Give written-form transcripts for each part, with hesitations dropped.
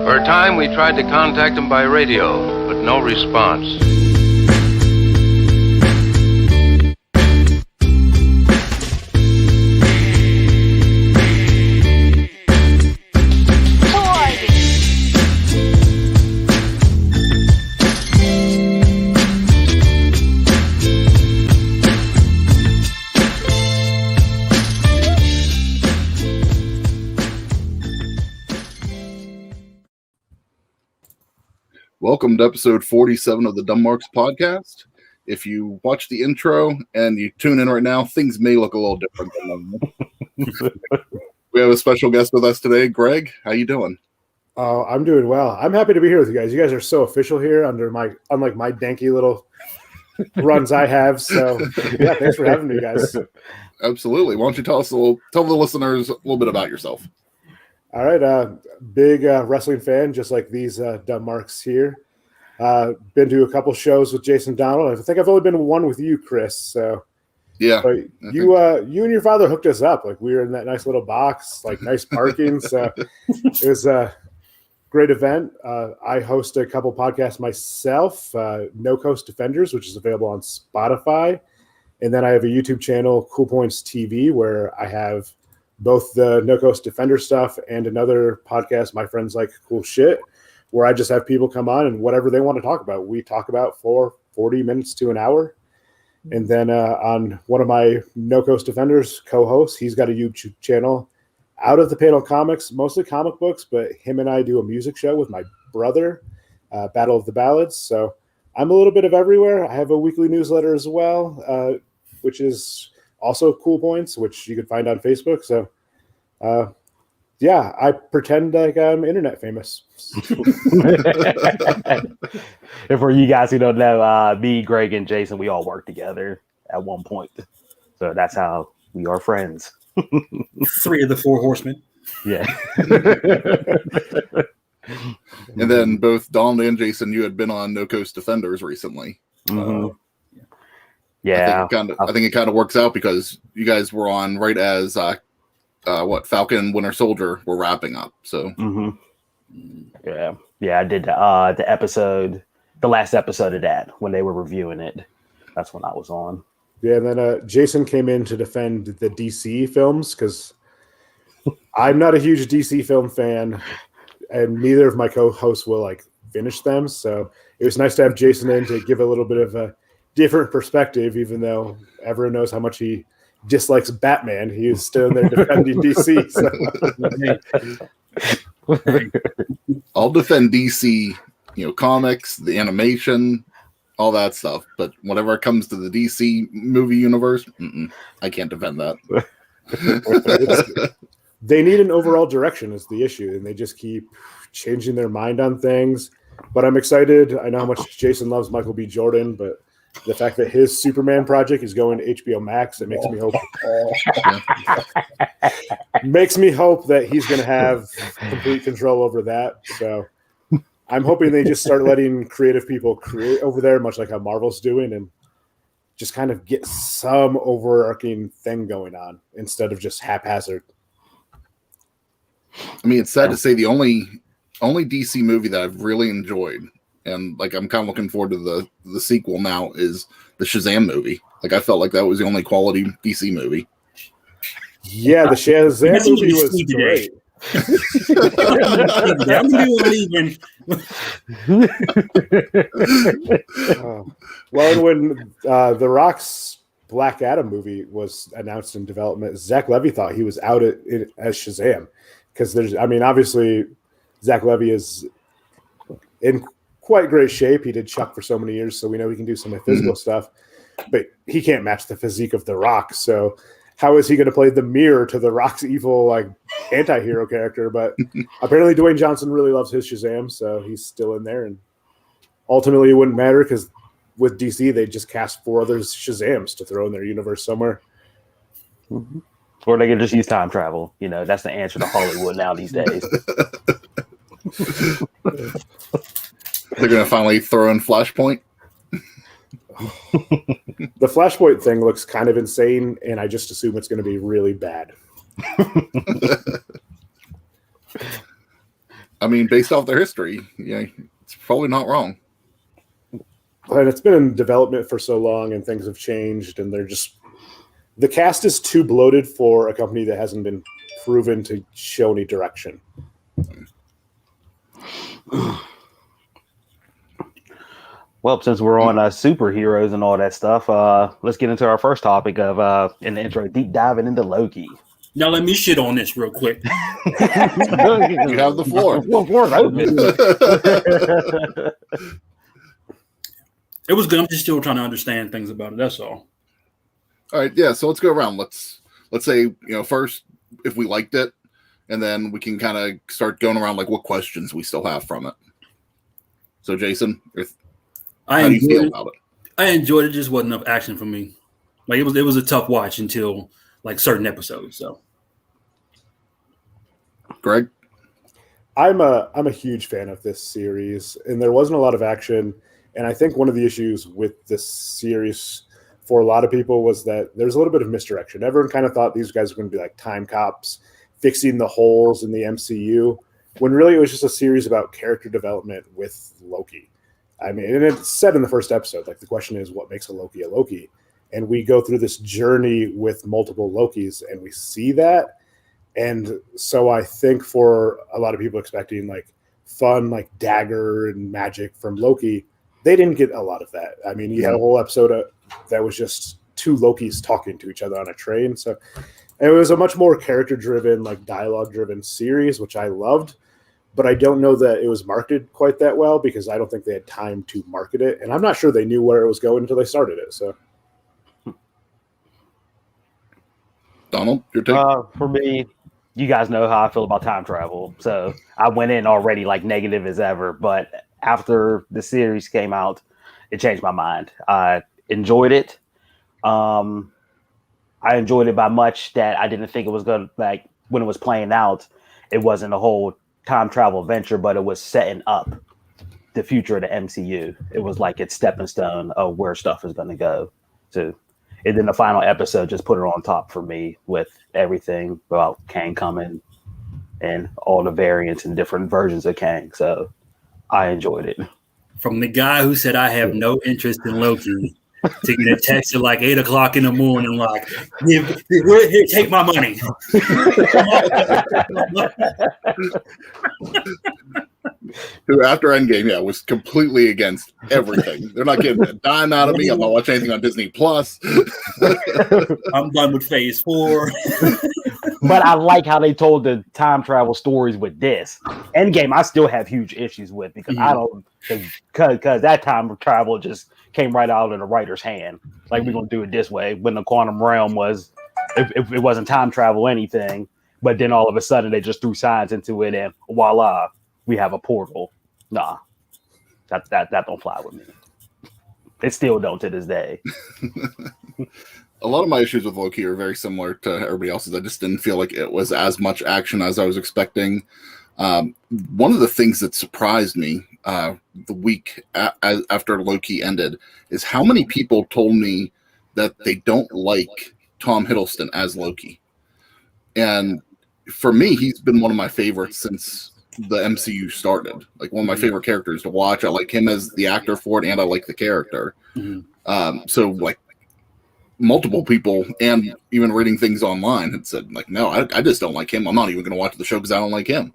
For a time, we tried to contact him by radio, but no response. Welcome to episode 47 of the Dumb Marks podcast. If you watch the intro and you tune in right now, things may look a little different than normal. We have a special guest with us today. Greg, how you doing? I'm doing well. I'm happy to be here with you guys. You guys are so official here unlike my danky little runs I have. So yeah, thanks for having me, guys. Absolutely. Why don't you tell the listeners a little bit about yourself? All right, big wrestling fan, just like these dumb marks here. Been to a couple shows with Jason Donald. I think I've only been to one with you, Chris. So yeah, but you and your father hooked us up. Like we were in that nice little box, like nice parking. So it was a great event. I host a couple podcasts myself, No Coast Defenders, which is available on Spotify, and then I have a YouTube channel, Cool Points TV, where I have both the No Coast Defender stuff and another podcast, My Friends Like Cool Shit, where I just have people come on and whatever they want to talk about, we talk about for 40 minutes to an hour. And then on one of my No Coast Defenders co-hosts, he's got a YouTube channel, Out of the Panel Comics, mostly comic books, but him and I do a music show with my brother, Battle of the Ballads. So I'm a little bit of everywhere. I have a weekly newsletter as well, which is also Cool Points, which you can find on Facebook. So, yeah, I pretend like I'm internet famous. And for you guys who don't know, me, Greg, and Jason, we all work together at one point. So that's how we are friends. 3 of the 4 horsemen. Yeah. And then both Don and Jason, you had been on No Coast Defenders recently. Mm-hmm. Yeah, I think it kind of works out because you guys were on right as Falcon and Winter Soldier were wrapping up. So yeah, I did the last episode of that when they were reviewing it. That's when I was on. Yeah, and then Jason came in to defend the DC films because I'm not a huge DC film fan, and neither of my co-hosts will finish them. So it was nice to have Jason in to give a little bit of a different perspective, even though everyone knows how much he dislikes Batman. He is still in there defending DC. So. I'll defend DC, comics, the animation, all that stuff. But whenever it comes to the DC movie universe, I can't defend that. They need an overall direction is the issue, and they just keep changing their mind on things. But I'm excited. I know how much Jason loves Michael B. Jordan, but the fact that his Superman project is going to HBO Max, it makes me hope. Makes me hope that he's going to have complete control over that. So I'm hoping they just start letting creative people create over there, much like how Marvel's doing, and just kind of get some overarching thing going on instead of just haphazard. I mean, it's sad to say the only DC movie that I've really enjoyed, and I'm kind of looking forward to the sequel now, is the Shazam movie. I felt like that was the only quality DC movie. Yeah, the Shazam movie was great. Well, and when The Rock's Black Adam movie was announced in development, Zach Levy thought he was out as Shazam. Because obviously, Zach Levy is in quite great shape. He did Chuck for so many years, so we know he can do some physical stuff. But he can't match the physique of The Rock. So how is he going to play the mirror to The Rock's evil, anti-hero character? But apparently Dwayne Johnson really loves his Shazam, so he's still in there. And ultimately, it wouldn't matter because with DC, they just cast 4 other Shazams to throw in their universe somewhere. Mm-hmm. Or they can just use time travel. That's the answer to Hollywood now these days. They're going to finally throw in Flashpoint. The Flashpoint thing looks kind of insane, and I just assume it's going to be really bad. I mean, based off their history, yeah, it's probably not wrong. And it's been in development for so long, and things have changed, and the cast is too bloated for a company that hasn't been proven to show any direction. Well, since we're on superheroes and all that stuff, let's get into our first topic of in the intro, deep diving into Loki. Now let me shit on this real quick. You have the floor. It was good. I'm just still trying to understand things about it. That's all. All right, yeah. So let's go around. Let's say first if we liked it, and then we can kind of start going around like what questions we still have from it. So Jason, how do you feel about it? I enjoyed it. Just wasn't enough action for me. Like it was a tough watch until like certain episodes. So, Greg, I'm a huge fan of this series, and there wasn't a lot of action. And I think one of the issues with this series for a lot of people was that there's a little bit of misdirection. Everyone kind of thought these guys were going to be like time cops, fixing the holes in the MCU, when really it was just a series about character development with Loki. I mean, and it's said in the first episode, like the question is, what makes a Loki a Loki? And we go through this journey with multiple Lokis, and we see that. And so I think for a lot of people expecting like fun, like dagger and magic from Loki, they didn't get a lot of that. I mean, you had a whole episode that was just two Lokis talking to each other on a train. So it was a much more character-driven, like dialogue-driven series, which I loved. But I don't know that it was marketed quite that well because I don't think they had time to market it. And I'm not sure they knew where it was going until they started it. So, Donald, your take? For me, you guys know how I feel about time travel. So I went in already like negative as ever. But after the series came out, it changed my mind. I enjoyed it. I enjoyed it by much that I didn't think it was going to, like, when it was playing out, it wasn't a whole time travel adventure, but it was setting up the future of the MCU. It was like its stepping stone of where stuff is going to go to. And then the final episode just put it on top for me with everything about Kang coming and all the variants and different versions of Kang. So I enjoyed it. From the guy who said I have no interest in Loki to get a text at like 8 o'clock in the morning, like, here, take my money. Who after Endgame, was completely against everything. They're not getting a dime out of me. I'm not watching anything on Disney Plus. I'm done with Phase 4. But I like how they told the time travel stories with this. Endgame, I still have huge issues with because I don't, because that time travel just came right out of the writer's hand. Like, we're going to do it this way. When the quantum realm was, if it wasn't time travel anything, but then all of a sudden they just threw science into it and voila, we have a portal. Nah, that don't fly with me. It still don't to this day. A lot of my issues with Loki are very similar to everybody else's. I just didn't feel like it was as much action as I was expecting. One of the things that surprised me the week after Loki ended is how many people told me that they don't like Tom Hiddleston as Loki. And for me, he's been one of my favorites since the MCU started. Like, one of my favorite characters to watch. I like him as the actor for it, and I like the character. So, like, multiple people, and even reading things online, had said, like, no, I just don't like him. I'm not even going to watch the show because I don't like him.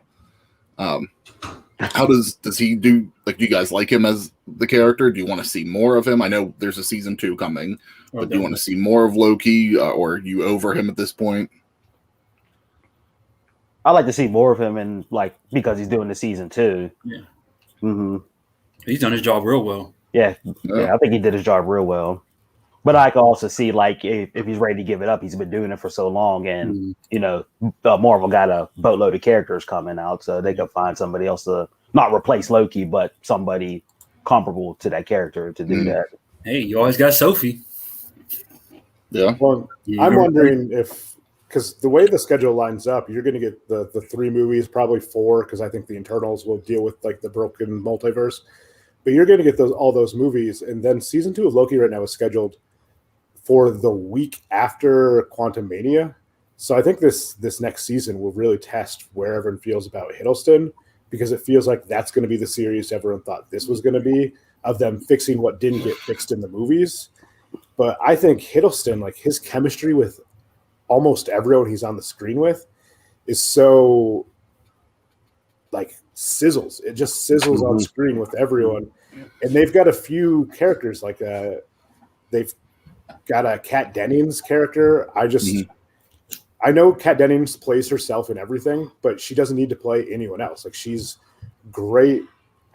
How does he do? Like, do you guys like him as the character? Do you want to see more of him? I know there's a season 2 coming, but do you want to see more of Loki, or are you over him at this point? I like to see more of him, and like, because he's doing the season 2. Yeah. He's done his job real well. Yeah, I think he did his job real well. But I can also see, like, if he's ready to give it up, he's been doing it for so long, and Marvel got a boatload of characters coming out, so they could find somebody else to not replace Loki, but somebody comparable to that character to do that. Hey, you always got Sophie. Yeah. Well, I'm wondering if, because the way the schedule lines up, you're going to get the 3 movies, probably 4, because I think the Eternals will deal with like the broken multiverse. But you're going to get all those movies, and then season 2 of Loki right now is scheduled for the week after Quantumania. So I think this next season will really test where everyone feels about Hiddleston, because it feels like that's going to be the series everyone thought this was going to be, of them fixing what didn't get fixed in the movies. But I think Hiddleston, like his chemistry with almost everyone he's on the screen with is so like sizzles. It just sizzles on screen with everyone. And they've got a few characters like they've got a Kat Dennings character. I know Kat Dennings plays herself in everything, but she doesn't need to play anyone else. Like she's great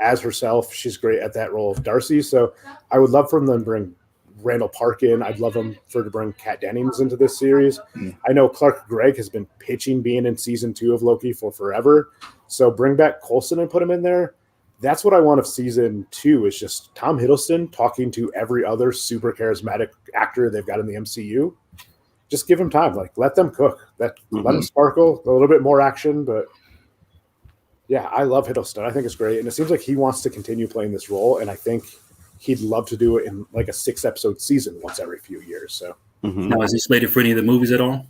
as herself. She's great at that role of Darcy. So I would love for them to bring Randall Park in. I'd love them to bring Kat Dennings into this series. I know Clark Gregg has been pitching being in season 2 of Loki for forever. So bring back Coulson and put him in there. That's what I want of season 2 is just Tom Hiddleston talking to every other super charismatic actor they've got in the MCU. Just give him time. Like let them cook. Let them sparkle. A little bit more action, but yeah, I love Hiddleston. I think it's great. And it seems like he wants to continue playing this role. And I think he'd love to do it in like a 6-episode season once every few years. So now, is he slated for any of the movies at all?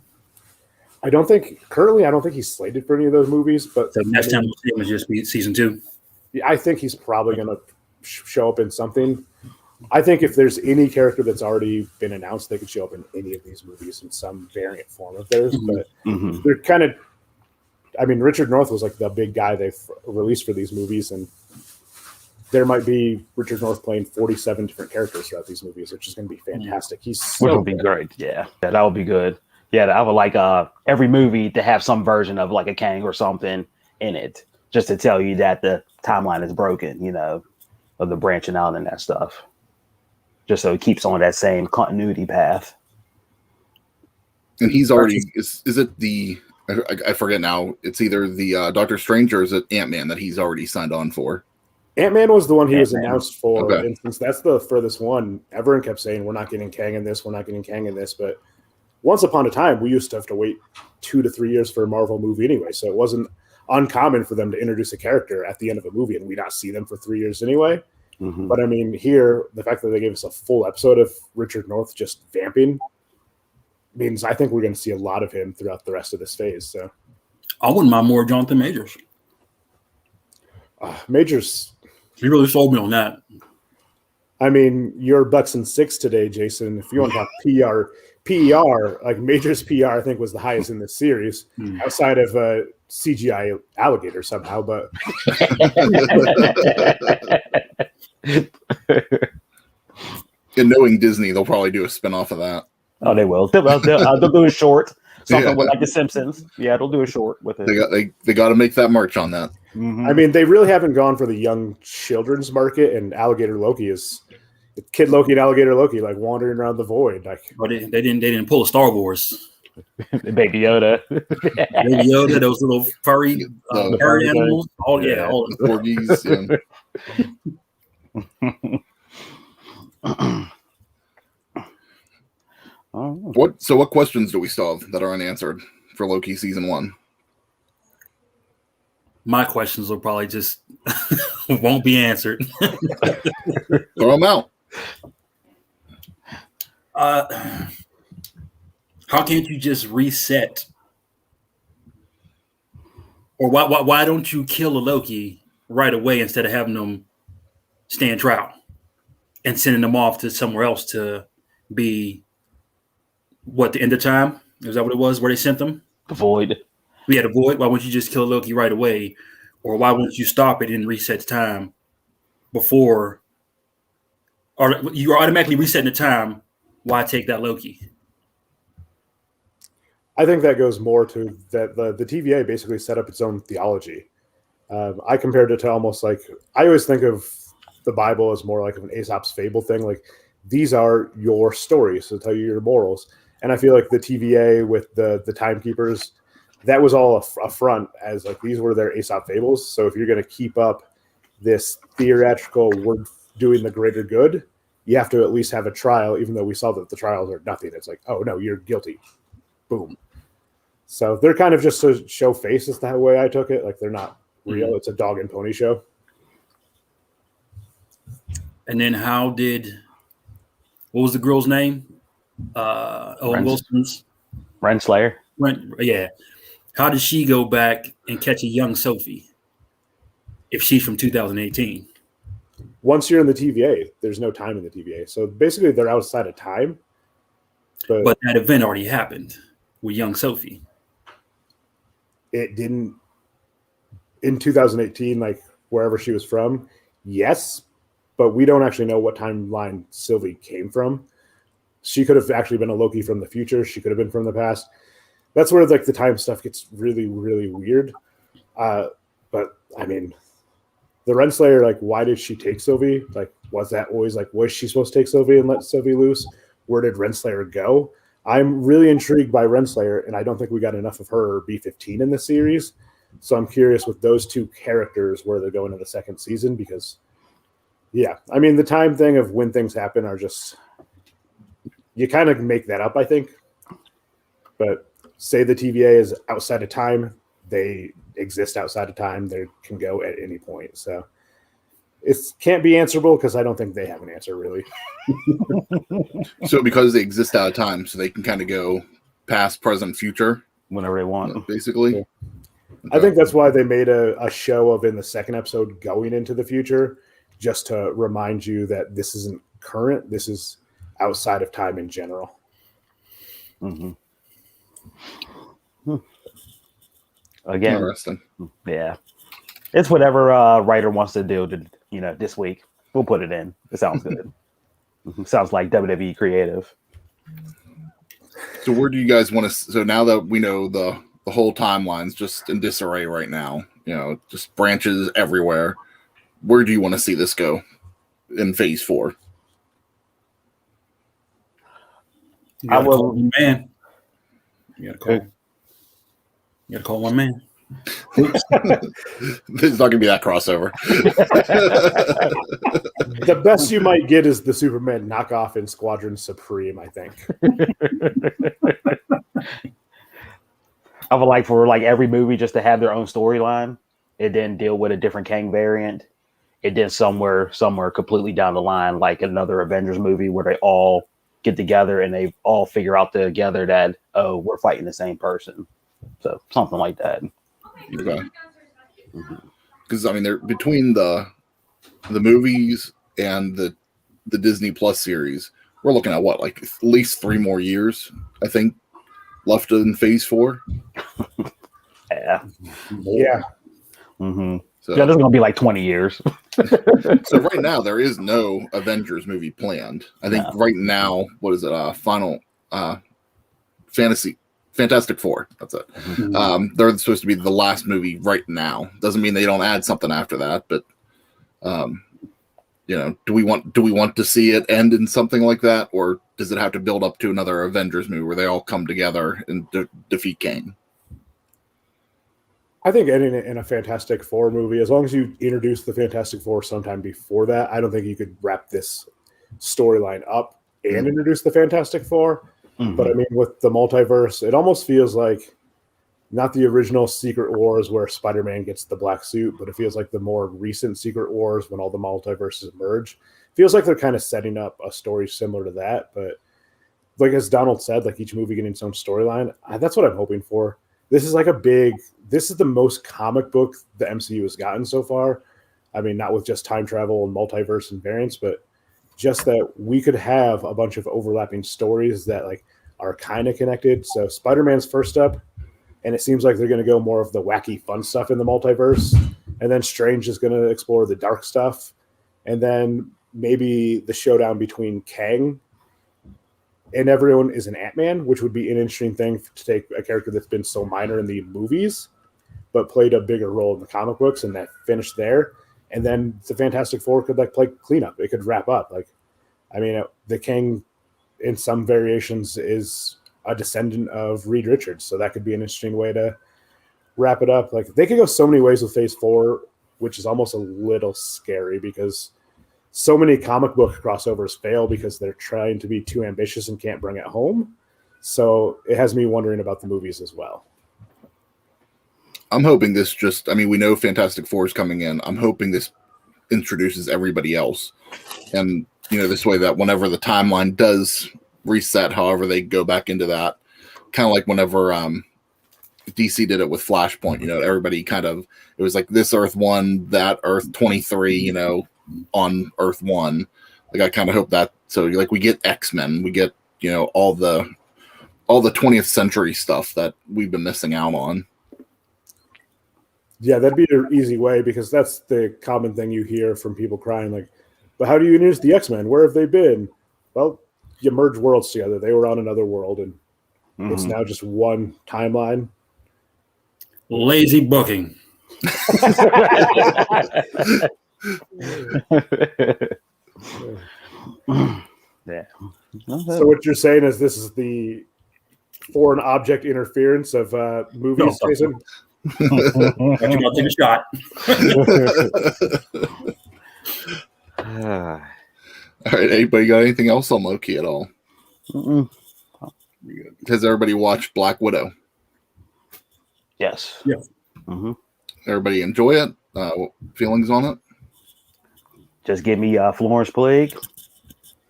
I don't think he's slated for any of those movies, but So next time we'll see him is just be season 2. I think he's probably going to show up in something. I think if there's any character that's already been announced, they could show up in any of these movies in some variant form of theirs. But they're kind of, I mean, Richard North was like the big guy they've released for these movies, and there might be Richard North playing 47 different characters throughout these movies, which is going to be fantastic. Which would be great. Yeah, that would be good. Yeah, I would like every movie to have some version of like a Kang or something in it, just to tell you that the timeline is broken, you know, of the branching out and that stuff. Just so it keeps on that same continuity path. And he's already, is it the, I forget now, it's either the Doctor Strange or is it Ant-Man that he's already signed on for? Ant-Man was the one he was announced for. Okay. And since that's the furthest one, everyone kept saying, we're not getting Kang in this, we're not getting Kang in this. But once upon a time, we used to have to wait 2 to 3 years for a Marvel movie anyway. So it wasn't uncommon for them to introduce a character at the end of a movie and we not see them for 3 years anyway. But I mean, here, the fact that they gave us a full episode of Richard North just vamping means I think we're going to see a lot of him throughout the rest of this phase. So I wouldn't mind more Jonathan Majors. Majors, he really sold me on that. I mean, you're Bucks and 6 today, Jason. If you want to talk PER, like Majors PR, I think was the highest in this series, outside of CGI alligator somehow. But and knowing Disney, they'll probably do a spinoff of that. Oh, they will. They'll do a short, something with like The Simpsons. Yeah, they'll do a short with it. They got to make that march on that. I mean, they really haven't gone for the young children's market, and Alligator Loki is Kid Loki and Alligator Loki like wandering around the void. Like, but they didn't pull a Star Wars. Baby Yoda. Baby Yoda, those little furry animals. Oh yeah, all the corgis. What questions do we still have that are unanswered for Loki season 1? My questions will probably just won't be answered. Throw them out. How can't you just reset? Or why don't you kill a Loki right away instead of having them stand trial and sending them off to somewhere else to be the end of time? Is that what it was where they sent them? The Void. We had a Void. Why wouldn't you just kill Loki right away? Or why wouldn't you stop it and reset the time before? Or you're automatically resetting the time. Why take that Loki? I think that goes more to that the TVA basically set up its own theology. I compared it to almost like, I always think of the Bible as more like an Aesop's fable thing. Like, these are your stories to tell you your morals. And I feel like the TVA with the timekeepers, that was all a front, as like these were their Aesop fables. So if you're going to keep up this theatrical, we're doing the greater good, you have to at least have a trial, even though we saw that the trials are nothing. It's like, oh no, you're guilty. Boom. So they're kind of just to show face is the way I took it. Like, they're not real. It's a dog and pony show. And then what was the girl's name? Owen Wilson's Renslayer. Yeah. How did she go back and catch a young Sophie? if she's from 2018. Once you're in the TVA, there's no time in the TVA. So basically, they're outside of time. But that event already happened with young Sophie. It didn't in 2018, like wherever she was from. Yes, but we don't actually know what timeline Sylvie came from. She could have actually been a Loki from the future. She could have been from the past. That's where like the time stuff gets really, really weird. But I mean, the Renslayer, like, why did she take Sylvie? Like, was that always like, was she supposed to take Sylvie and let Sylvie loose? Where did Renslayer go? I'm really intrigued by Renslayer, and I don't think we got enough of her or B-15 in the series. So I'm curious with those two characters where they're going in the second season because, yeah, I mean, the time thing of when things happen are just, you kind of make that up, I think. But say the TVA is outside of time, they exist outside of time. They can go at any point. So it can't be answerable because I don't think they have an answer, really. So because they exist out of time, so they can kind of go past, present, future. Whenever they want. Basically. Yeah. I think that's why they made a show of in the second episode going into the future, just to remind you that this isn't current. This is outside of time in general. Mm-hmm. Again, interesting. Yeah, it's whatever writer wants to do to, this week. We'll put it in. It sounds good. Sounds like WWE creative. So where do you guys want to? So now that we know the whole timeline's just in disarray right now, just branches everywhere. Where do you want to see this go in Phase 4? I will, man. You gotta call one man. This is not gonna be that crossover. The best you might get is the Superman knockoff in Squadron Supreme, I think. I would like for every movie just to have their own storyline. It then deal with a different Kang variant. It then somewhere completely down the line, like another Avengers movie where they all get together and they all figure out together that, oh, we're fighting the same person. So something like that. Okay. Because I mean, they're between the movies and the Disney Plus series. We're looking at what, like at least 3 more years, I think, left in Phase 4. Yeah. Mm-hmm. So, this is gonna be like 20 years. So right now there is no Avengers movie planned. I think right now, what is it? Final Fantastic Four. That's it. Mm-hmm. They're supposed to be the last movie right now. Doesn't mean they don't add something after that, but do we want to see it end in something like that, or does it have to build up to another Avengers movie where they all come together and defeat Kang? I think in a Fantastic Four movie, as long as you introduce the Fantastic Four sometime before that, I don't think you could wrap this storyline up and introduce the Fantastic Four. Mm-hmm. But I mean, with the multiverse, it almost feels like not the original Secret Wars where Spider-Man gets the black suit, but it feels like the more recent Secret Wars when all the multiverses merge. Feels like they're kind of setting up a story similar to that. But like as Donald said, like each movie getting its own storyline, that's what I'm hoping for. This is this is the most comic book the MCU has gotten so far. I mean, not with just time travel and multiverse and variants, but just that we could have a bunch of overlapping stories that like are kind of connected. So Spider-Man's first up, and it seems like they're going to go more of the wacky fun stuff in the multiverse. And then Strange is going to explore the dark stuff. And then maybe the showdown between Kang and everyone is an Ant-Man, which would be an interesting thing to take a character that's been so minor in the movies, but played a bigger role in the comic books, and that finished there. And then the Fantastic Four could like play cleanup. It could wrap up. Like, I mean, the Kang in some variations is a descendant of Reed Richards. So that could be an interesting way to wrap it up. Like they could go so many ways with Phase 4, which is almost a little scary because so many comic book crossovers fail because they're trying to be too ambitious and can't bring it home. So it has me wondering about the movies as well. I'm hoping this we know Fantastic Four is coming in. I'm hoping this introduces everybody else. And, this way that whenever the timeline does reset, however they go back into that, kind of like whenever DC did it with Flashpoint. Everybody it was like this Earth 1, that Earth 23. On Earth 1. Like I kind of hope that. So like we get X-Men, we get all the 20th century stuff that we've been missing out on. Yeah, that'd be an easy way, because that's the common thing you hear from people crying, like, but how do you introduce the X-Men? Where have they been? Well, you merge worlds together. They were on another world, and it's now just one timeline. Lazy booking. Yeah. So what you're saying is this is the foreign object interference of movies, Jason? You're about to take a shot. All right. Anybody got anything else on Loki at all? Has everybody watched Black Widow? Yes. Yeah. Mm-hmm. Everybody enjoy it? Feelings on it? Just give me Florence Plague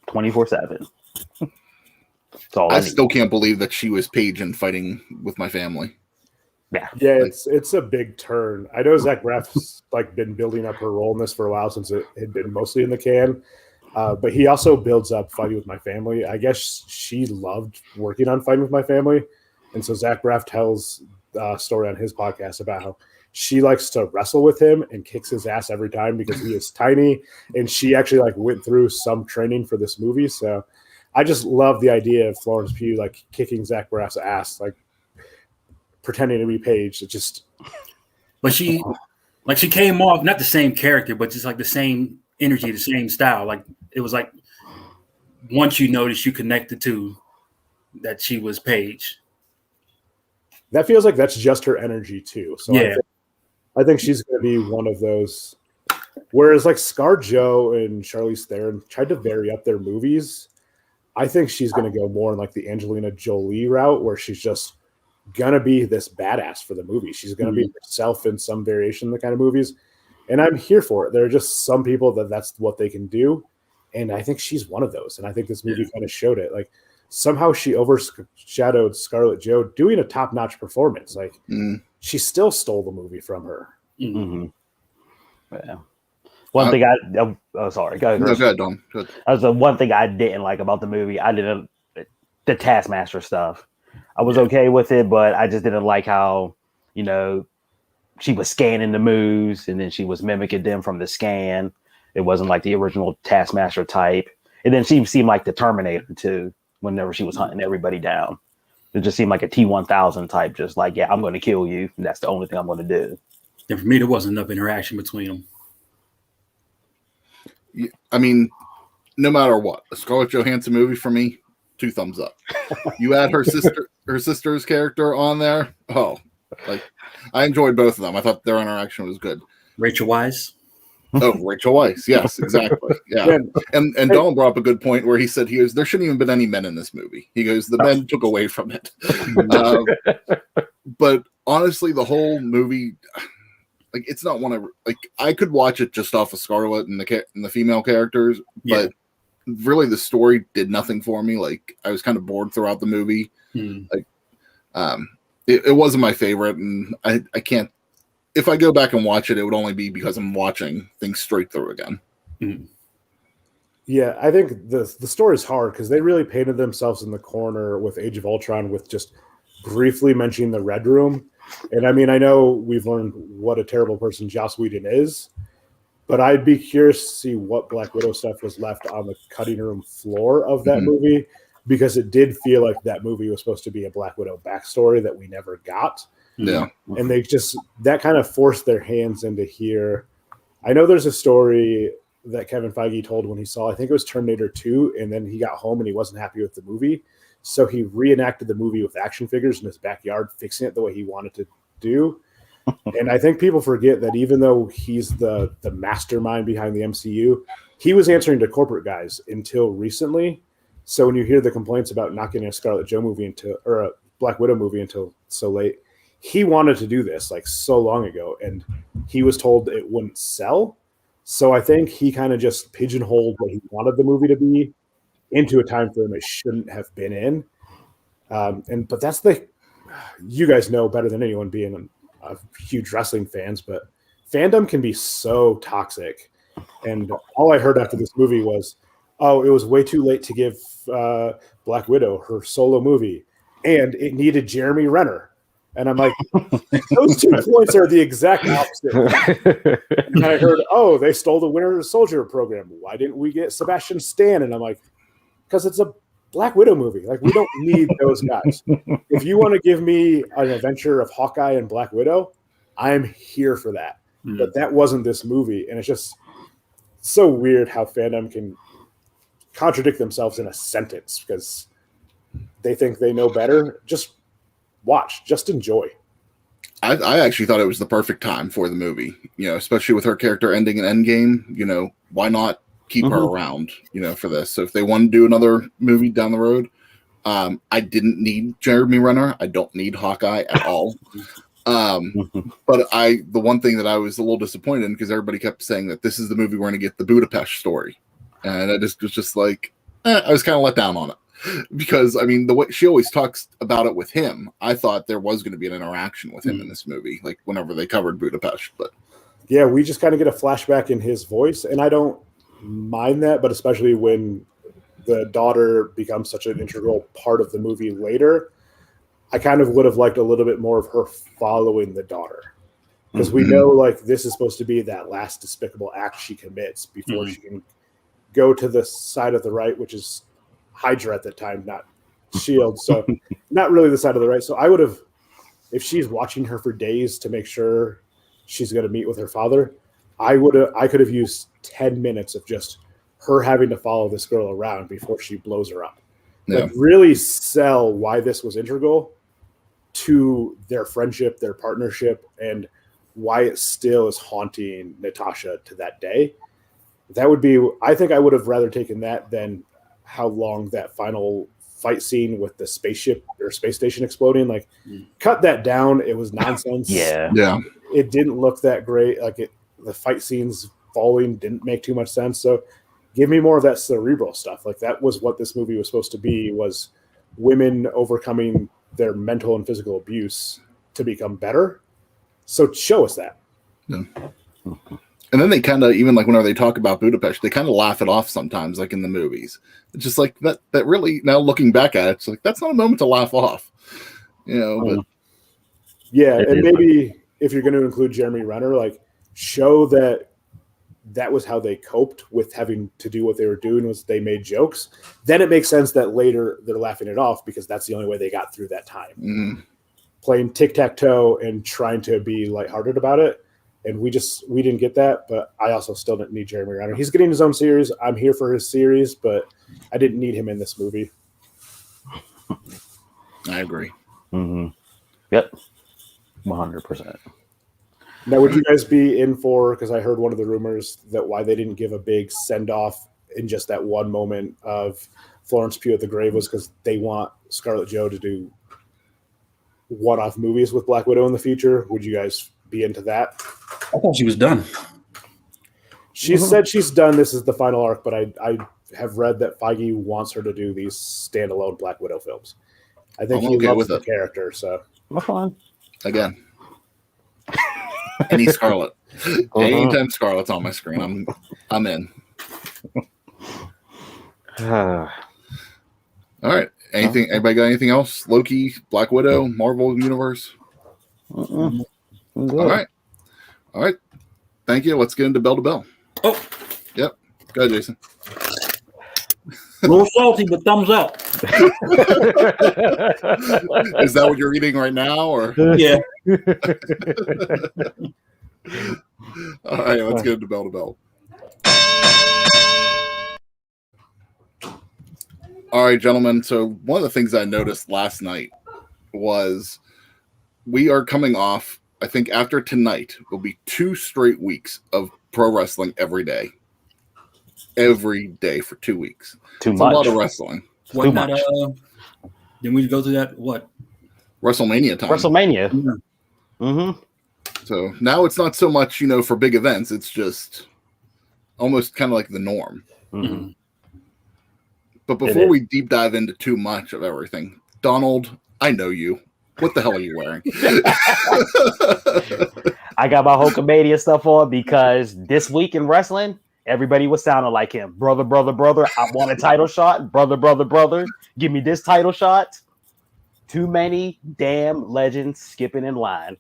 24/7. That's all I I need. still can't believe that she was Paige and fighting with my family. Yeah. Yeah, it's a big turn. I know Zach Braff's been building up her role in this for a while, since it had been mostly in the can. But he also builds up Fighting with My Family. I guess she loved working on Fighting with My Family. And so Zach Braff tells a story on his podcast about how she likes to wrestle with him and kicks his ass every time because he is tiny. And she actually went through some training for this movie. So I just love the idea of Florence Pugh kicking Zach Braff's ass, pretending to be Paige. It just, but she came off not the same character, but just the same energy, the same style. It was once you noticed, you connected to that she was Paige. that feels like that's just her energy too. So yeah, I think she's going to be one of those. Whereas ScarJo and Charlize Theron tried to vary up their movies, I think she's going to go more in the Angelina Jolie route, where she's just gonna be this badass for the movie. She's gonna be herself in some variation of the kind of movies, and I'm here for it. There are just some people that's what they can do, and I think she's one of those. And I think this movie kind of showed it. Somehow she overshadowed Scarlett Jo doing a top-notch performance. She still stole the movie from her. Mm-hmm. Yeah. One thing sorry. Go ahead. No, go ahead, Dom. Go ahead. That was the one thing I didn't like about the movie. I didn't the Taskmaster stuff. I was okay with it, but I just didn't like how, she was scanning the moves and then she was mimicking them from the scan. It wasn't like the original Taskmaster type. And then she seemed like the Terminator too, whenever she was hunting everybody down. It just seemed like a T-1000 type, just I'm going to kill you. And that's the only thing I'm going to do. And for me, there wasn't enough interaction between them. I mean, no matter what, a Scarlett Johansson movie for me, 2 thumbs up. You add her sister's character on there. Oh, I enjoyed both of them. I thought their interaction was good. Rachel Weisz. Oh, Rachel Weisz. Yes, exactly. Yeah. And Donald brought up a good point where he said there shouldn't even been any men in this movie. He goes, the men took away from it. But honestly, the whole movie, it's not one I could watch it just off of Scarlett and the female characters, but really the story did nothing for me. I was kind of bored throughout the movie. It wasn't my favorite, and I can't. If I go back and watch it, it would only be because I'm watching things straight through again. Yeah, I think the story is hard because they really painted themselves in the corner with Age of Ultron, with just briefly mentioning the Red Room. And I mean, I know we've learned what a terrible person Joss Whedon is, but I'd be curious to see what Black Widow stuff was left on the cutting room floor of that movie, because it did feel like that movie was supposed to be a Black Widow backstory that we never got. Yeah. And they just, that kind of forced their hands into here. I know there's a story that Kevin Feige told when he saw, I think it was Terminator 2, and then he got home and he wasn't happy with the movie. So he reenacted the movie with action figures in his backyard, fixing it the way he wanted to do. And I think people forget that even though he's the mastermind behind the MCU, he was answering to corporate guys until recently. So when you hear the complaints about not getting a Scarlett Jo movie or a Black Widow movie until so late, he wanted to do this so long ago, and he was told it wouldn't sell. So I think he kind of just pigeonholed what he wanted the movie to be into a time frame it shouldn't have been in. But that's the you guys know better than anyone being a huge wrestling fans, but fandom can be so toxic. And all I heard after this movie was, oh, it was way too late to give Black Widow her solo movie, and it needed Jeremy Renner. And I'm like, those 2 points are the exact opposite. And I heard, oh, they stole the Winter Soldier program. Why didn't we get Sebastian Stan? And I'm like, because it's a Black Widow movie. Like, we don't need those guys. If you want to give me an adventure of Hawkeye and Black Widow, I'm here for that. But that wasn't this movie. And it's just so weird how fandom can contradict themselves in a sentence because they think they know better. Just watch, just enjoy. I actually thought it was the perfect time for the movie, especially with her character ending in Endgame. Why not keep her around, for this? So if they want to do another movie down the road, I didn't need Jeremy Renner. I don't need Hawkeye at all. But the one thing that I was a little disappointed in, because everybody kept saying that this is the movie we're going to get the Budapest story. And I just was just like, I was kind of let down on it. Because, I mean, the way she always talks about it with him, I thought there was going to be an interaction with him in this movie, like whenever they covered Budapest. But yeah, we just kind of get a flashback in his voice, and I don't mind that, but especially when the daughter becomes such an integral part of the movie later, I kind of would have liked a little bit more of her following the daughter. Because we know, like, this is supposed to be that last despicable act she commits before she can go to the side of the right, which is Hydra at the time, not S.H.I.E.L.D. So not really the side of the right. So I would have, if she's watching her for days to make sure she's going to meet with her father, I could have used 10 minutes of just her having to follow this girl around before she blows her up. Yeah. Like, really sell why this was integral to their friendship, their partnership, and why it still is haunting Natasha to that day. That would be, I think I would have rather taken that than how long that final fight scene with the spaceship or space station exploding, like cut that down. It was nonsense. Yeah. It didn't look that great. Like the fight scenes falling didn't make too much sense. So give me more of that cerebral stuff. Like that was what this movie was supposed to be, was women overcoming their mental and physical abuse to become better. So show us that. Yeah. And then they kind of, even like whenever they talk about Budapest, they kind of laugh it off sometimes, like in the movies. It's just like that really, now looking back at it, it's like, that's not a moment to laugh off, but yeah. And maybe if you're going to include Jeremy Renner, like show that was how they coped with having to do what they were doing, was they made jokes. Then it makes sense that later they're laughing it off because that's the only way they got through that time. Playing tic-tac-toe and trying to be lighthearted about it. And we didn't get that, but I also still didn't need Jeremy Renner. He's getting his own series. I'm here for his series, but I didn't need him in this movie. I agree. Yep. 100%. Now, would you guys be in for, because I heard one of the rumors that why they didn't give a big send-off in just that one moment of Florence Pugh at the grave was because they want Scarlett Jo to do one-off movies with Black Widow in the future. Would you guys be into that? I thought she was done. She said she's done. This is the final arc, but I have read that Feige wants her to do these standalone Black Widow films. I think he loves the character. So again, any Scarlet, anytime Scarlet's on my screen, I'm in. All right. Anything? Anybody got anything else? Loki, Black Widow, Marvel Universe. All right. Thank you. Let's get into bell to bell. Oh, yep. Go ahead, Jason. A little salty, but thumbs up. Is that what you're eating right now, or? Yeah. All right. Let's get into bell to bell. All right, gentlemen. So one of the things I noticed last night was we are coming off, I think after tonight will be 2 straight weeks of pro wrestling every day. Every day for 2 weeks. Too It's much. a lot of wrestling. What not? Then we go through that. What? WrestleMania time. WrestleMania. Mm-hmm. So now it's not so much, for big events. It's just almost kind of like the norm. Mm-hmm. But before we deep dive into too much of everything, Donald, I know you. What the hell are you wearing? I got my Hulkamania stuff on because this week in wrestling, everybody was sounding like him. Brother, brother, brother, I want a title shot. Brother, brother, brother, give me this title shot. Too many damn legends skipping in line.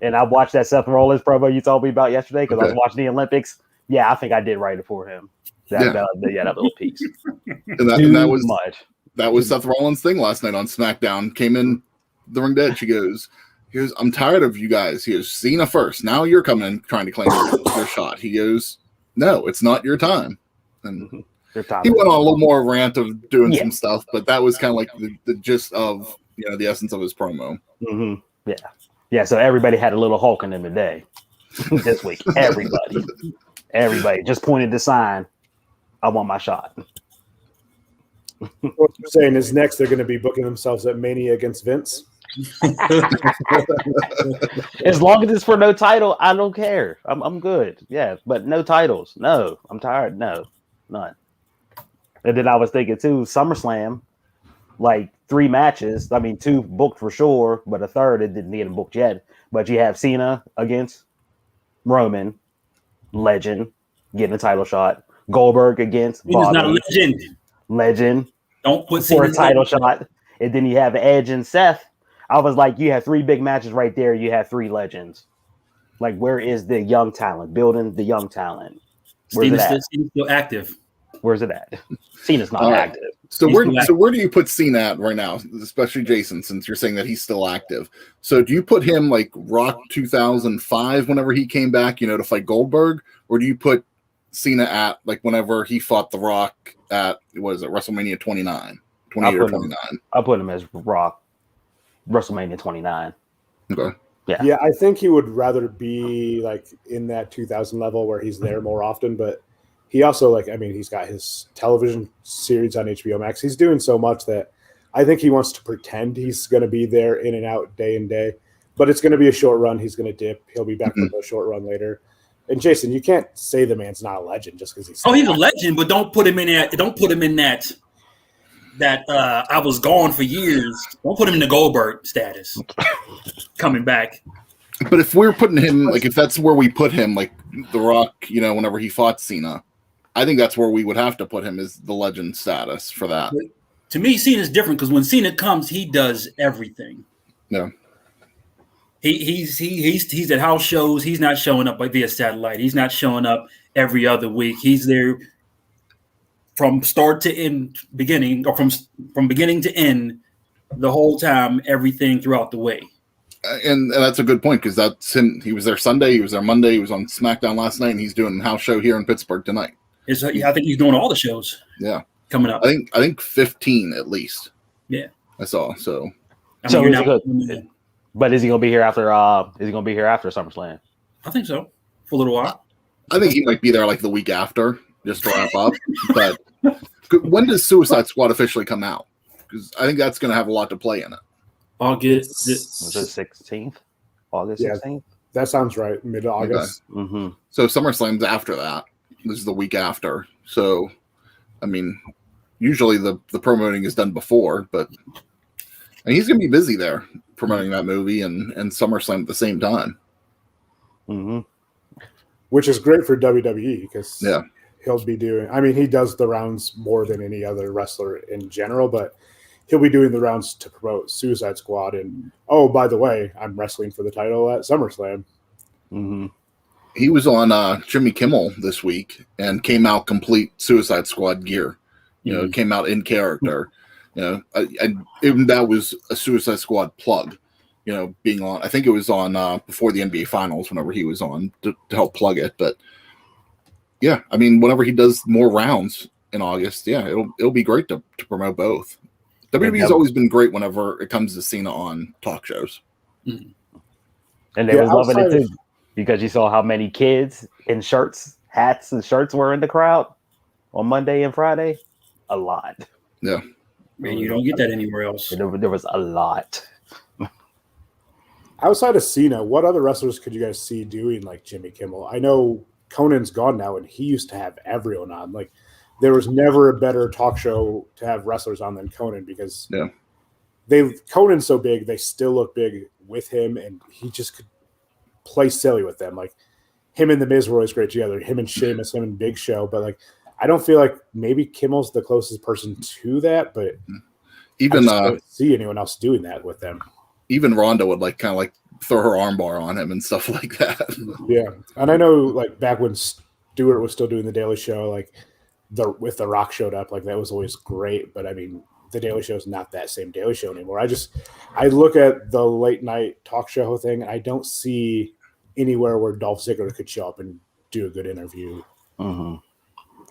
And I watched that Seth Rollins promo you told me about yesterday because I was watching the Olympics. Yeah, I think I did right for him. That little piece. And that was Seth Rollins' thing last night on SmackDown. Came in the ring dead. She goes, I'm tired of you guys. He goes, Cena first. Now you're coming in trying to claim your shot. He goes, no, it's not your time. And he went on a little more rant of doing some stuff, but that was kind of like the gist of the essence of his promo. Mm-hmm. Yeah. So everybody had a little Hulk in them today. This week, everybody just pointed the sign. I want my shot. What you're saying is next they're going to be booking themselves at Mania against Vince. As long as it's for no title, I don't care. I'm good. Yeah, but no titles. No, I'm tired. No, none. And then I was thinking too, SummerSlam, like 3 matches. I mean, 2 booked for sure, but a third it didn't get booked yet. But you have Cena against Roman, legend, getting a title shot. Goldberg against Bobby. He's not a legend. Don't put for a title shot. And then you have Edge and Seth. I was like, you have 3 big matches right there. You have 3 legends. Like, where is the young talent? Building the young talent. Where's it at? Still active. Where's it at? Cena's not active. So where do you put Cena at right now? Especially Jason, since you're saying that he's still active. So do you put him like Rock 2005 whenever he came back, to fight Goldberg, or do you put Cena at like whenever he fought The Rock at WrestleMania 28 or 29? I'll put him as Rock WrestleMania 29. Okay. Yeah, I think he would rather be like in that 2000 level where he's there more often, but he also he's got his television series on HBO Max. He's doing so much that I think he wants to pretend he's going to be there in and out day and day, but it's going to be a short run. He's going to dip. He'll be back for a short run later. And Jason, you can't say the man's not a legend just because he's. Oh, he's a legend, but don't put him in that. Don't put him in that I was gone for years. Don't put him in the Goldberg status. Coming back. But if we're putting him, like, if that's where we put him, like The Rock, whenever he fought Cena, I think that's where we would have to put him, is the legend status for that. To me, Cena's different because when Cena comes, he does everything. Yeah. He's at house shows. He's not showing up via satellite. He's not showing up every other week. He's there from start to end, from beginning to end, the whole time, everything throughout the way. And that's a good point, because that's him. He was there Sunday, he was there Monday, he was on SmackDown last night, and he's doing a house show here in Pittsburgh tonight. I think he's doing all the shows. Yeah, coming up. I think 15 at least. Yeah, I saw. So is he good? But is he gonna be here after? Is he gonna be here after SummerSlam? I think so, for a little while. I think he might be there like the week after, just to wrap up. But when does Suicide Squad officially come out? Because I think that's going to have a lot to play in it. August. Was it 16th? August 16th? That sounds right. Mid-August. Okay. Mm-hmm. So SummerSlam's after that. This is the week after. So, I mean, usually the promoting is done before, but he's going to be busy there promoting that movie and SummerSlam at the same time. Mm-hmm. Which is great for WWE because yeah. He'll be doing, he does the rounds more than any other wrestler in general, but he'll be doing the rounds to promote Suicide Squad. And, oh, by the way, I'm wrestling for the title at SummerSlam. Mm-hmm. He was on Jimmy Kimmel this week and came out complete Suicide Squad gear. Came out in character. And that was a Suicide Squad plug, being on. I think it was on before the NBA Finals whenever he was on to help plug it. But, yeah, whenever he does more rounds in August, yeah, it'll be great to promote both. WWE's always been great whenever it comes to Cena on talk shows. Mm-hmm. And they was loving it too, because you saw how many kids in hats and shirts were in the crowd on Monday and Friday. A lot. Yeah. Man, you don't get that anywhere else. There was a lot. Outside of Cena, what other wrestlers could you guys see doing like Jimmy Kimmel? I know Conan's gone now, and he used to have everyone on. Like, there was never a better talk show to have wrestlers on than Conan because Conan's so big, they still look big with him, and he just could play silly with them. Like him and the Miz were always great together. Him and Sheamus, him and Big Show, but like I don't feel like maybe Kimmel's the closest person to that, but even I don't see anyone else doing that with them. Even Rhonda would like kind of like throw her armbar on him and stuff like that. Yeah, and I know like back when Stewart was still doing the Daily Show, like with the Rock showed up, like that was always great. But I mean, the Daily Show is not that same Daily Show anymore. I look at the late night talk show thing, and I don't see anywhere where Dolph Ziggler could show up and do a good interview. Mm-hmm.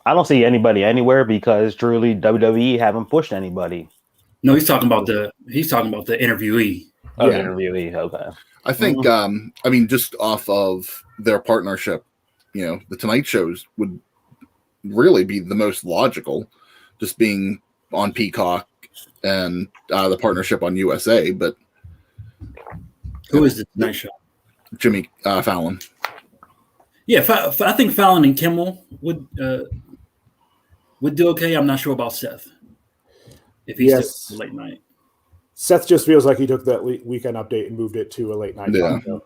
I don't see anybody anywhere because truly WWE haven't pushed anybody. No, he's talking about the interviewee. Oh, Yeah. interviewee. Okay. I think, I mean, just off of their partnership, the Tonight Shows would really be the most logical, just being on Peacock and the partnership on USA. But Who is the Tonight Show? Jimmy Fallon. Yeah, I think Fallon and Kimmel would do okay. I'm not sure about Seth. If he's still late night. Seth just feels like he took that weekend update and moved it to a late night Yeah. show.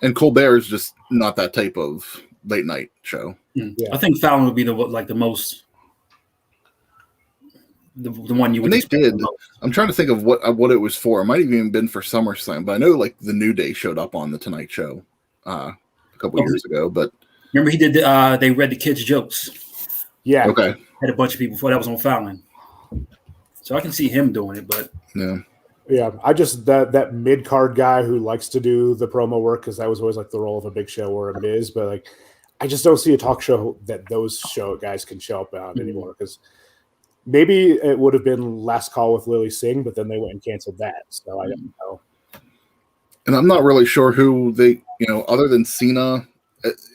And Colbert is just not that type of late night show. Yeah. I think Fallon would be the most the one you would. And they expect did. the most. I'm trying to think of what it was for. It might have even been for SummerSlam, but I know like the New Day showed up on the Tonight Show a couple years ago. But remember, he did. They read the kids' jokes. Yeah. Okay. Had a bunch of people before that was on Fallon. So I can see him doing it, but Yeah, I just that mid card guy who likes to do the promo work, because that was always like the role of a Big Show or a Miz, but like I just don't see a talk show that those show guys can show up on anymore. Because maybe it would have been Last Call with Lily Singh, but then they went and canceled that, so I don't know. And I'm not really sure who they, other than Cena,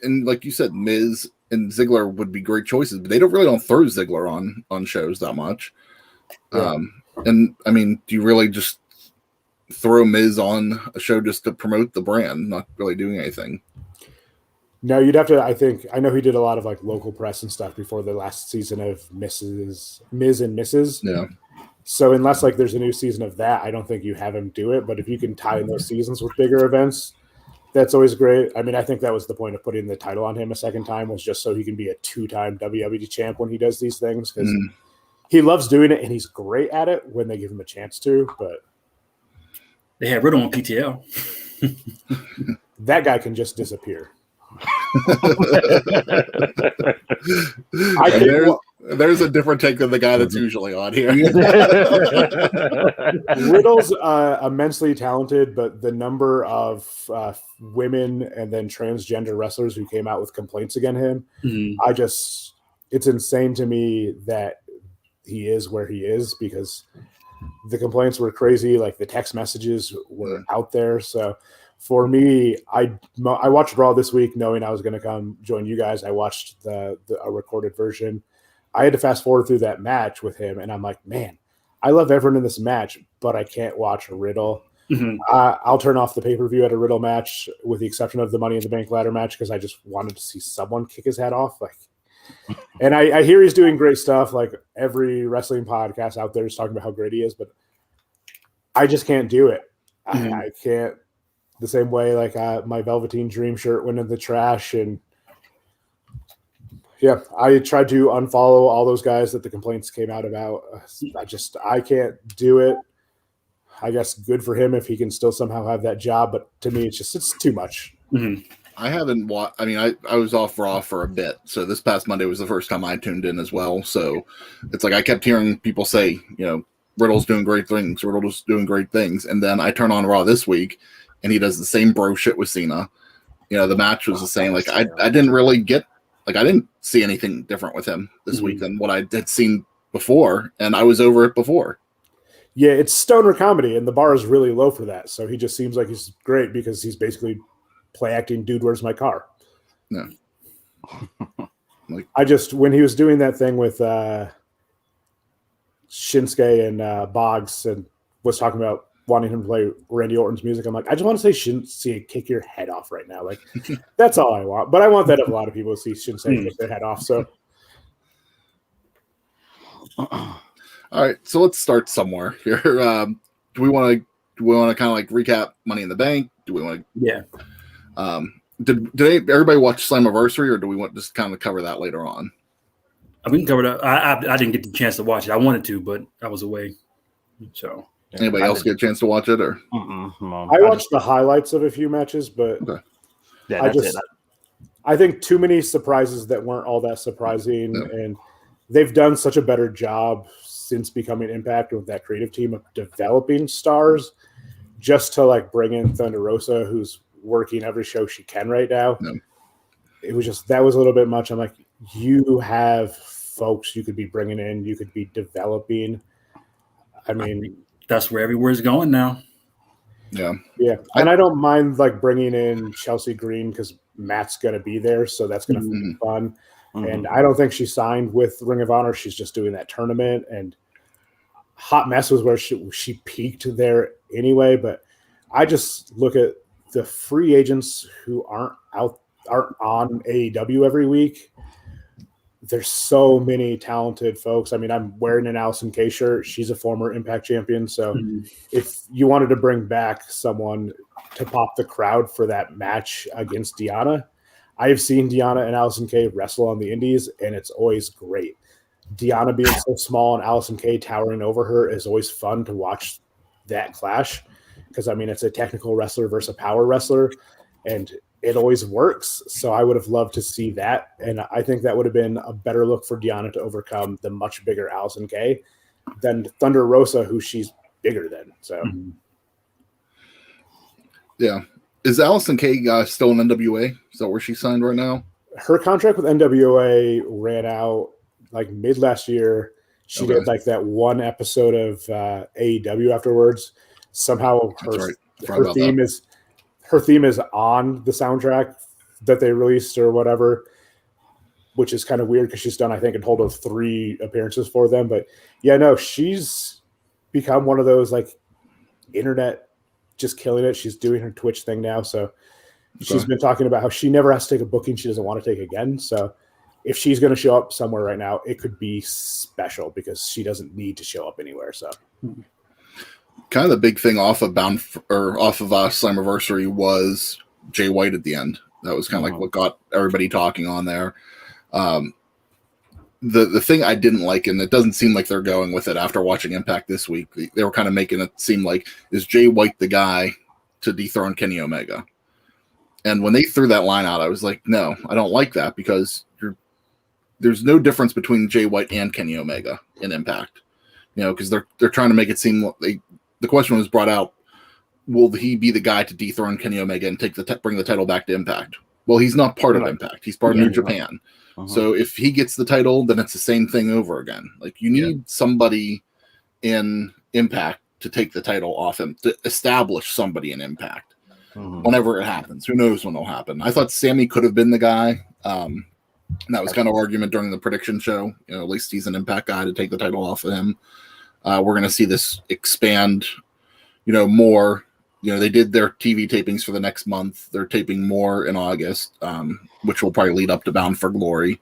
and like you said, Miz and Ziggler would be great choices, but they don't throw Ziggler on shows that much. Yeah. And I mean, do you really just throw Miz on a show just to promote the brand, not really doing anything? No, you'd have to. I know he did a lot of like local press and stuff before the last season of Miz and Mrs. Yeah. So unless like there's a new season of that, I don't think you have him do it. But if you can tie in those seasons with bigger events, that's always great. I mean, I think that was the point of putting the title on him a second time, was just so he can be a 2-time WWE champ when he does these things, because he loves doing it and he's great at it when they give him a chance to. But they had Riddle on PTL. that guy can just disappear. There's a different take than the guy that's usually on here. Riddle's immensely talented, but the number of women and then transgender wrestlers who came out with complaints against him, it's insane to me that he is where he is, because the complaints were crazy. Like the text messages were out there. So for me, I watched Raw this week knowing I was going to come join you guys. I watched a recorded version. I had to fast forward through that match with him, and I'm like, man, I love everyone in this match, but I can't watch a Riddle. I'll turn off the pay-per-view at a Riddle match, with the exception of the Money in the Bank ladder match, because I just wanted to see someone kick his head off. And I hear he's doing great stuff. Like every wrestling podcast out there is talking about how great he is, but I just can't do it. I can't. The same way, like my Velveteen Dream shirt went in the trash, and yeah, I tried to unfollow all those guys that the complaints came out about. I can't do it. I guess good for him if he can still somehow have that job, but to me, it's too much. I haven't watched. I mean, I was off Raw for a bit, so this past Monday was the first time I tuned in as well. So it's like I kept hearing people say, Riddle's doing great things. Riddle's doing great things, and then I turn on Raw this week, and he does the same bro shit with Cena. The match was the same. Like I didn't really get. Like I didn't see anything different with him this week than what I had seen before, and I was over it before. Yeah, it's stoner comedy, and the bar is really low for that. So he just seems like he's great because he's basically play acting, dude, where's my car? No. When he was doing that thing with Shinsuke and Boggs and was talking about wanting him to play Randy Orton's music, I'm like, I just want to say Shinsuke kick your head off right now. Like, that's all I want. But I want that of a lot of people to see Shinsuke kick their head off. So, all right, so let's start somewhere here. do we want to kind of like recap Money in the Bank? Do we want to? Yeah. Did everybody watch Slammiversary, or do we want to just kind of cover that later on? We can cover that. I didn't get the chance to watch it. I wanted to, but I was away. So anybody else get a chance to watch it, or? I watched the highlights of a few matches, but Okay. Yeah, I think too many surprises that weren't all that surprising, and they've done such a better job since becoming Impact with that creative team of developing stars, just to like bring in Thunder Rosa, who's working every show she can right now. It was just, that was a little bit much. I'm like, you have folks you could be bringing in, you could be developing. I mean, that's where everywhere's going now. Yeah. And I don't mind like bringing in Chelsea Green because Matt's going to be there, so that's going to be fun. And I don't think she signed with Ring of Honor. She's just doing that tournament. And Hot Mess was where she peaked there anyway. But I just look at the free agents who aren't on AEW every week. There's so many talented folks. I mean, I'm wearing an Allison Kay shirt. She's a former Impact champion. So if you wanted to bring back someone to pop the crowd for that match against Deanna, I've seen Deanna and Allison Kay wrestle on the indies, and it's always great. Deanna being so small and Allison Kay towering over her is always fun to watch that clash, because, I mean, it's a technical wrestler versus a power wrestler, and it always works. So I would have loved to see that, and I think that would have been a better look for Deanna to overcome the much bigger Allison Kay than Thunder Rosa, who she's bigger than. So, yeah. Is Allison Kay still in NWA? Is that where she's signed right now? Her contract with NWA ran out like mid last year. She did like that one episode of AEW afterwards. Somehow her theme is on the soundtrack that they released or whatever, which is kind of weird because she's done, I think, a total of 3 appearances for them. But yeah, no, she's become one of those like internet just killing it. She's doing her Twitch thing now. So she's been talking about how she never has to take a booking she doesn't want to take again. So if she's going to show up somewhere right now, it could be special because she doesn't need to show up anywhere. So kind of the big thing off of Slammiversary was Jay White at the end. That was kind of like what got everybody talking on there. The thing I didn't like, and it doesn't seem like they're going with it after watching Impact this week, they were kind of making it seem like, is Jay White the guy to dethrone Kenny Omega? And when they threw that line out, I was like, no, I don't like that, because there's no difference between Jay White and Kenny Omega in Impact. You know, because they're trying to make it seem like the question was brought out, will he be the guy to dethrone Kenny Omega and bring the title back to Impact? Well, he's not part of Impact. He's part of New Japan. So if he gets the title, then it's the same thing over again. Like, you need somebody in Impact to take the title off him, to establish somebody in Impact whenever it happens. Who knows when it'll happen? I thought Sammy could have been the guy. That was kind of argument during the prediction show. You know, at least he's an Impact guy to take the title off of him. We're going to see this expand, more. They did their TV tapings for the next month. They're taping more in August, which will probably lead up to Bound for Glory.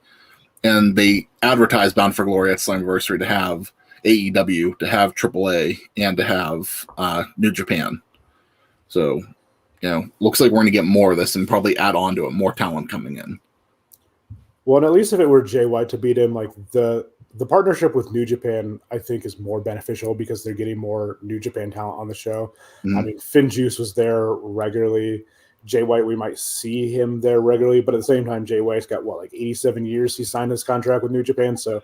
And they advertised Bound for Glory at Slammiversary to have AEW, to have AAA, and to have New Japan. So, looks like we're going to get more of this and probably add on to it, more talent coming in. Well, and at least if it were Jay White to beat him, like the partnership with New Japan, I think, is more beneficial because they're getting more New Japan talent on the show. I mean, Finn Juice was there regularly. Jay White, we might see him there regularly, but at the same time, Jay White's got 87 years he signed his contract with New Japan, so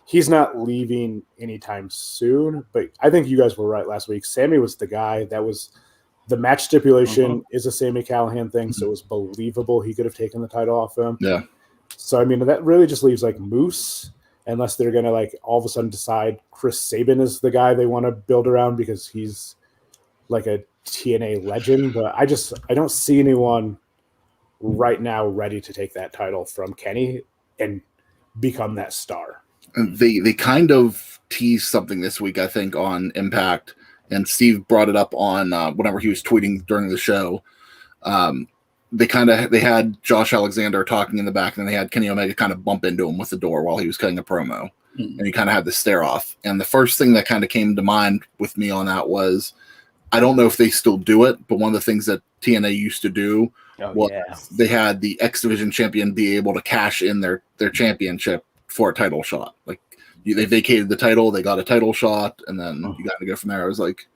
he's not leaving anytime soon. But I think you guys were right last week. Sammy was the guy. That was the match stipulation is a Sammy Callahan thing, so it was believable he could have taken the title off him. Yeah. So I mean, that really just leaves Moose, unless they're going to all of a sudden decide Chris Sabin is the guy they want to build around because he's like a TNA legend. But I don't see anyone right now ready to take that title from Kenny and become that star. And they kind of teased something this week, I think, on Impact, and Steve brought it up on whenever he was tweeting during the show. They had Josh Alexander talking in the back, and then they had Kenny Omega kind of bump into him with the door while he was cutting a promo. And he kind of had the stare off. And the first thing that kind of came to mind with me on that was I don't know if they still do it, but one of the things that TNA used to do was they had the X Division champion be able to cash in their championship for a title shot. Like they vacated the title, they got a title shot, and then you got to go from there. I was like,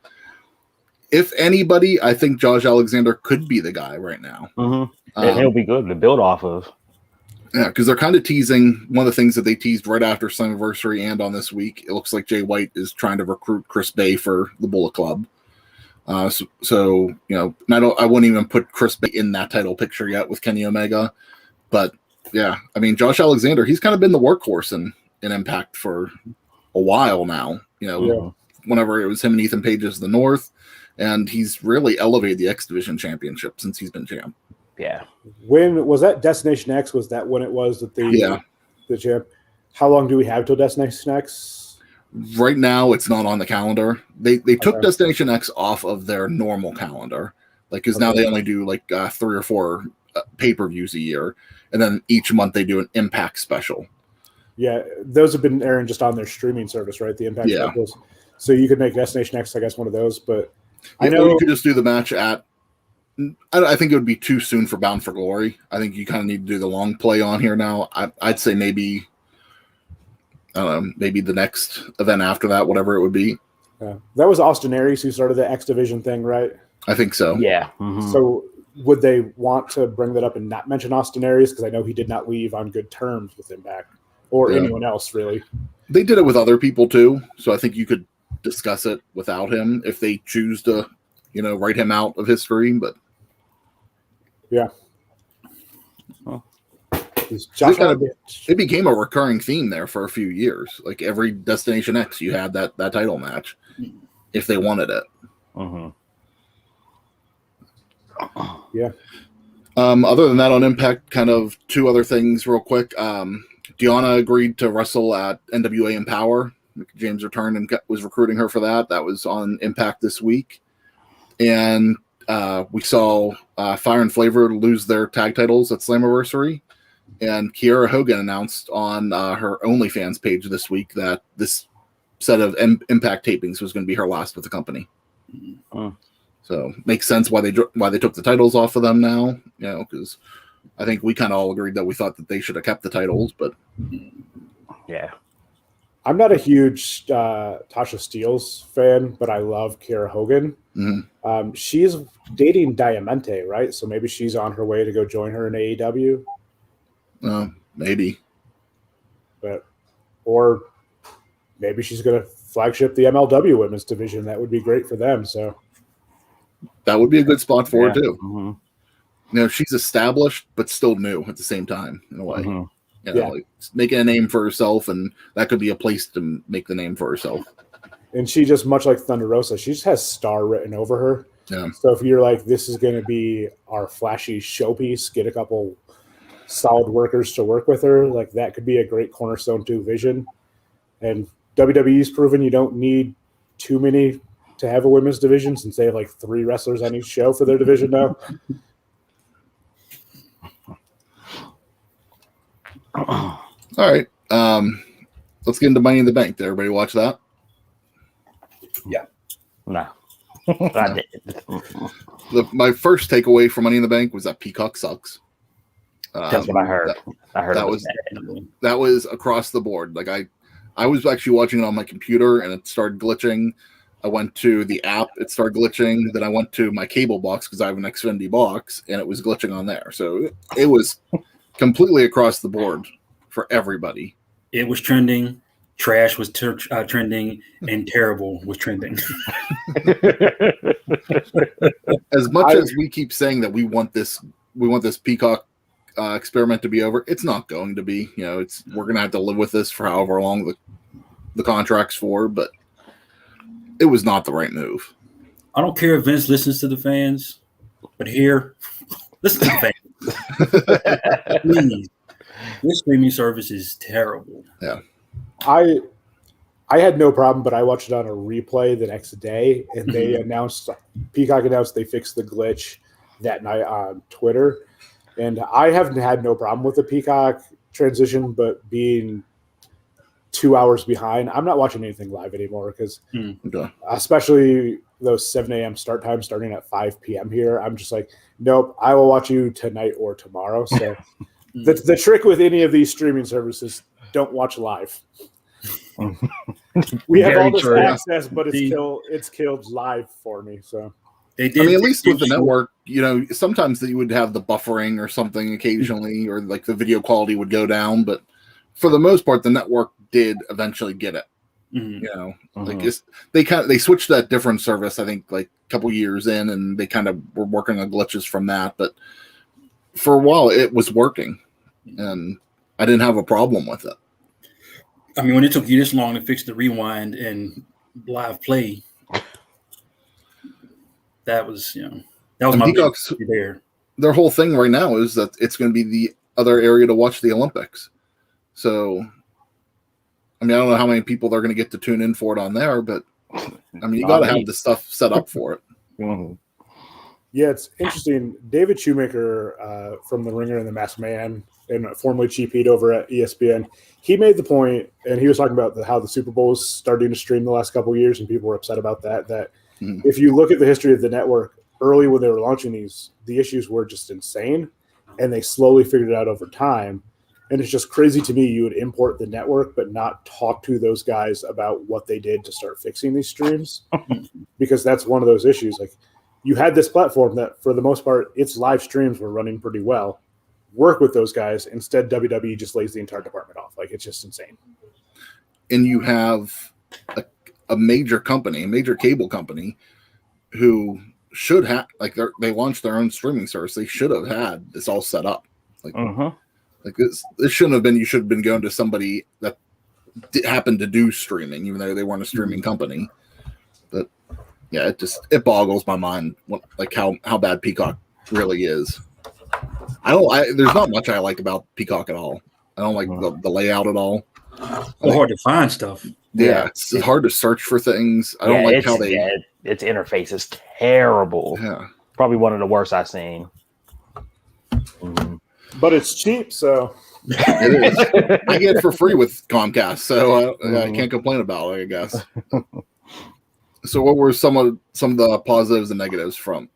if anybody, I think Josh Alexander could be the guy right now. And he'll be good to build off of. Yeah, because they're kind of teasing one of the things that they teased right after Slammiversary and on this week. It looks like Jay White is trying to recruit Chris Bay for the Bullet Club. So you know, I wouldn't even put Chris Bay in that title picture yet with Kenny Omega, but yeah, I mean Josh Alexander, he's kind of been the workhorse in Impact for a while now. You know, whenever it was him and Ethan Page as the North, and he's really elevated the X Division Championship since he's been champ. Yeah. When was that Destination X? Was that when it was that the champ? How long do we have till Destination X? Right now, it's not on the calendar. They took Destination X off of their normal calendar, like because now they only do like 3 or 4 pay-per-views a year, and then each month they do an Impact special. Yeah, those have been airing just on their streaming service, right? The Impact specials. So you could make Destination X, I guess, one of those. But I know you could just do the match at. I think it would be too soon for Bound for Glory. I think you kind of need to do the long play on here now. I'd say maybe, I don't know, maybe the next event after that, whatever it would be. Yeah. That was Austin Aries who started the X Division thing, right? I think so. Yeah. So would they want to bring that up and not mention Austin Aries? Because I know he did not leave on good terms with Impact or anyone else, really. They did it with other people too. So I think you could discuss it without him if they choose to, write him out of history. But yeah. It became a recurring theme there for a few years. Like every Destination X, you had that title match if they wanted it. Yeah. Other than that, on Impact, kind of 2 other things real quick. Deonna agreed to wrestle at NWA Empower. James returned and was recruiting her for that. That was on Impact this week. And we saw Fire and Flavor lose their tag titles at Slammiversary. And Kiera Hogan announced on her OnlyFans page this week that this set of Impact tapings was going to be her last with the company. So makes sense why they took the titles off of them now, because I think we kind of all agreed that we thought that they should have kept the titles, but yeah. I'm not a huge Tasha Steelz fan, but I love Kiera Hogan. She's dating Diamante, right? So maybe she's on her way to go join her in AEW. Maybe. Or maybe she's going to flagship the MLW women's division. That would be great for them. So that would be a good spot for her too. She's established, but still new at the same time in a way. Like making a name for herself, and that could be a place to make the name for herself. And she just, much like Thunder Rosa, she just has star written over her. Yeah. So if you're like, this is going to be our flashy showpiece, get a couple solid workers to work with her, like that could be a great cornerstone to vision. And WWE's proven you don't need too many to have a women's division, since they have like 3 wrestlers on each show for their division now. All right. Let's get into Money in the Bank. Did everybody watch that? Yeah. No. I did. My first takeaway from Money in the Bank was that Peacock sucks. That's what I heard. That was across the board. Like I was actually watching it on my computer and it started glitching. I went to the app, it started glitching. Then I went to my cable box because I have an Xfinity box and it was glitching on there. So it was completely across the board for everybody. It was trending. Trash was trending, and terrible was trending. As much as we keep saying that we want this Peacock experiment to be over, it's not going to be. We're going to have to live with this for however long the contract's for. But it was not the right move. I don't care if Vince listens to the fans, but here, listen to the fans. Please. This streaming service is terrible. Yeah. I had no problem, but I watched it on a replay the next day, and they Peacock announced they fixed the glitch that night on Twitter. And I haven't had no problem with the Peacock transition, but being 2 hours behind, I'm not watching anything live anymore because especially those 7 a.m. start times starting at 5 p.m. here. I'm just like, nope, I will watch you tonight or tomorrow. So the trick with any of these streaming services, don't watch live. We have all this access, but it's killed live for me. So I mean, at least with the network, sometimes that you would have the buffering or something occasionally, or like the video quality would go down. But for the most part, the network did eventually get it. Like they switched that different service, I think, like a couple years in, and they kind of were working on glitches from that. But for a while, it was working, and I didn't have a problem with it. I mean, when it took you this long to fix the rewind and live play, that was my Peacock's there. Their whole thing right now is that it's going to be the other area to watch the Olympics. So, I mean, I don't know how many people they're going to get to tune in for it on there, but I mean, you got to have the stuff set up for it. Mm-hmm. Yeah, it's interesting. David Shoemaker from The Ringer and The Masked Man, and formerly Cheap Heat over at ESPN, he made the point, and he was talking about how the Super Bowl is starting to stream the last couple of years, and people were upset about that. If you look at the history of the network, early when they were launching these, the issues were just insane, and they slowly figured it out over time. And it's just crazy to me you would import the network but not talk to those guys about what they did to start fixing these streams, because that's one of those issues. Like, you had this platform that, for the most part, its live streams were running pretty well. Work with those guys. Instead, WWE just lays the entire department off. Like, it's just insane. And you have a major company, a major cable company, who should have, like, they launched their own streaming service. They should have had this all set up. Like, like this shouldn't have been. You should have been going to somebody that happened to do streaming, even though they weren't a streaming company. But yeah, it boggles my mind how bad Peacock really is. There's not much I like about Peacock at all. I don't like the layout at all. Hard to find stuff. Yeah, it's hard to search for things. I don't like how its interface is terrible. Yeah, probably one of the worst I've seen. But it's cheap, so it is. I get it for free with Comcast, so I can't complain about it, I guess. So, what were some of the positives and negatives from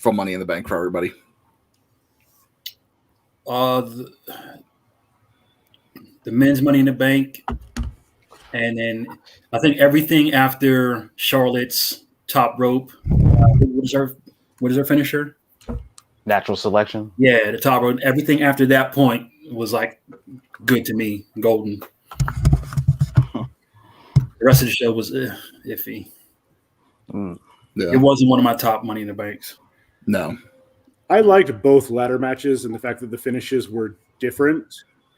Money in the Bank for everybody? The men's Money in the Bank, and then I think everything after Charlotte's top rope. What is her finisher? Natural selection. Yeah, the top rope. Everything after that point was like good to me, golden. The rest of the show was iffy. Yeah. It wasn't one of my top Money in the Banks. No. I liked both ladder matches and the fact that the finishes were different.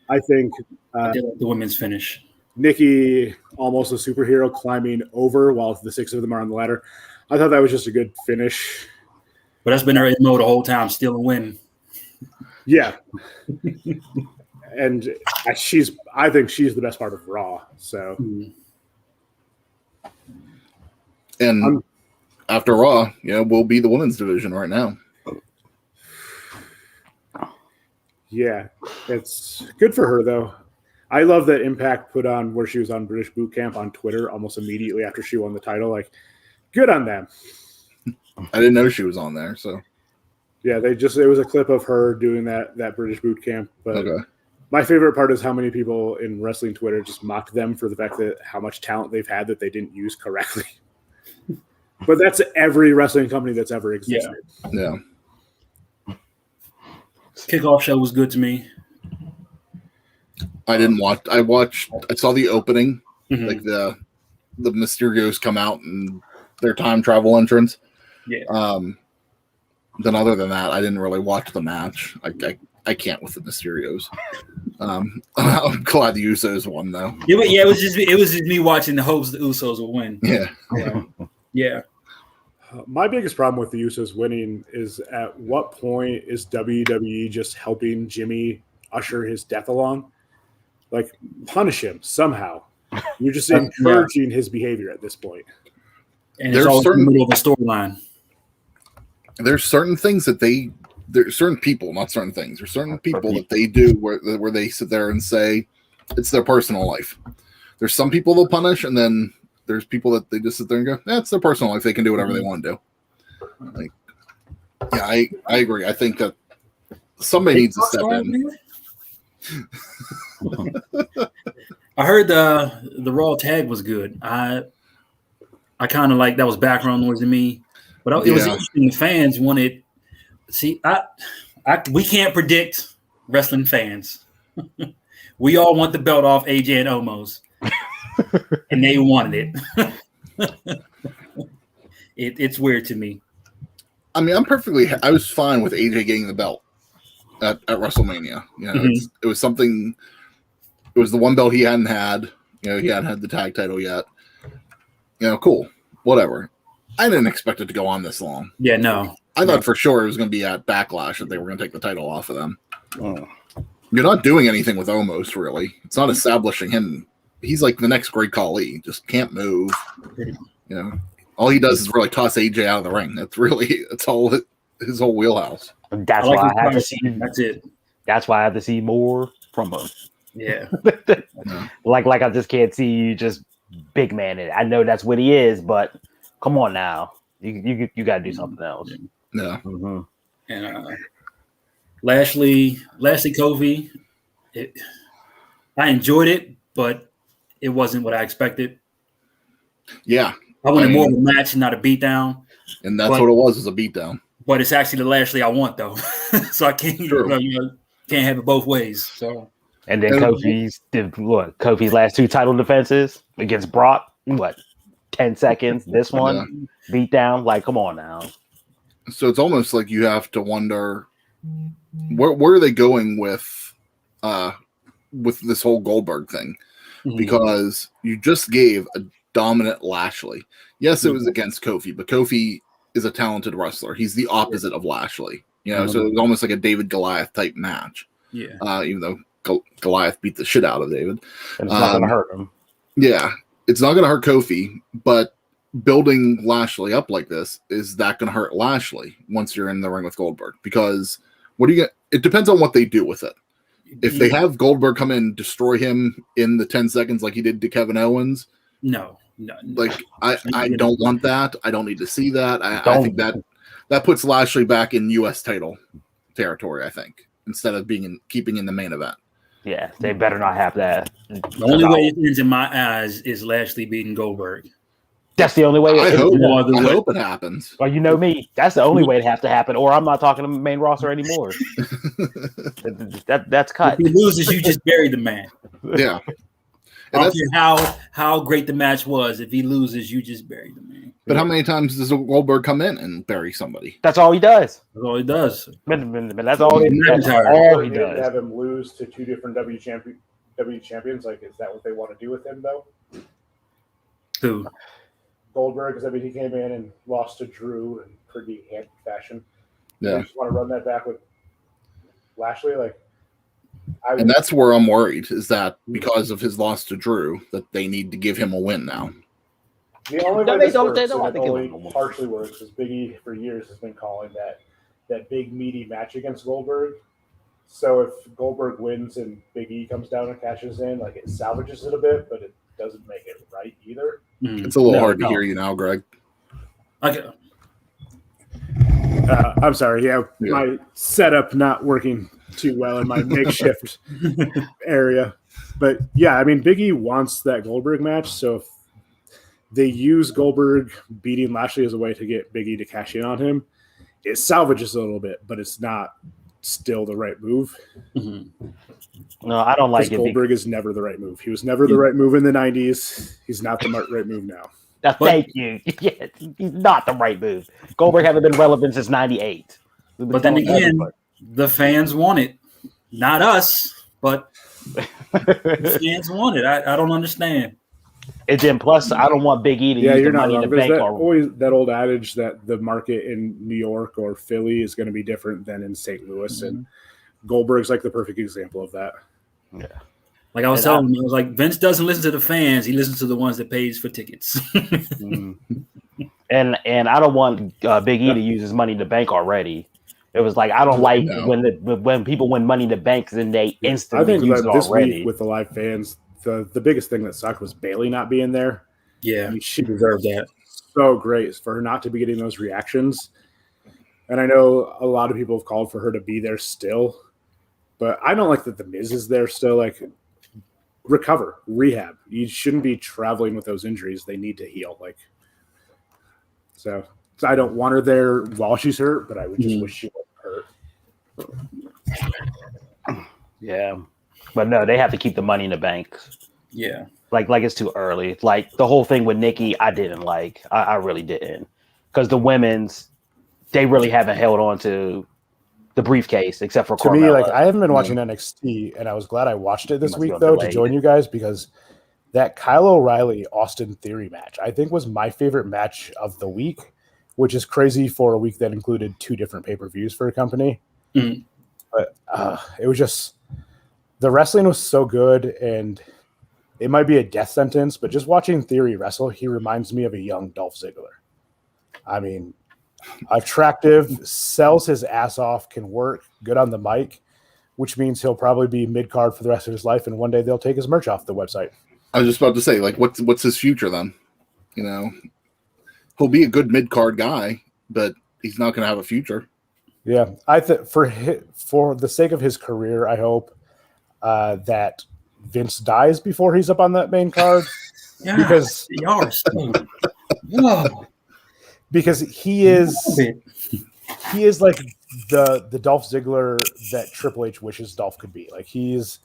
I think I did like the women's finish. Nikki, almost a superhero, climbing over while the six of them are on the ladder. I thought that was just a good finish. But that's been her MO the whole time, steal and win. Yeah. And I think she's the best part of Raw. So, and after Raw, we'll be the women's division right now. Yeah, it's good for her though. I love that Impact put on where she was on British Boot Camp on Twitter almost immediately after she won the title. Like, good on them. I didn't know she was on there, so yeah, it was a clip of her doing that British Boot Camp. But my favorite part is how many people in wrestling Twitter just mocked them for the fact that how much talent they've had that they didn't use correctly. But that's every wrestling company that's ever existed. Yeah. Kickoff show was good to me. I didn't watch. I saw the opening, like the Mysterios come out and their time travel entrance. Yeah. Then other than that, I didn't really watch the match. I can't with the Mysterios. I'm glad the Usos won though. It was just me watching the hopes the Usos will win. Yeah. My biggest problem with the Usos winning is at what point is WWE just helping Jimmy usher his death along? Like, punish him somehow. You're just encouraging his behavior at this point. And it's all in the middle of a storyline. There's certain things that there's certain people, not certain things. There's certain people that they do where they sit there and say it's their personal life. There's some people they'll punish, and then there's people that they just sit there and go, that's their personal life. They can do whatever they want to do. Like, yeah, I agree. I think that somebody needs to step in. I heard the Raw tag was good. I kind of like that was background noise to me, but it was interesting. The fans wanted. See, we can't predict wrestling fans. We all want the belt off AJ and Omos, and they wanted it. It's weird to me. I mean, I was fine with AJ getting the belt at WrestleMania. You know, it was something. It was the one belt he hadn't had. You know, he hadn't had the tag title yet. You know, cool, whatever. I didn't expect it to go on this long. Yeah, no. I thought for sure it was going to be at Backlash that they were going to take the title off of them. Oh. You're not doing anything with Omos, really. It's not establishing him. He's like the next Great Khali. Just can't move. You know, all he does is really toss AJ out of the ring. That's all his whole wheelhouse. That's why I have to see. That's it. That's why I have to see more from him. Yeah. Like I just can't see you just big man it. I know that's what he is, but come on now. You got to do something else. Yeah. Mm-hmm. And Lashley Kofi, I enjoyed it, but it wasn't what I expected. Yeah. I wanted more of a match and not a beatdown. And that's what it was a beatdown. But it's actually the Lashley I want, though. So I can't can't have it both ways. So. And then Kofi's last 2 title defenses against Brock, 10 seconds. This one, beat down. Like, come on now. So it's almost like you have to wonder where are they going with this whole Goldberg thing? Mm-hmm. Because you just gave a dominant Lashley. Yes, it was against Kofi, but Kofi is a talented wrestler. He's the opposite of Lashley. You know, so it was almost like a David Goliath type match. Yeah. Even though Goliath beat the shit out of David. And it's not going to hurt him. Yeah. It's not going to hurt Kofi, but building Lashley up like this, is that going to hurt Lashley once you're in the ring with Goldberg? Because it depends on what they do with it. If they have Goldberg come in and destroy him in the 10 seconds like he did to Kevin Owens, no. Like, I don't want that. I don't need to see that. I think that puts Lashley back in U.S. title territory, I think, instead of keeping in the main event. Yeah, they better not have that. The only way it ends in my eyes is Lashley beating Goldberg. That's the only way. I hope it happens. Well, you know me. That's the only way it have to happen, or I'm not talking to the main roster anymore. That's cut. If he loses, you just bury the man. Yeah. I don't care how great the match was. If he loses, you just bury the man. But how many times does Goldberg come in and bury somebody? That's all he does. That's all he does. But that's all he does. All he does. Have him lose to 2 different W champions. Like, is that what they want to do with him, though? Who? Goldberg, because he came in and lost to Drew in pretty hand fashion. Yeah. You just want to run that back with Lashley, and that's where I'm worried, is that because of his loss to Drew, that they need to give him a win now. The only way this works, and it only partially works, is Big E for years has been calling that big meaty match against Goldberg. So if Goldberg wins and Big E comes down and cashes in, it salvages it a bit, but it doesn't make it right either. It's a little hard to hear you now, Greg. Okay. I'm sorry. Yeah, my setup not working too well in my makeshift area. But yeah, I mean, Big E wants that Goldberg match. So if they use Goldberg beating Lashley as a way to get Big E to cash in on him, it salvages a little bit, but it's not still the right move. Mm-hmm. No, I don't like it. Goldberg is never the right move. He was never the right move in the 90s. He's not the right move now. Thank you. Yeah, he's not the right move. Goldberg hasn't been relevant since 98. But then again, the fans want it. Not us, but the fans want it. I don't understand. And then plus, I don't want Big E to use the Money in the Bank. Always that old adage that the market in New York or Philly is going to be different than in St. Louis. Mm-hmm. And Goldberg's the perfect example of that. Yeah. Like I was telling him, I was like, Vince doesn't listen to the fans. He listens to the ones that pays for tickets. And I don't want Big E to use his Money in the Bank already. It was I don't like when people win Money in the Bank and they instantly use it this already. Week with the live fans, the biggest thing that sucked was Bayley not being there. Yeah, I mean, she deserved that. So great for her not to be getting those reactions. And I know a lot of people have called for her to be there still, but I don't like that the Miz is there still. Like, recover, rehab. You shouldn't be traveling with those injuries. They need to heal. Like, so I don't want her there while she's hurt, but I would just wish she wasn't hurt. Yeah, but no, they have to keep the money in the bank. Yeah, like it's too early. Like the whole thing with Nikki, I didn't like. I really didn't, because the women's, they really haven't held on to the briefcase except for to me. Carmella. Like, I haven't been watching NXT, and I was glad I watched it this week though to join you guys, because that Kyle O'Reilly Austin Theory match I think was my favorite match of the week, which is crazy for a week that included 2 different pay-per-views for a company. Mm-hmm. But it was just, the wrestling was so good, and it might be a death sentence, but just watching Theory wrestle, he reminds me of a young Dolph Ziggler. I mean, attractive, sells his ass off, can work, good on the mic, which means he'll probably be mid-card for the rest of his life, and one day they'll take his merch off the website. I was just about to say, like, what's his future then? You know, he'll be a good mid-card guy, but he's not going to have a future. Yeah, I think for the sake of his career, I hope that Vince dies before he's up on that main card. Yeah, because y'all are so whoa. Because he is like the Dolph Ziggler that Triple H wishes Dolph could be. Like, he's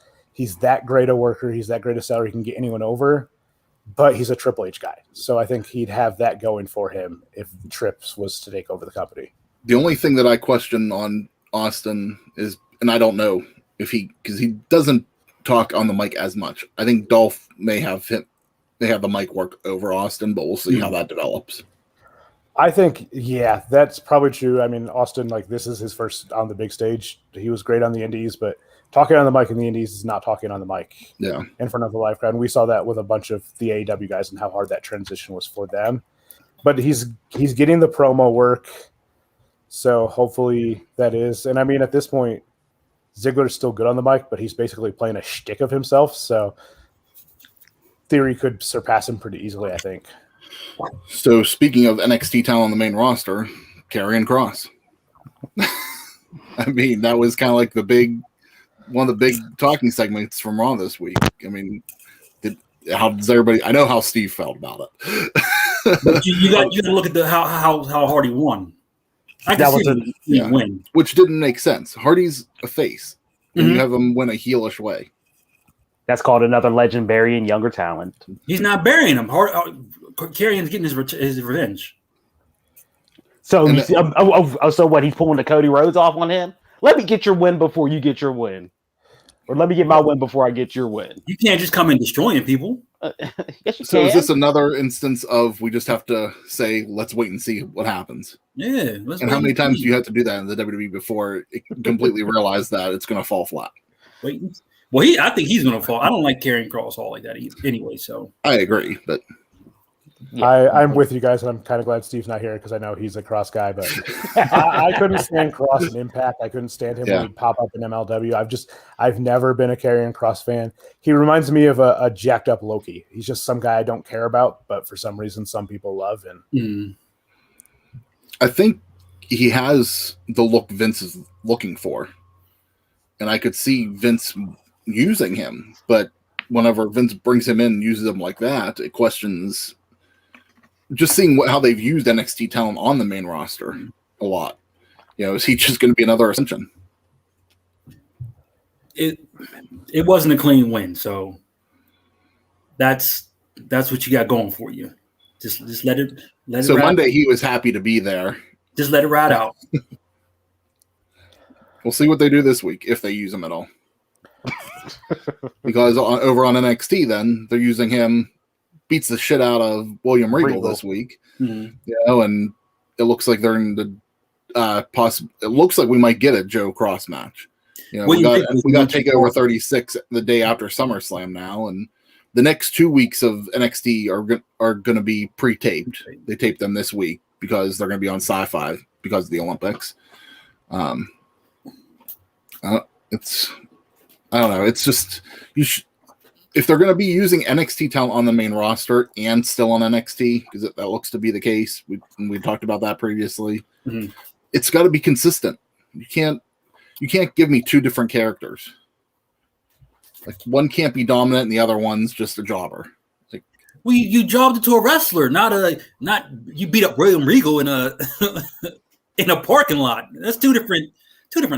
that great a worker, he's that great a seller, he can get anyone over, but he's a Triple H guy. So I think he'd have that going for him if Trips was to take over the company. The only thing that I question on Austin is, and I don't know if because he doesn't talk on the mic as much. I think Dolph may have the mic work over Austin, but we'll see how that develops. I think, yeah, that's probably true. I mean, Austin, like, this is his first on the big stage. He was great on the Indies, but talking on the mic in the Indies is not talking on the mic in front of the live crowd. And we saw that with a bunch of the AEW guys and how hard that transition was for them. But he's getting the promo work. So hopefully that is. And I mean, at this point, Ziggler's still good on the mic, but he's basically playing a shtick of himself. So Theory could surpass him pretty easily, I think. So speaking of NXT talent on the main roster, Karrion Kross. I mean, that was kind of like one of the big talking segments from Raw this week. I mean, how does everybody? I know how Steve felt about it. But you got to look at how hard he won. I can see he win, which didn't make sense. Hardy's a face, and you have him win a heelish way. That's called another legend burying younger talent. He's not burying him. Karrion's getting his revenge. So so what? He's pulling the Cody Rhodes off on him. Let me get your win before you get your win, or let me get my win before I get your win. You can't just come in destroying people. Yes, you so can. Is this another instance of we just have to say, let's wait and see what happens? Yeah. And how many times do you have to do that in the WWE before it completely realize that it's going to fall flat? Wait. Well, I think he's going to fall. I don't like Karrion Kross all like that anyway. So I agree, but I'm with you guys, and I'm kind of glad Steve's not here because I know he's a Cross guy. But I couldn't stand Kross in Impact. I couldn't stand him when he'd pop up in MLW. I've never been a Karrion Kross fan. He reminds me of a jacked up Loki. He's just some guy I don't care about, but for some reason, some people love. And I think he has the look Vince is looking for, and I could see Vince using him. But whenever Vince brings him in and uses him like that, it questions. Just seeing how they've used NXT talent on the main roster a lot. You know, is he just going to be another Ascension? It wasn't a clean win, so that's what you got going for you. Just let it. So Monday he was happy to be there. Just let it ride out. We'll see what they do this week if they use him at all. Because over on NXT, then they're using him. Beats the shit out of William Regal this week, you know, and it looks like they're in the it looks like we might get a Joe Cross match. You know, we got TakeOver 36 the day after SummerSlam now, and the next 2 weeks of NXT are going to be pre-taped. They taped them this week because they're going to be on Sci-Fi because of the Olympics. It's I don't know. It's just if they're going to be using NXT talent on the main roster and still on NXT, because that looks to be the case, we talked about that previously. Mm-hmm. It's got to be consistent. You can't give me two different characters. Like one can't be dominant and the other one's just a jobber. Like, well, you jobbed to a wrestler, not you beat up William Regal in a in a parking lot. That's two different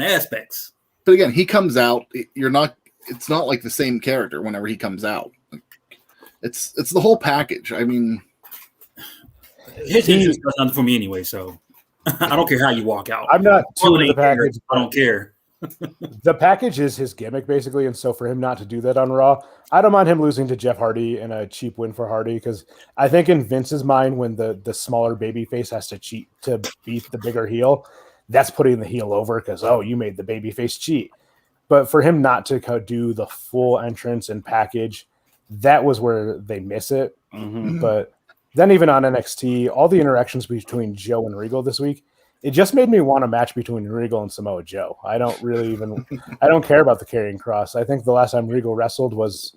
aspects. But again, he comes out. It's not like the same character whenever he comes out. It's the whole package. I mean, his interest does nothing for me anyway. So I don't care how you walk out. I'm not too into the package. I don't care. The package is his gimmick, basically, and so for him not to do that on Raw, I don't mind him losing to Jeff Hardy in a cheap win for Hardy, because I think in Vince's mind, when the smaller babyface has to cheat to beat the bigger heel, that's putting the heel over because, oh, you made the babyface cheat. But for him not to do the full entrance and package, that was where they miss it. Mm-hmm. But then even on NXT, all the interactions between Joe and Regal this week, it just made me want a match between Regal and Samoa Joe. I don't care about the Karrion Kross. I think the last time Regal wrestled was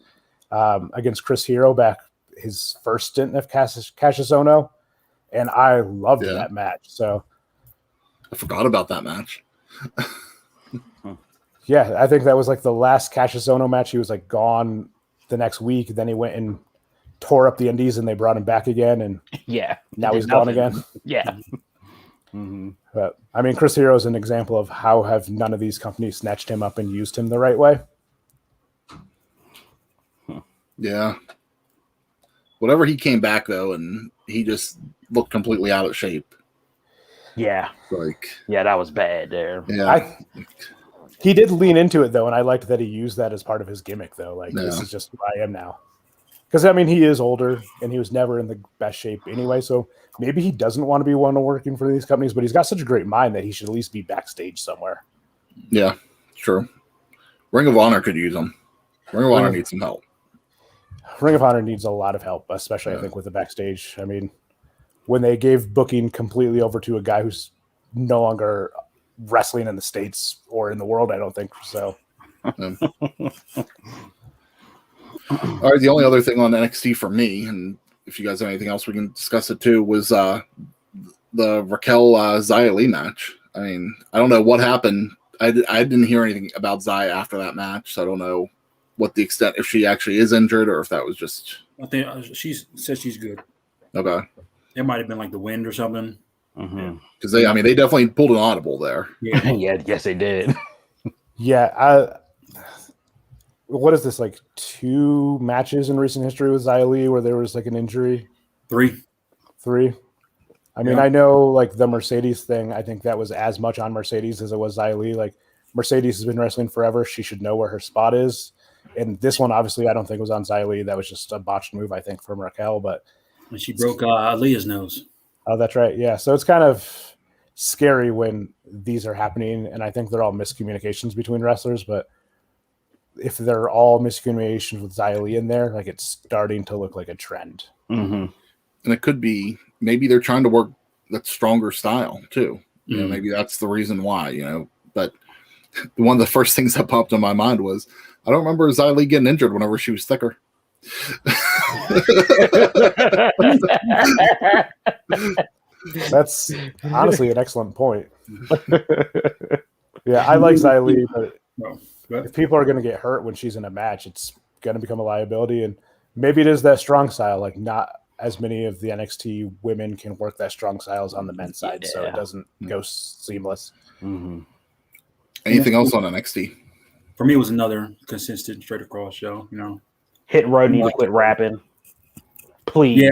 against Chris Hero back his first stint of Cassius Ohno, and I loved that match. So I forgot about that match. Yeah, I think that was like the last Cassius Ohno match. He was like gone the next week. Then he went and tore up the Indies, and they brought him back again. And now he's gone again. Yeah. Mm-hmm. But I mean, Chris Hero is an example of how have none of these companies snatched him up and used him the right way. Yeah. Whatever he came back though, and he just looked completely out of shape. Yeah. That was bad there. Yeah. He did lean into it though, and I liked that he used that as part of his gimmick though. Like, this is just who I am now. Because I mean, he is older and he was never in the best shape anyway. So maybe he doesn't want to be one working for these companies, but he's got such a great mind that he should at least be backstage somewhere. Yeah, true. Ring of Honor could use him. Ring of Honor needs some help. Ring of Honor needs a lot of help, especially I think with the backstage. I mean, when they gave booking completely over to a guy who's no longer wrestling in the States or in the world, I don't think so. All right, the only other thing on NXT for me, and if you guys have anything else we can discuss it too, was the Raquel Xia Li match. I mean, I don't know what happened. I didn't hear anything about Xia after that match, so I don't know what the extent, if she actually is injured or if that was just. I think she said she's good. Okay. It might have been like the wind or something. Because they definitely pulled an audible there. Yeah. Yes, they did. Yeah. What is this, like 2 matches in recent history with Xia Li where there was like an injury? 3. I mean, I know like the Mercedes thing, I think that was as much on Mercedes as it was Xia Li. Like, Mercedes has been wrestling forever. She should know where her spot is. And this one, obviously, I don't think was on Xia Li. That was just a botched move, I think, from Raquel. But and she broke Aaliyah's nose. Oh, that's right. Yeah. So it's kind of scary when these are happening. And I think they're all miscommunications between wrestlers. But if they're all miscommunications with Xia Li in there, like, it's starting to look like a trend. And it could be maybe they're trying to work that stronger style too. You know, maybe that's the reason why, But one of the first things that popped in my mind was, I don't remember Xia Li getting injured whenever she was thicker. That's honestly an excellent point. Yeah, I like Xia Li, but if people are going to get hurt when she's in a match, it's going to become a liability. And maybe it is that strong style. Like, not as many of the NXT women can work that strong styles on the men's side, so it doesn't go seamless. Anything else on NXT? For me, it was another consistent straight across show. Hit Row need to quit rapping, please. Yeah,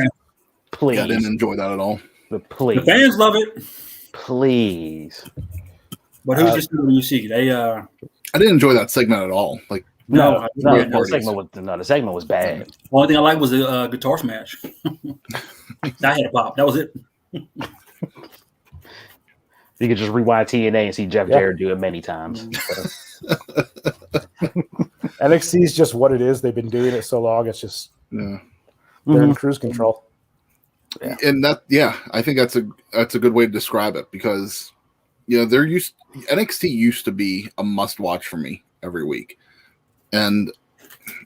please. Yeah, I didn't enjoy that at all. But please, the fans love it. Please. But who's just when you see they? I didn't enjoy that segment at all. Like, the segment was bad. Only thing I liked was the guitar smash. That had a pop. That was it. You could just rewind TNA and see Jeff Jarrett do it many times. NXT is just what it is. They've been doing it so long. It's just they're in cruise control. Yeah. And I think that's a good way to describe it, because NXT used to be a must watch for me every week. And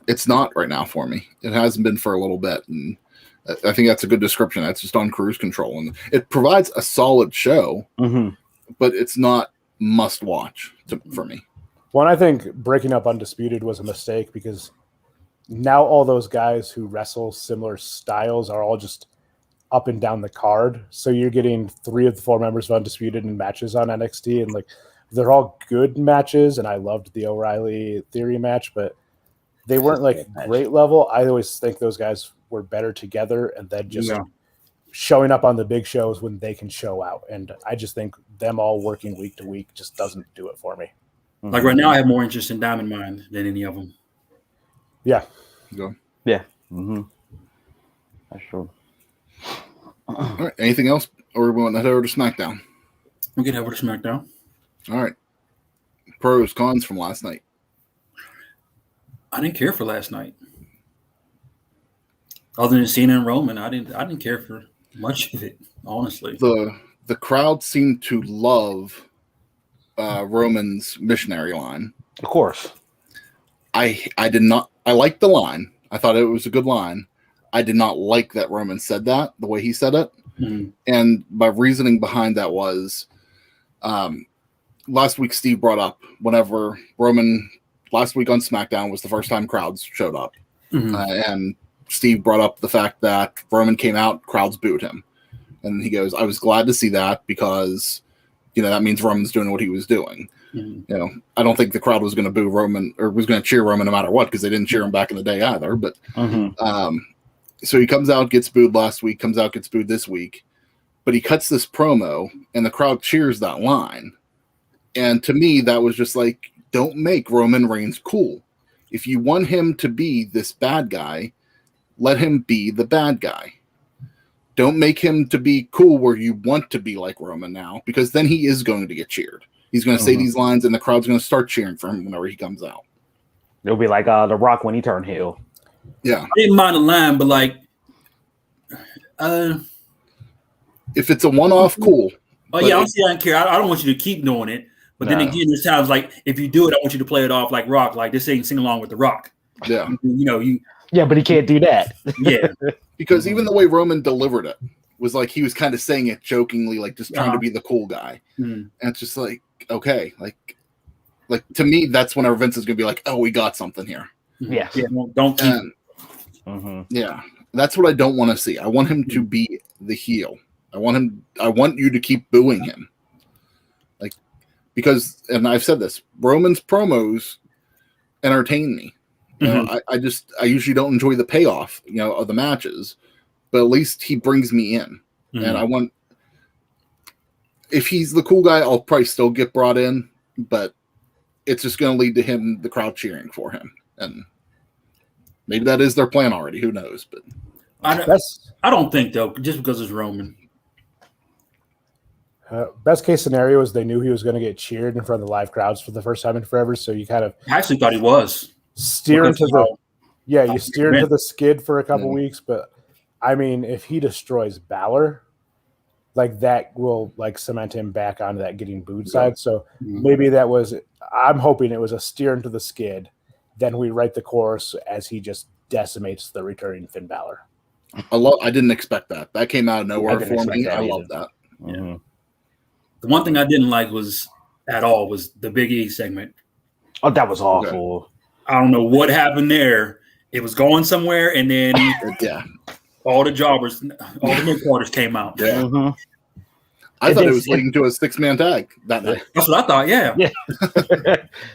it's not right now for me. It hasn't been for a little bit, and I think that's a good description. That's just on cruise control, and it provides a solid show, but it's not must watch for me. Well, I think breaking up Undisputed was a mistake because now all those guys who wrestle similar styles are all just up and down the card. So you're getting 3 of the 4 members of Undisputed in matches on NXT, and like they're all good matches. And I loved the O'Reilly Theory match, but they weren't like great level. I always think those guys were better together, and then just showing up on the big shows when they can show out. And I just think them all working week to week just doesn't do it for me. Like right now, I have more interest in Diamond Mine than any of them. Yeah. Go. Yeah. That's true. All right. Anything else, or we want to head over to SmackDown? We can head over to SmackDown. All right. Pros, cons from last night. I didn't care for last night. Other than Cena and Roman, I didn't care for much of it, honestly. The crowd seemed to love Roman's missionary line. Of course. I did not. I liked the line. I thought it was a good line. I did not like that Roman said that the way he said it. And my reasoning behind that was, last week Steve brought up whenever Roman last week on SmackDown was the first time crowds showed up, and Steve brought up the fact that Roman came out, crowds booed him, and he goes, "I was glad to see that because, that means Roman's doing what he was doing." I don't think the crowd was going to boo Roman or was going to cheer Roman no matter what, because they didn't cheer him back in the day either. But so he comes out, gets booed last week, comes out, gets booed this week, but he cuts this promo and the crowd cheers that line. And to me, that was just like, don't make Roman Reigns cool. If you want him to be this bad guy, let him be the bad guy. Don't make him to be cool where you want to be like Roman now, because then he is going to get cheered. He's going to say these lines, and the crowd's going to start cheering for him whenever he comes out. It'll be like The Rock when he turned heel. Yeah. I didn't mind the line, but like, if it's a one-off, cool. Oh yeah, honestly, I don't care. I don't want you to keep doing it. But then again, there's times like if you do it, I want you to play it off like Rock, like this ain't sing along with the Rock. Yeah. Yeah, but he can't do that. Yeah. Because even the way Roman delivered it was like he was kind of saying it jokingly, like just trying to be the cool guy. And it's just like, okay, like to me, that's whenever Vince is gonna be like, oh, we got something here. Yeah. Don't keep Yeah. That's what I don't want to see. I want him to be the heel. I want you to keep booing him. Like, because, and I've said this, Roman's promos entertain me. I usually don't enjoy the payoff, of the matches, but at least he brings me in. And if he's the cool guy, I'll probably still get brought in, but it's just going to lead to the crowd cheering for him. And maybe that is their plan already. Who knows? But I don't think, though, just because it's Roman. Best case scenario is they knew he was going to get cheered in front of the live crowds for the first time in forever. So you kind of I actually thought he was. Steer into the skid for a couple weeks. But I mean, if he destroys Balor, like that will like cement him back onto that getting booed side. So maybe I'm hoping it was a steer into the skid. Then we write the course as he just decimates the returning Finn Balor. I didn't expect that. That came out of nowhere for me. I love that. Yeah. The one thing I didn't like was the Big E segment. Oh, that was awful. Okay. I don't know what happened there. It was going somewhere, and then all the jobbers, all the mid-quarters came out. Yeah. I thought it was leading to a 6-man tag that night. That's what I thought, yeah.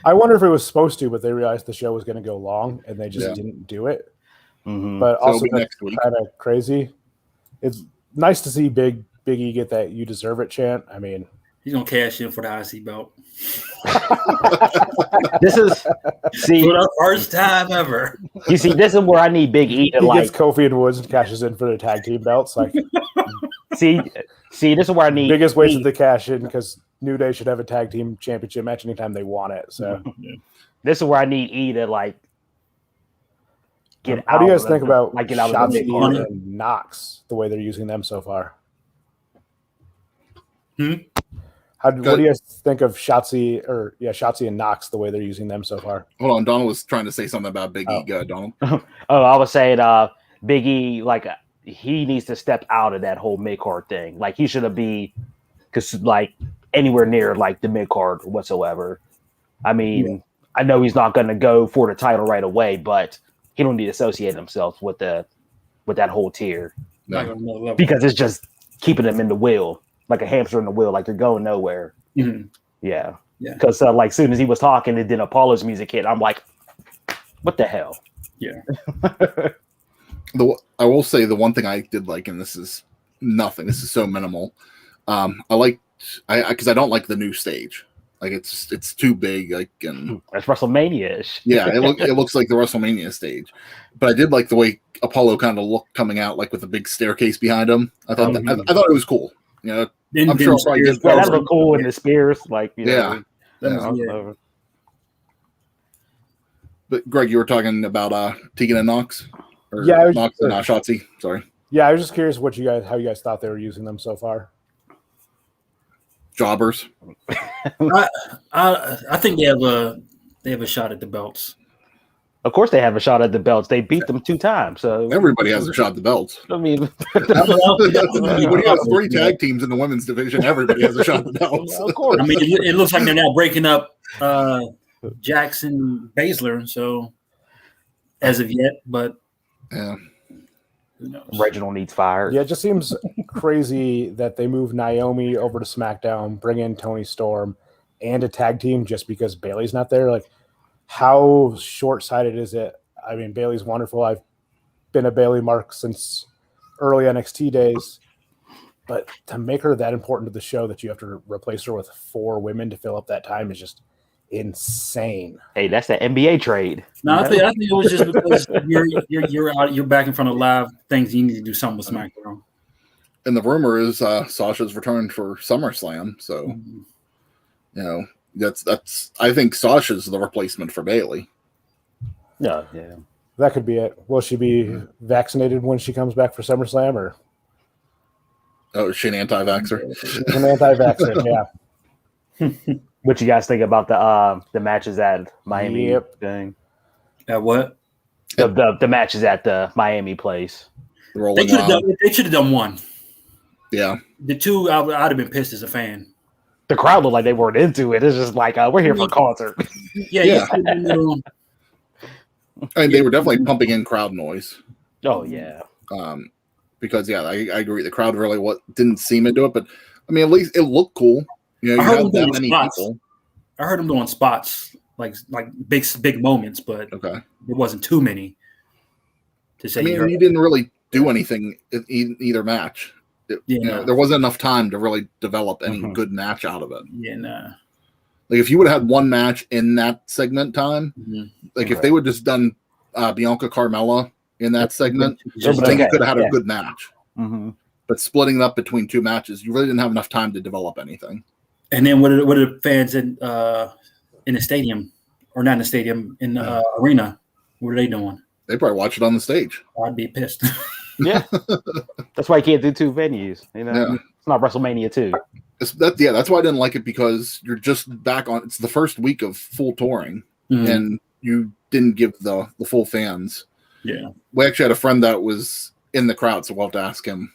I wonder if it was supposed to, but they realized the show was going to go long, and they just didn't do it. But also next week. Kind of crazy. It's nice to see Big E get that "You deserve it" chant. I mean, he's gonna cash in for the IC belt. This is for the first time ever. You see, this is where I need Big E to he gets Kofi and Woods and cashes in for the tag team belts. Like, see, this is where I need biggest waste of the cash in because New Day should have a tag team championship match anytime they want it. So this is where I need E to like. How do you guys think about Shotzi and Knox, the way they're using them so far? What do you guys think of Shotzi and Knox, the way they're using them so far? Hold on, Donald was trying to say something about Big E. Go ahead, Donald. I was saying Big E, like he needs to step out of that whole mid card thing. Like he shouldn't be like anywhere near like the mid card whatsoever. I mean, I know he's not going to go for the title right away, but he don't need to associate himself with that whole tier because it's just keeping them in the wheel, like a hamster in the wheel, like they're going nowhere. Mm-hmm. Yeah. Because like soon as he was talking and then Apollo's music hit, I'm like, what the hell? Yeah. I will say the one thing I did like, and this is nothing. This is so minimal. Because I don't like the new stage. Like it's too big. Like and that's WrestleMania-ish. Yeah, it looks like the WrestleMania stage. But I did like the way Apollo kind of looked coming out, like with a big staircase behind him. I thought I thought it was cool. You know, I'm sure I'll probably get that looked cool in the Spears. Like yeah. But Greg, you were talking about Tegan and Knox, or Knox and Shotzi. Sorry. Yeah, I was just curious how you guys thought they were using them so far. Jobbers. I think they have a shot at the belts. Of course, they have a shot at the belts. They beat them 2 times, so everybody has a shot at the belts. I mean, when you have 3 tag teams in the women's division, everybody has a shot at the belts. Of course. I mean, it looks like they're now breaking up Jackson Baszler. So as of yet, but yeah. Reginald needs fired. Yeah, it just seems crazy that they move Naomi over to SmackDown, bring in Toni Storm and a tag team just because Bayley's not there. Like, how short-sighted is it? I mean, Bayley's wonderful. I've been a Bayley mark since early NXT days, but to make her that important to the show that you have to replace her with 4 women to fill up that time is just insane. Hey, that's the NBA trade. No, I think it was just because you're back in front of live things. You need to do something with SmackDown. And the rumor is Sasha's returned for SummerSlam. So, you know, that's. I think Sasha's the replacement for Bayley. Yeah. That could be it. Will she be vaccinated when she comes back for SummerSlam, or? Oh, is she an anti-vaxxer? She's an anti-vaxxer, yeah. What you guys think about the matches at Miami thing? At what? The matches at the Miami place. They should have done one. Yeah. The 2, I'd have been pissed as a fan. The crowd looked like they weren't into it. It's just like we're here for a concert. Yeah. I mean, they were definitely pumping in crowd noise. Oh yeah. Because I agree. The crowd really didn't seem into it, but I mean, at least it looked cool. You know, you had that many people. I heard them doing spots like big moments, but there wasn't too many to say. I mean, you didn't really do anything in either match. There wasn't enough time to really develop any good match out of it. Yeah, nah. Like if you would have had one match in that segment time, like if they would just done Bianca Carmella in that segment, I think you could have had a good match. But splitting it up between 2 matches, you really didn't have enough time to develop anything. And then what are the fans in the stadium, or not in the stadium, in the arena? What are they doing? They probably watch it on the stage. I'd be pissed. Yeah, that's why you can't do 2 venues. You know, it's not WrestleMania 2. That's why I didn't like it, because you're just back on. It's the first week of full touring, and you didn't give the full fans. Yeah, we actually had a friend that was in the crowd, so we'll have to ask him.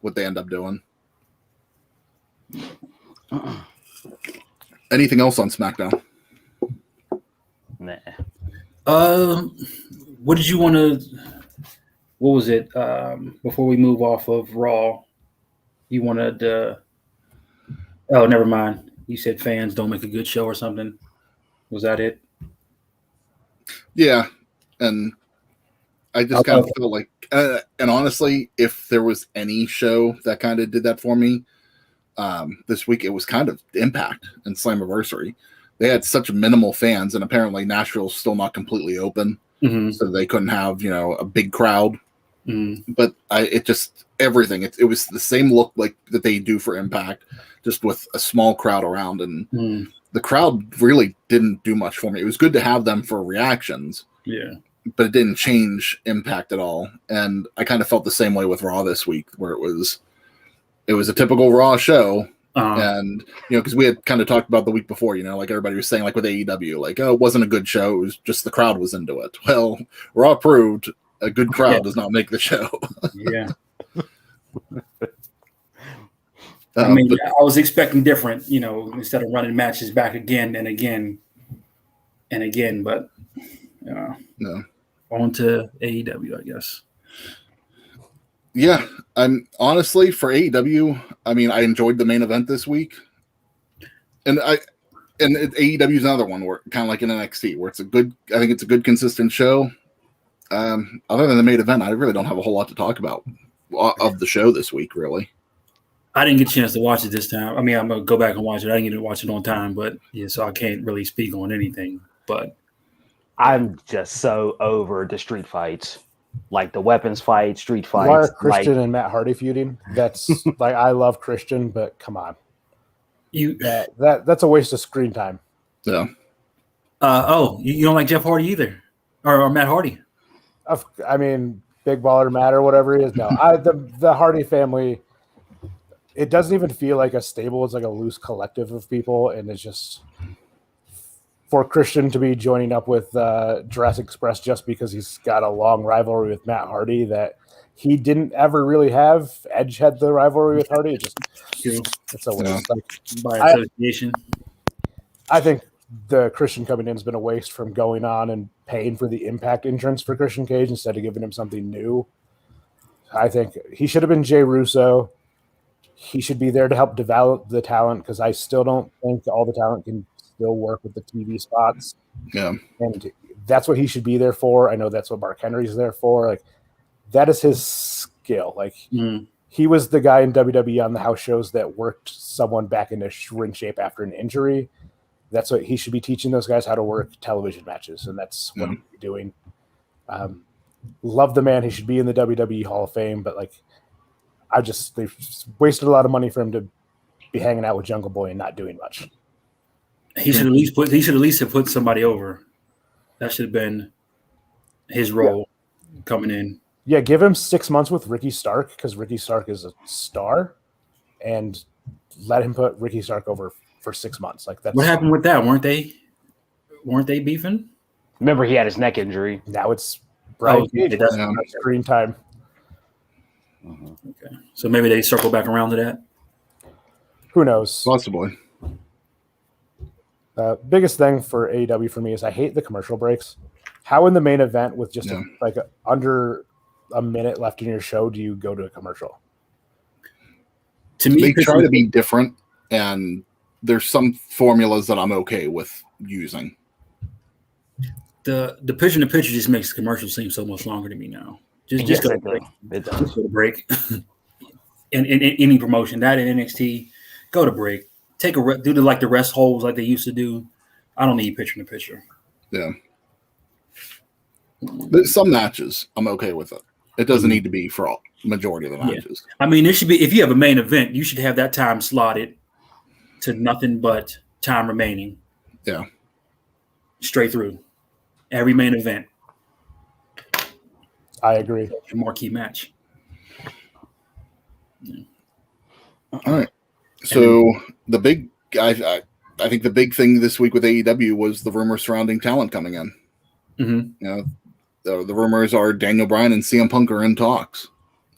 What they end up doing. Anything else on SmackDown? Nah. What did you want to? What was it? Before we move off of Raw, you wanted. Oh, never mind. You said fans don't make a good show or something. Was that it? Yeah, and I just kind of feel like, and honestly, if there was any show that kind of did that for me this week, it was kind of Impact and Slammiversary. They had such minimal fans, and apparently Nashville's still not completely open, so they couldn't have a big crowd. But it just everything. It was the same look like that they do for Impact, just with a small crowd around, and the crowd really didn't do much for me. It was good to have them for reactions. Yeah. But it didn't change Impact at all. And I kind of felt the same way with Raw this week, where it was a typical Raw show, And because we had kind of talked about the week before, like everybody was saying, like with AEW, like, oh, it wasn't a good show. It was just the crowd was into it. Well, Raw proved a good crowd does not make the show. Yeah. I mean, I was expecting different, instead of running matches back again and again and again, but no. On to AEW, I guess. Yeah, I'm honestly for AEW. I mean, I enjoyed the main event this week, and AEW is another one where kind of like in NXT, where I think it's a good, consistent show. Other than the main event, I really don't have a whole lot to talk about of the show this week, really. I didn't get a chance to watch it this time. I mean, I'm gonna go back and watch it. I didn't get to watch it on time, but so I can't really speak on anything. But I'm just so over the street fights, like the weapons fight, street fights. Why are Christian and Matt Hardy feuding? That's like, I love Christian, but come on, that's a waste of screen time. Yeah. You don't like Jeff Hardy either, or Matt Hardy? I mean, Big Baller Matt or whatever he is. No, the Hardy family. It doesn't even feel like a stable. It's like a loose collective of people, and it's just for Christian to be joining up with Jurassic Express just because he's got a long rivalry with Matt Hardy that he didn't ever really have. Edge had the rivalry with Hardy. It's a waste. By association. I think the Christian coming in has been a waste from going on and paying for the Impact entrance for Christian Cage instead of giving him something new. I think he should have been Jay Russo. He should be there to help develop the talent because I still don't think all the talent can still work with the TV spots. Yeah. And that's what he should be there for. I know that's what Mark Henry's there for. Like, that is his skill. Like, he was the guy in WWE on the house shows that worked someone back into ring shape after an injury. That's what he should be teaching those guys, how to work television matches, and that's what he's doing. Love the man. He should be in the WWE Hall of Fame, but like, they've wasted a lot of money for him to be hanging out with Jungle Boy and not doing much. He should at least have put somebody over. That should have been his role coming in. Yeah, give him 6 months with Ricky Stark because Ricky Stark is a star, and let him put Ricky Stark over for 6 months. Like, that's what happened with that? Weren't they beefing? Remember, he had his neck injury. Now it's Brian Cage. Screen time. Okay, so maybe they circle back around to that. Who knows? Possibly. Biggest thing for AEW for me is I hate the commercial breaks. How in the main event with just under a minute left in your show do you go to a commercial? To me, they try to be different, and there's some formulas that I'm okay with using. The picture-in-the-picture just makes the commercial seem so much longer to me now. Just go to break. Just go to break. in any promotion, that in NXT, go to break. Take do the rest holds like they used to do. I don't need picture in the picture. Yeah. There's some matches I'm okay with it. It doesn't need to be for all majority of the matches. Yeah. I mean, there should be, if you have a main event, you should have that time slotted to nothing but time remaining. Yeah. Straight through. Every main event. I agree. A marquee match. Yeah. All right. So the big, I think the big thing this week with AEW was the rumors surrounding talent coming in. Mm-hmm. The rumors are Daniel Bryan and CM Punk are in talks.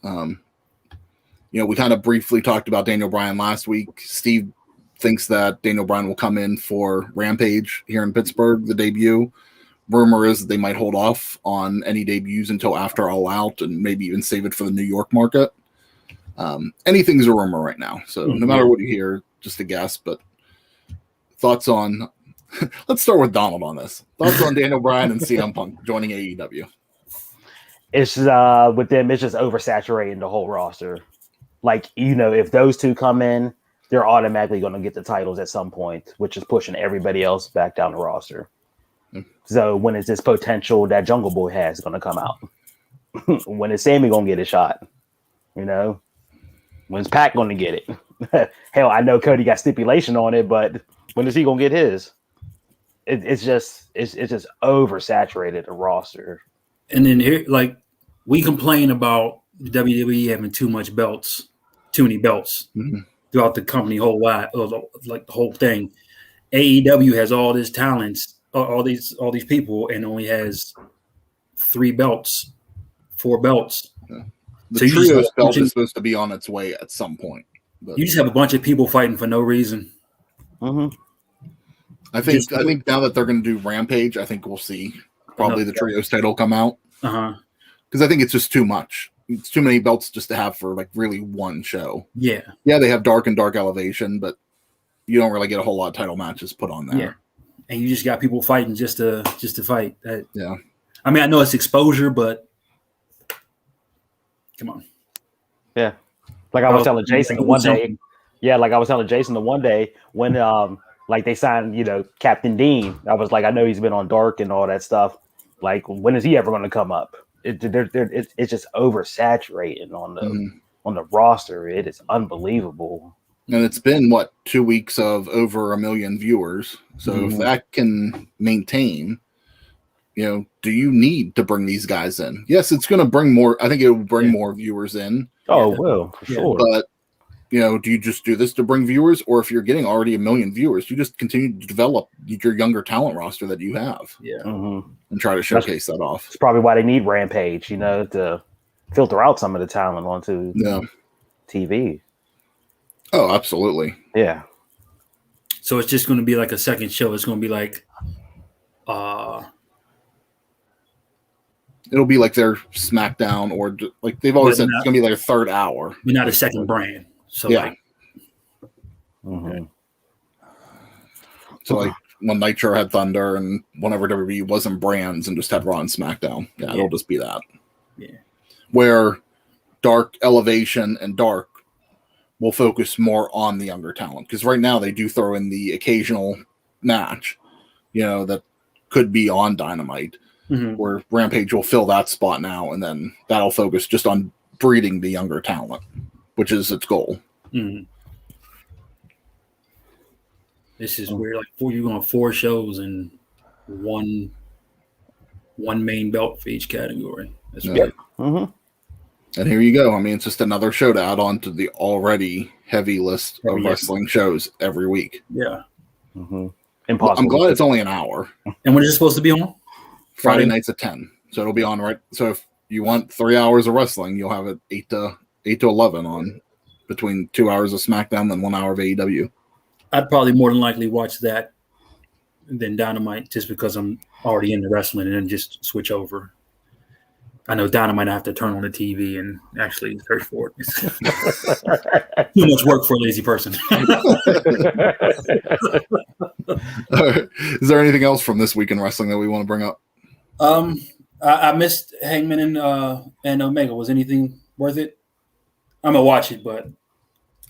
We kind of briefly talked about Daniel Bryan last week. Steve thinks that Daniel Bryan will come in for Rampage here in Pittsburgh, the debut. Rumor is that they might hold off on any debuts until after All Out and maybe even save it for the New York market. Anything's a rumor right now. So no matter what you hear, just a guess. But thoughts on let's start with Donald on this. Thoughts on Daniel Bryan and CM Punk joining AEW. It's with them, it's just oversaturating the whole roster. Like, if those two come in, they're automatically going to get the titles at some point, which is pushing everybody else back down the roster. So when is this potential that Jungle Boy has going to come out? When is Sammy going to get a shot? When's Pac going to get it? Hell, I know Cody got stipulation on it, but when is he going to get his? It's just oversaturated the roster. And then here, we complain about WWE having too many belts. Mm-hmm. throughout the company whole wide, like the whole thing. AEW has all these talents, all these people, and only has 4 belts. The So you just have trios a belt bunch of- is supposed to be on its way at some point. But You just have a bunch of people fighting for no reason. Mm-hmm. I think now that they're going to do Rampage, I think we'll see probably the trios title come out. Because I think it's just too much. It's too many belts just to have for like really one show. Yeah. Yeah, they have Dark and Dark Elevation, but you don't really get a whole lot of title matches put on there. Yeah. And you just got people fighting just to fight. Yeah. I mean, I know it's exposure, but come on. Yeah. Like I was telling Jason the one day. Yeah, like I was telling Jason the one day when like they signed, Captain Dean. I was like, I know he's been on Dark and all that stuff. Like, when is he ever going to come up? It's just oversaturating on the roster. It is unbelievable. And it's been 2 weeks of over 1 million viewers. So if that can maintain, do you need to bring these guys in? Yes, it's going to bring more. I think it will bring more viewers in. Oh, well, for sure. But do you just do this to bring viewers, or if you're getting already 1 million viewers, you just continue to develop your younger talent roster that you have, and try to showcase that off. It's probably why they need Rampage, to filter out some of the talent onto TV. Oh, absolutely. Yeah. So it's just going to be like a second show. It's going to be like, it'll be like their SmackDown, or like they've always said, it's going to be their third hour. But not a second brand. So So like when Nitro had Thunder, and whenever WWE wasn't brands and just had Raw and SmackDown, it'll just be that. Yeah. Where Dark Elevation and Dark will focus more on the younger talent, because right now they do throw in the occasional match, that could be on Dynamite, where Rampage will fill that spot now, and then that'll focus just on breeding the younger talent, which is its goal. This is weird. Like you're going 4 shows and one main belt for each category. That's weird. And here you go. I mean, it's just another show to add on to the already heavy list of wrestling shows every week. Yeah. Impossible. I'm glad it's only an hour. And when is it supposed to be on? Friday nights at 10. So it'll be on right. So if you want 3 hours of wrestling, you'll have it 8 to 11 on, between 2 hours of SmackDown and 1 hour of AEW. I'd probably more than likely watch that than Dynamite, just because I'm already into wrestling, and then just switch over. I know Dynamite, I have to turn on the TV and actually search for it. It's too much work for a lazy person. Is there anything else from this week in wrestling that we want to bring up? I missed Hangman and Omega. Was anything worth it? I'm gonna watch it, but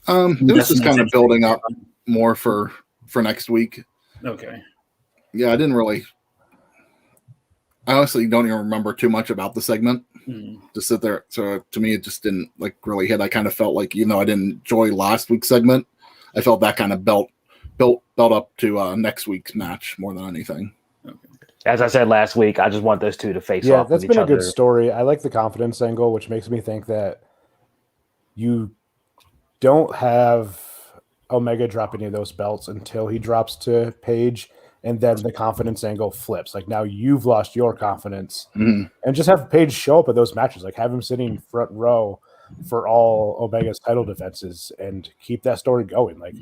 it was just kind of building up more for next week. Okay. Yeah, I honestly don't even remember too much about the segment. To sit there, so to me, it just didn't really hit. I kind of felt like, I didn't enjoy last week's segment. I felt that kind of built up to next week's match more than anything. Okay. As I said last week, I just want those two to face off. Yeah, that's with been each a good other. story. I like the confidence angle, which makes me think that you don't have Omega drop any of those belts until he drops to Page, and then the confidence angle flips. Like, now you've lost your confidence, and just have Page show up at those matches. Like, have him sitting front row for all Omega's title defenses, and keep that story going. Like,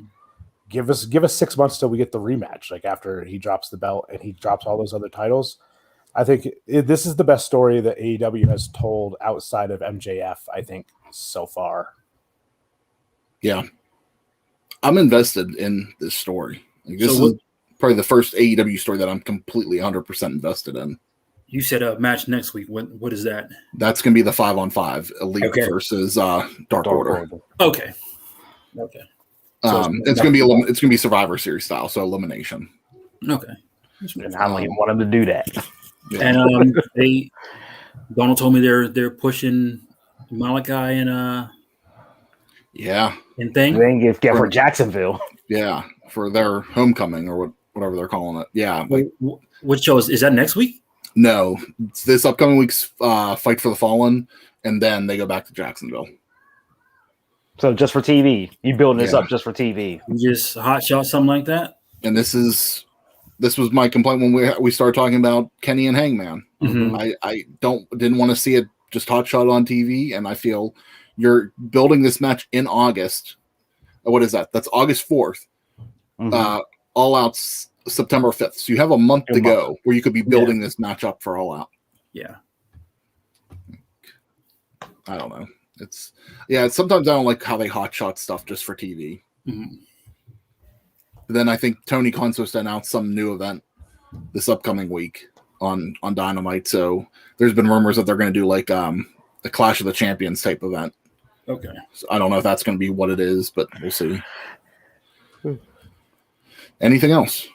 give us 6 months till we get the rematch. Like, after he drops the belt and he drops all those other titles. I think this is the best story that AEW has told outside of MJF, I think, so far. Yeah. I'm invested in this story. This is probably the first AEW story that I'm completely 100% invested in. You said a match next week. What is that? That's going to be the 5-on-5 Elite versus Dark Order. Okay. So it's going to be Survivor Series style, so elimination. Okay. And I don't even want him to do that. Yeah. And Donald told me they're pushing Malachi and thing. They didn't get for Jacksonville. Yeah, for their homecoming or whatever they're calling it. Yeah. Wait, what show is that next week? No, it's this upcoming week's Fight for the Fallen, and then they go back to Jacksonville. So just for TV, you building this up just for TV? You just hot shot something like that. And this was my complaint when we started talking about Kenny and Hangman. Mm-hmm. I didn't want to see it just hot shot on TV, and I feel you're building this match in August. What is that? That's August 4th. Mm-hmm. All Out's September 5th. So you have a month to go where you could be building this match up for All Out. Yeah. I don't know. Sometimes I don't like how they hot shot stuff just for TV. Mm-hmm. Then I think Tony Khan's supposed to announce some new event this upcoming week on Dynamite. So there's been rumors that they're going to do like the Clash of the Champions type event. Okay. So I don't know if that's going to be what it is, but we'll see. Anything else?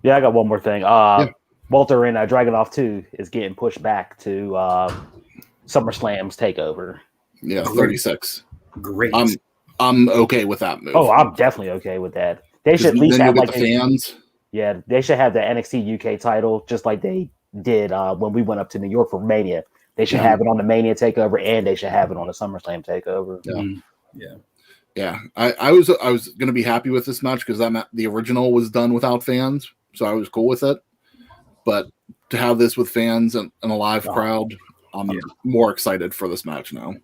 Yeah, I got one more thing. Walter in Dragunov 2 is getting pushed back to SummerSlam's TakeOver. Yeah, 36. Great. I'm okay with that move. Oh, I'm definitely okay with that. They should at least have like the fans. Yeah, they should have the NXT UK title just like they did when we went up to New York for Mania. They should have it on the Mania TakeOver, and they should have it on the SummerSlam TakeOver. Yeah. I was going to be happy with this match because the original was done without fans, so I was cool with it. But to have this with fans and a live crowd, I'm more excited for this match now.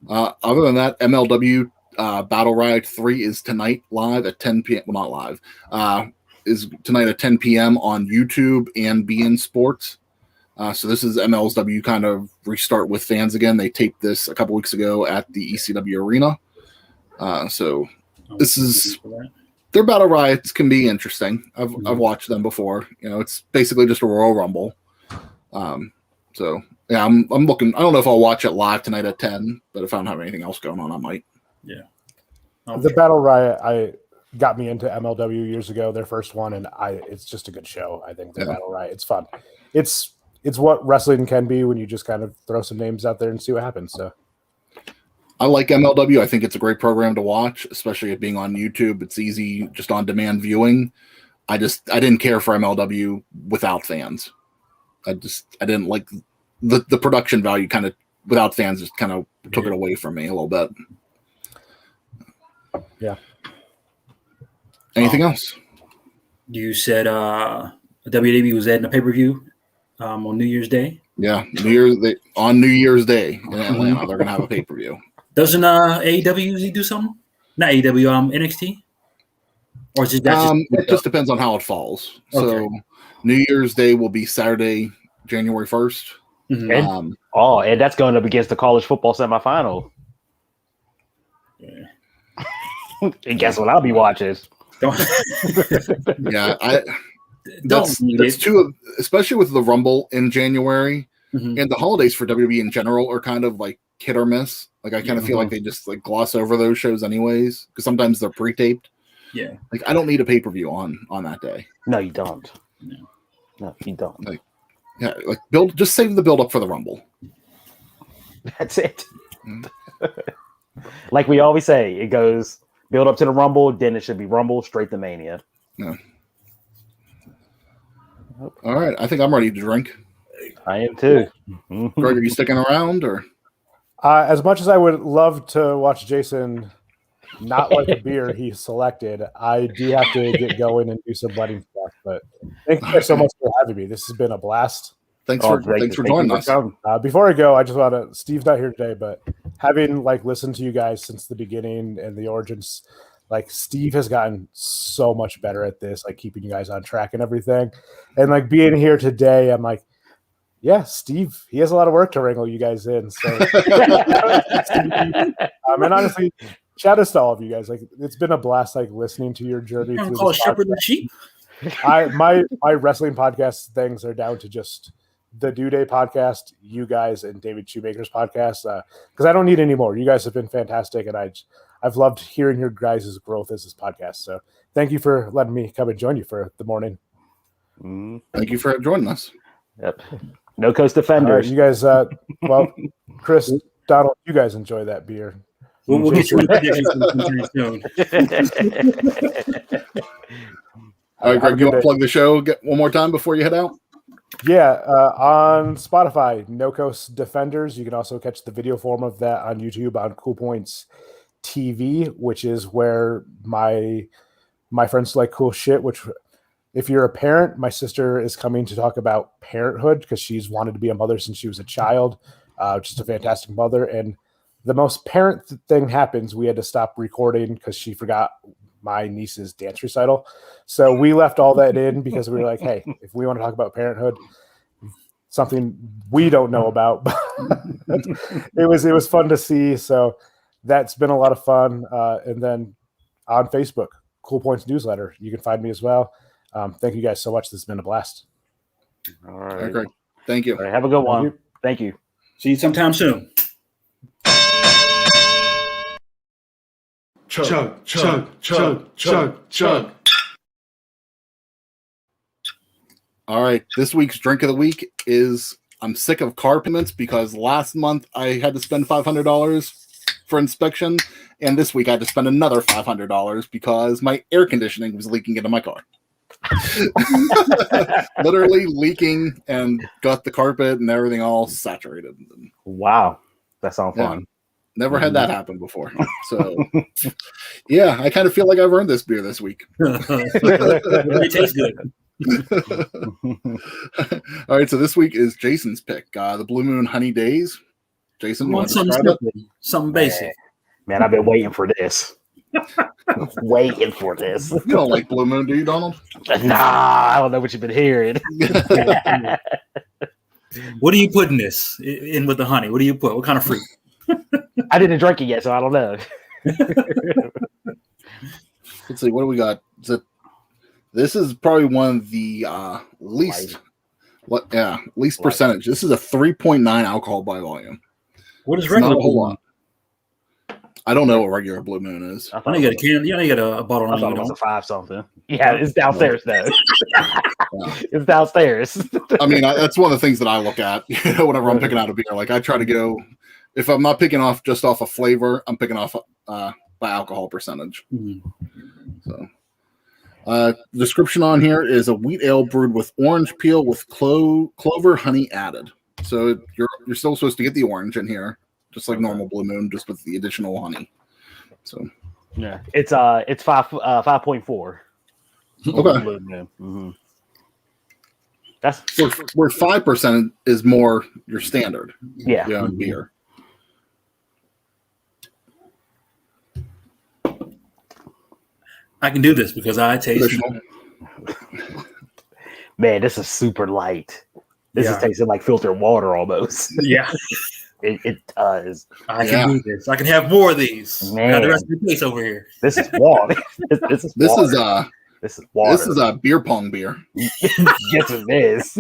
Other than that, MLW Battle Riot 3 is tonight live at 10 p.m. Well, not live. Is tonight at 10 p.m. on YouTube and beIN Sports. So this is MLW kind of restart with fans again. They taped this a couple weeks ago at the ECW Arena. So this is their Battle Riots can be interesting. I've watched them before. It's basically just a Royal Rumble. So yeah, I'm looking. I don't know if I'll watch it live tonight at 10, but if I don't have anything else going on, I might. Yeah. The Battle Riot got me into MLW years ago, their first one, and it's just a good show. I think the Battle Riot, it's fun. It's what wrestling can be when you just kind of throw some names out there and see what happens. So I like MLW. I think it's a great program to watch, especially it being on YouTube. It's easy, just on demand viewing. I didn't care for MLW without fans. I didn't like the production value kind of without fans just kind of took it away from me a little bit. Yeah. Anything else? You said WWE was adding a pay-per-view on New Year's Day. Yeah, on New Year's Day in Atlanta, they're gonna have a pay-per-view. Doesn't AEW usually do something? Not AEW, NXT? Or is it it just depends on how it falls. Okay. So New Year's Day will be Saturday, January 1st. Mm-hmm. And that's going up against the college football semifinal. Yeah. And guess what I'll be watching? Yeah, that's two of, especially with the Rumble in January and the holidays for WWE in general are kind of like hit or miss. Like I kind of feel like they just like gloss over those shows anyways because sometimes they're pre-taped. Yeah, like I don't need a pay-per-view on that day. No, you don't. No, you don't. Like, yeah, like just save the build up for the Rumble. That's it. Like we always say, it goes build up to the Rumble, then it should be Rumble straight to Mania. Yeah. All right, I think I'm ready to drink. I am too. Greg, are you sticking around or? As much as I would love to watch Jason not like a beer he selected, I do have to get going and do some wedding stuff. But thank you guys so much for having me. This has been a blast. Thanks for joining us. Before I go, I just want to. Steve's not here today, but having listened to you guys since the beginning and the origins, Steve has gotten so much better at this, keeping you guys on track and everything. And being here today, I'm like, yeah, Steve, he has a lot of work to wrangle you guys in. So, and honestly, shout out to all of you guys. It's been a blast, listening to your journey. Call shepherd the sheep. My wrestling podcast things are down to just the Due Day podcast, you guys, and David Shoemaker's podcast. Because I don't need any more. You guys have been fantastic, and I've loved hearing your guys' growth as this podcast. So thank you for letting me come and join you for the morning. Thank you for joining us. Yep. No Coast Defenders. You guys, Chris, Donald, you guys enjoy that beer. We'll get you soon. All right, Greg, you want to plug the show one more time before you head out? Yeah, on Spotify, No Coast Defenders. You can also catch the video form of that on YouTube on Cool Points TV, which is where my friends like cool shit. Which, if you're a parent, my sister is coming to talk about parenthood because she's wanted to be a mother since she was a child. Just a fantastic mother, and the most parent thing happens. We had to stop recording because she forgot my niece's dance recital. So we left all that in because we were like, hey, if we want to talk about parenthood, something we don't know about, but it was fun to see. So that's been a lot of fun. And then on Facebook, Cool Points newsletter, you can find me as well. Thank you guys so much. This has been a blast. All right. Great. Thank you. All right, have a good one. Thank you. See you sometime soon. Chug, chug, chug, chug, chug. All right. This week's drink of the week is I'm sick of car payments because last month I had to spend $500 for inspection, and this week I had to spend another $500 because my air conditioning was leaking into my car. Literally leaking and got the carpet and everything all saturated. Wow. That sounds fun. Never had that happen before. So, yeah, I kind of feel like I've earned this beer this week. It tastes good. All right, so this week is Jason's pick, the Blue Moon Honey Daze. Jason, you want to describe it? Something basic. Man, I've been waiting for this. Waiting for this. You don't like Blue Moon, do you, Donald? Nah, I don't know what you've been hearing. What do you put in this? In with the honey? What do you put? What kind of fruit? I didn't drink it yet, so I don't know. Let's see, what do we got? This is probably one of the least percentage. This is a 3.9 alcohol by volume. What is It's regular? not a whole lot. I don't know what regular Blue Moon is. I know you got a can. You got a bottle. I thought it was a 5 something. Yeah, it's downstairs though. It's downstairs. I mean, that's one of the things that I look at. Whenever I'm picking out a beer, like I try to go. If I'm not picking off just off a flavor, I'm picking off by alcohol percentage. Mm-hmm. So, the description on here is a wheat ale brewed with orange peel with clover honey added. So you're still supposed to get the orange in here, just like normal Blue Moon, just with the additional honey. So yeah, it's 5.4. Okay. Mm-hmm. That's where 5% is more your standard. Yeah. Beer. I can do this because I taste. Man, this is super light. This is tasting like filtered water almost. Yeah, it does. I can do this. I can have more of these. Man. I got the rest of the case over here. This is water. This is water. This is a beer pong beer. Yes, it is.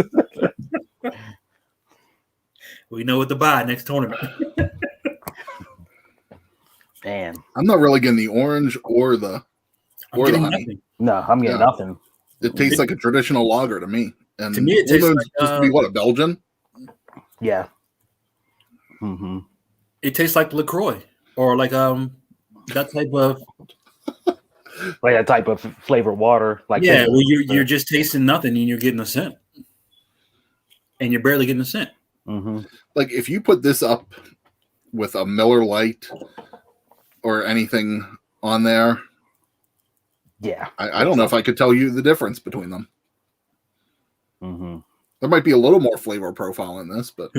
We know what to buy next tournament. Man, I'm not really getting the orange or the honey. Nothing. no, I'm getting nothing. It tastes like a traditional lager to me. And To me, it tastes like supposed to be what, a Belgian? Yeah. Mm-hmm. It tastes like LaCroix or like that type of Like that type of flavored water. Like well, you're just tasting nothing and you're getting a scent, and you're barely getting a scent. Mm-hmm. Like if you put this up with a Miller Lite or anything on there, Yeah. I don't know if I could tell you the difference between them. Mm-hmm. There might be a little more flavor profile in this, but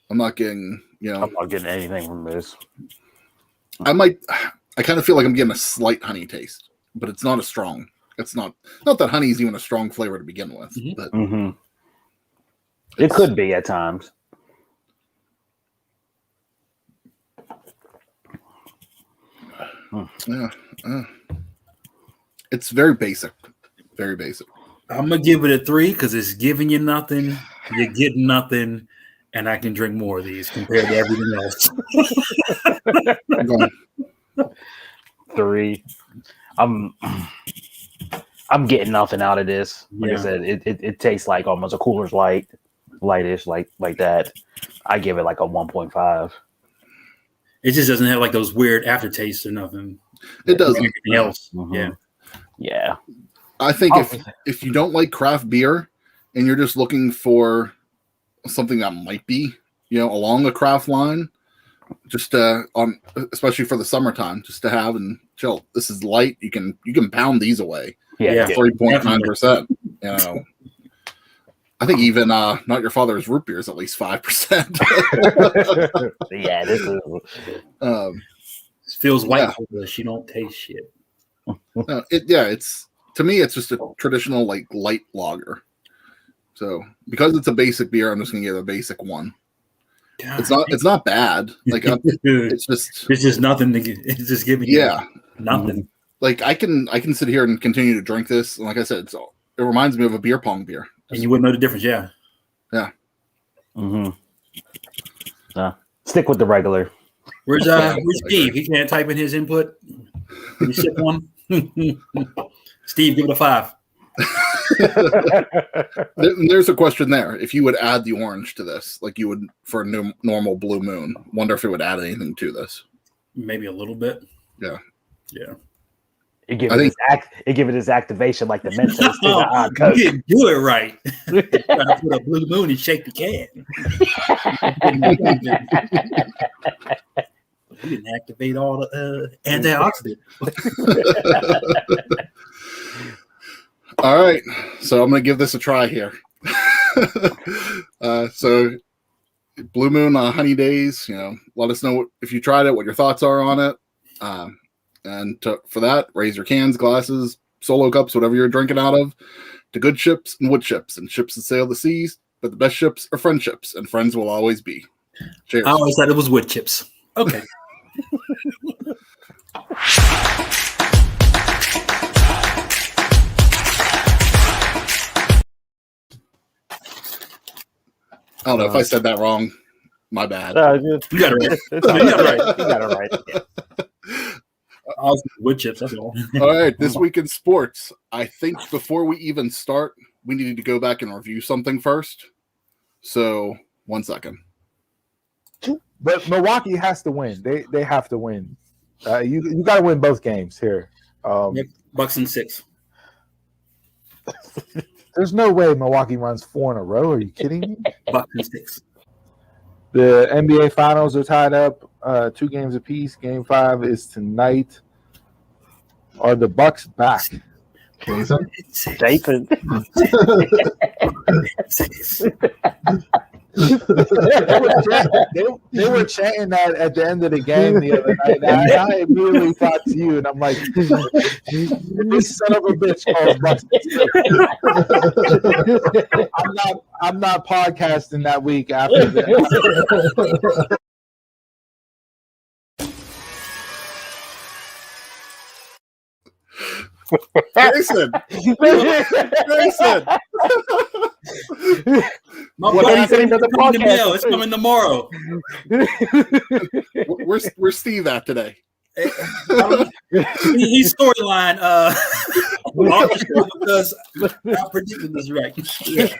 I'm not getting, I'm not getting anything from this. I kind of feel like I'm getting a slight honey taste, but it's not a strong. It's not that honey is even a strong flavor to begin with. Mm-hmm. But Mm-hmm. It could be at times. yeah, it's very basic. Very basic. I'm gonna give it a 3 because it's giving you nothing, you're getting nothing, and I can drink more of these compared to everything else. I'm going, 3. I'm getting nothing out of this. Like I said, it tastes like almost a Cooler's Light, lightish, like that. I give it like a 1.5. It just doesn't have like those weird aftertastes or nothing. it doesn't. Everything else. Mhm. Yeah. Yeah. I think if you don't like craft beer and you're just looking for something that might be, along the craft line, just especially for the summertime, just to have and chill. This is light. You can pound these away. Yeah. 3.9%. I think even Not Your Father's root beer is at least 5%. Yeah, this is. It feels white. She don't taste shit. It's to me, it's just a traditional light lager. So because it's a basic beer, I'm just gonna give it a basic one. God, it's not bad. It's just nothing to get. It's just giving you nothing. I can sit here and continue to drink this, and like I said, it reminds me of a beer pong beer. And you wouldn't know the difference, yeah. Mm-hmm. Stick with the regular. Where's Steve? He can't type in his input. Can you sip one? Steve, give it a 5. There's a question there. If you would add the orange to this, like you would for a normal Blue Moon, wonder if it would add anything to this. Maybe a little bit. Yeah. It give it its activation like the Mentos. You didn't do it right. Trying to put a Blue Moon and shake the can. You didn't activate all the antioxidant. All right, so I'm going to give this a try here. So, Blue Moon Honey Daze. Let us know if you tried it, what your thoughts are on it. For that, raise your cans, glasses, solo cups, whatever you're drinking out of, to good ships and wood ships and ships that sail the seas. But the best ships are friendships, and friends will always be. Cheers. I always thought it was wood chips. Okay. I don't know if I said that wrong. My bad. You got it right. You got it right. Yeah. I was wood chips. That's all. All right. This week in sports, I think before we even start, we needed to go back and review something first. So 1 second. But Milwaukee has to win. They have to win. You got to win both games here. Bucks and 6. There's no way Milwaukee runs 4 in a row. Are you kidding me? Bucks and 6. The NBA Finals are tied up 2 games apiece. Game 5 is tonight. Are the Bucks back? Jason. They were chanting that at the end of the game the other night. I immediately thought to you, and I'm like, this son of a bitch calls Bucks. I'm not podcasting that week after that. Jason. It's coming tomorrow. Where's Steve at today? He's storyline because I predicted this right. Yeah.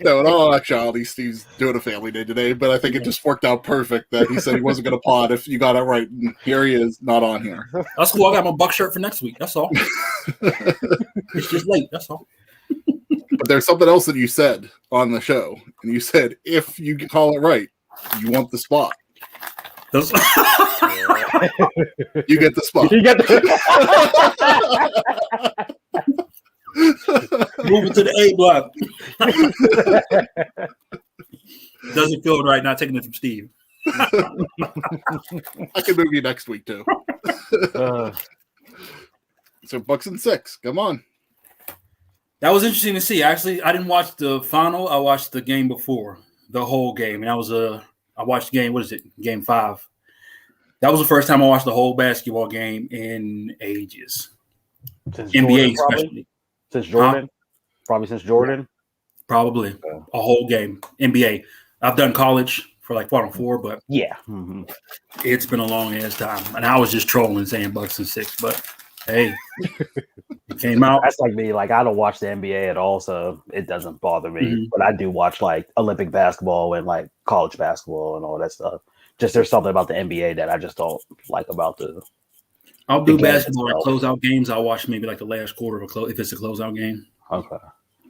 No, in all actuality, Steve's doing a family day today, but I think it just worked out perfect that he said he wasn't going to pod if you got it right. And here he is, not on here. That's cool. I got my Buck shirt for next week. That's all. It's just late. That's all. But there's something else that you said on the show, and you said if you call it right, you want the spot. You get the spot. Moving to the A block. Doesn't feel right not taking it from Steve. I can move you next week too. So Bucks and 6. Come on. That was interesting to see. Actually, I didn't watch the final. I watched the game before, the whole game, and I watched the game. What is it? Game 5. That was the first time I watched the whole basketball game in ages. Since NBA, Jordan, especially. Since Jordan? Probably since Jordan? Probably. A whole game. NBA. I've done college for like 4 but yeah, it's been a long ass time. And I was just trolling saying Bucks and 6, but hey, it came out. That's like me. Like, I don't watch the NBA at all, so it doesn't bother me. Mm-hmm. But I do watch like Olympic basketball and like college basketball and all that stuff. Just there's something about the NBA that I just don't like about the. I'll do basketball like closeout games. I'll watch maybe like the last quarter of if it's a closeout game. Okay.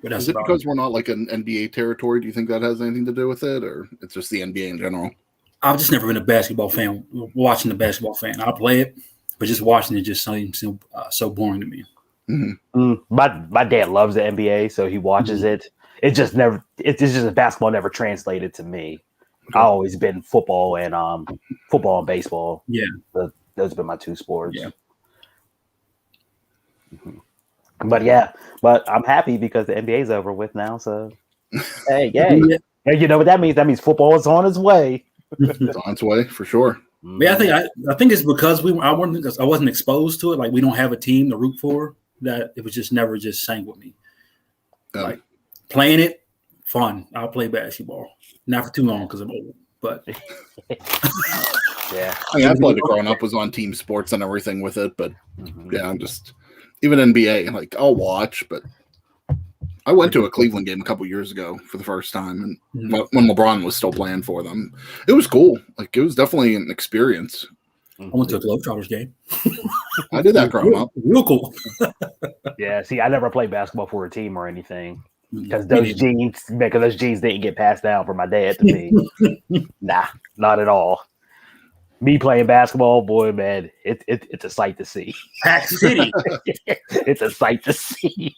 But that's Is it about because we're not like an NBA territory? Do you think that has anything to do with it, or it's just the NBA in general? I've just never been a basketball fan. Watching the basketball fan, I'll play it, but just watching it just seems so boring to me. My dad loves the NBA, so he watches it. It's just basketball never translated to me. Okay. I've always been football and baseball. Yeah, Those have been my two sports. Yeah. But I'm happy because the NBA's over with now. So hey, and you know what that means? That means football is on its way. It's on its way for sure. Yeah, I think it's because I wasn't exposed to it. Like we don't have a team to root for. That it was just never just sang with me. Like playing it, fun. I'll play basketball. Not for too long because I'm old. But Yeah. I mean, I played it growing up, was on team sports and everything with it, but yeah, I'm just even NBA, like I'll watch, but I went to a Cleveland game a couple years ago for the first time, and when LeBron was still playing for them, it was cool. Like it was definitely an experience. I went to a Globetrotters game. I did that growing up. Real cool. Yeah, see, I never played basketball for a team or anything because those genes didn't get passed down from my dad to me. Nah, not at all. Me playing basketball, boy, man, it's a sight to see. Pack City. It's a sight to see.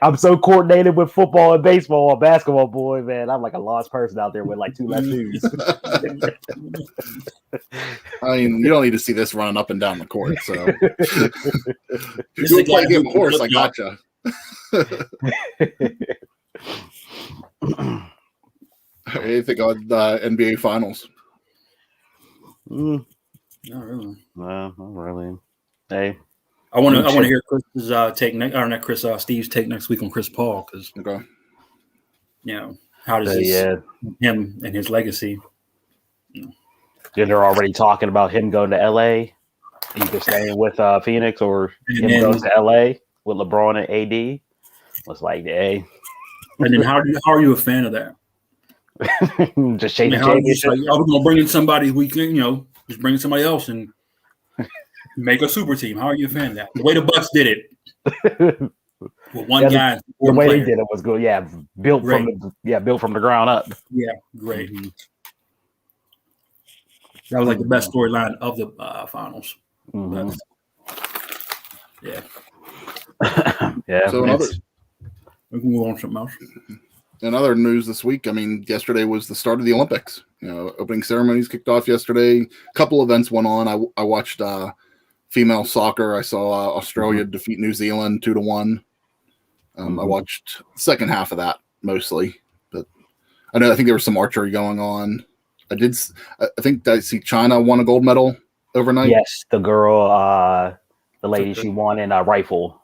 I'm so coordinated with football and baseball and basketball, boy, man. I'm like a lost person out there with like two left shoes. I mean, you don't need to see this running up and down the court. So if you play a game of horse, I gotcha. Anything on the NBA Finals? Not really. No, not really. Hey, I want to hear Chris's take not Chris, Steve's take next week on Chris Paul because how does this him and his legacy? They're already talking about him going to LA, either staying with Phoenix or him goes to LA with LeBron and AD. Was like, hey. And then how are you a fan of that? Just changing I was gonna bring in somebody we can, just bring in somebody else and make a super team. How are you a fan of that? The way the Bucks did it. With one guy. The way they did it was good. Yeah. Built from the ground up. Yeah, great. That was like the best storyline of the finals. But, yeah. Yeah. So we can move on to something else. In other news this week, I mean, yesterday was the start of the Olympics. Opening ceremonies kicked off yesterday. A couple events went on. I watched female soccer. I saw Australia defeat New Zealand 2-1. I watched the second half of that mostly, but I think there was some archery going on. I think I see China won a gold medal overnight. Yes, the girl, the lady, she won in a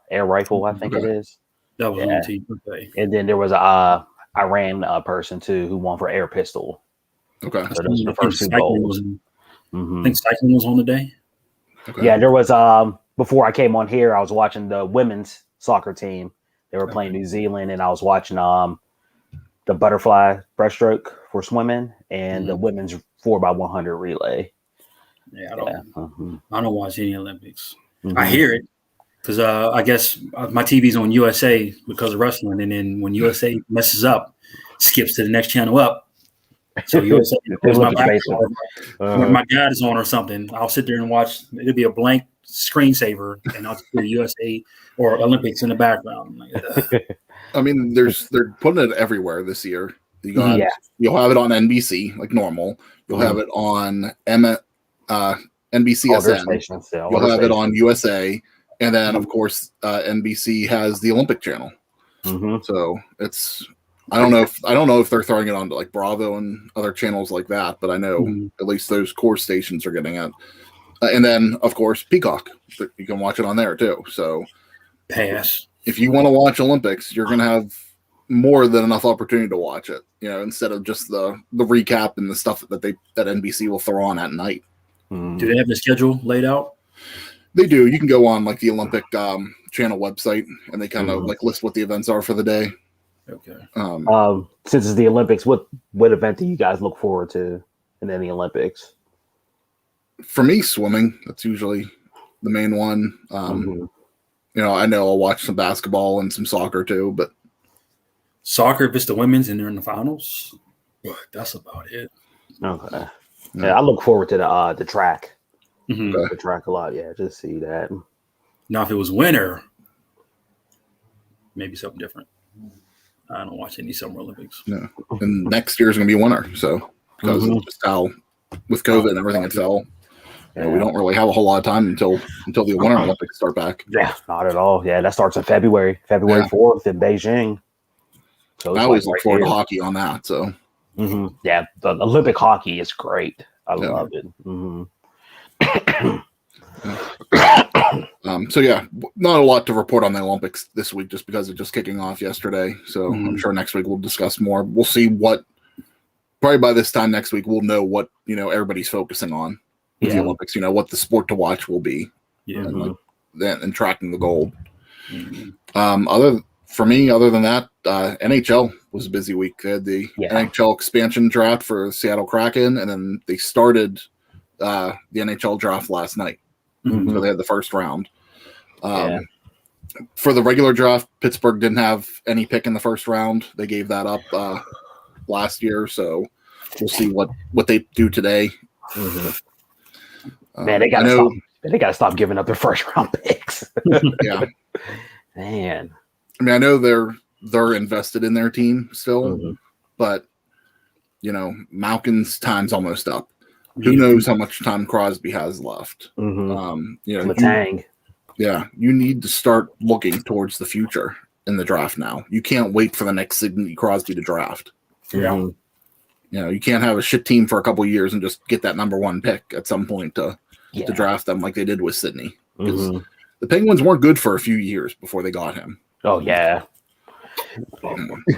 air rifle, I think it is. That was on the team. Okay. And then there was a Iran person too who won for air pistol. Okay. So those were the first two goals. I think cycling was on the day. Okay. Yeah, there was before I came on here, I was watching the women's soccer team. They were playing New Zealand, and I was watching the butterfly breaststroke for swimming and the women's 4x100 relay. Yeah, I don't watch any Olympics. I hear it because I guess my TV's on USA because of wrestling, and then when USA messes up, skips to the next channel up. So USA, when my guide is on or something, I'll sit there and watch. It'll be a blank screensaver, and I'll hear USA or Olympics in the background. I mean, they're putting it everywhere this year. You'll have it on NBC like normal. You'll have it on NBCSN. You'll have it on USA, and then of course NBC has the Olympic channel. So it's I don't know if they're throwing it onto like Bravo and other channels like that, but I know at least those core stations are getting it. And then of course Peacock, you can watch it on there too. So pass. If you want to watch Olympics, you're going to have more than enough opportunity to watch it, instead of just the recap and the stuff that NBC will throw on at night. Do they have the schedule laid out? They do. You can go on like the Olympic channel website, and they kind of like list what the events are for the day. Okay. Since it's the Olympics, what event do you guys look forward to in the Olympics? For me, swimming. That's usually the main one. I know I'll watch some basketball and some soccer too, but Soccer, if it's the women's and they're in the finals, but that's about it. Okay. Yeah, I look forward to the track. Mhm. The track a lot. Yeah, just see that. Now, if it was winter, maybe something different. I don't watch any Summer Olympics. yeah. And next year's gonna be winter, so because of just how with COVID and everything it fell. We don't really have a whole lot of time until the Winter Olympics start back. Yeah, not at all. Yeah, that starts in February 4th in Beijing. So I always look forward to hockey on that. So yeah, the Olympic hockey is great. I love it. So yeah, not a lot to report on the Olympics this week, just because it's just kicking off yesterday. So I'm sure next week we'll discuss more. We'll see what. Probably by this time next week, we'll know what everybody's focusing on with the Olympics. What the sport to watch will be. Yeah. And tracking the gold. Other than that, NHL was a busy week. They had the NHL expansion draft for Seattle Kraken, and then they started the NHL draft last night. So they had the first round. For the regular draft, Pittsburgh didn't have any pick in the first round. They gave that up last year, so we'll see what they do today. Man, they gotta stop giving up their first round picks. Yeah, man. I mean, I know they're invested in their team still, but Malkin's time's almost up. Who knows how much time Crosby has left? Letang. You need to start looking towards the future in the draft now. You can't wait for the next Sidney Crosby to draft. Yeah. You can't have a shit team for a couple of years and just get that number one pick at some point to draft them like they did with Sidney. Because the Penguins weren't good for a few years before they got him. Oh, yeah.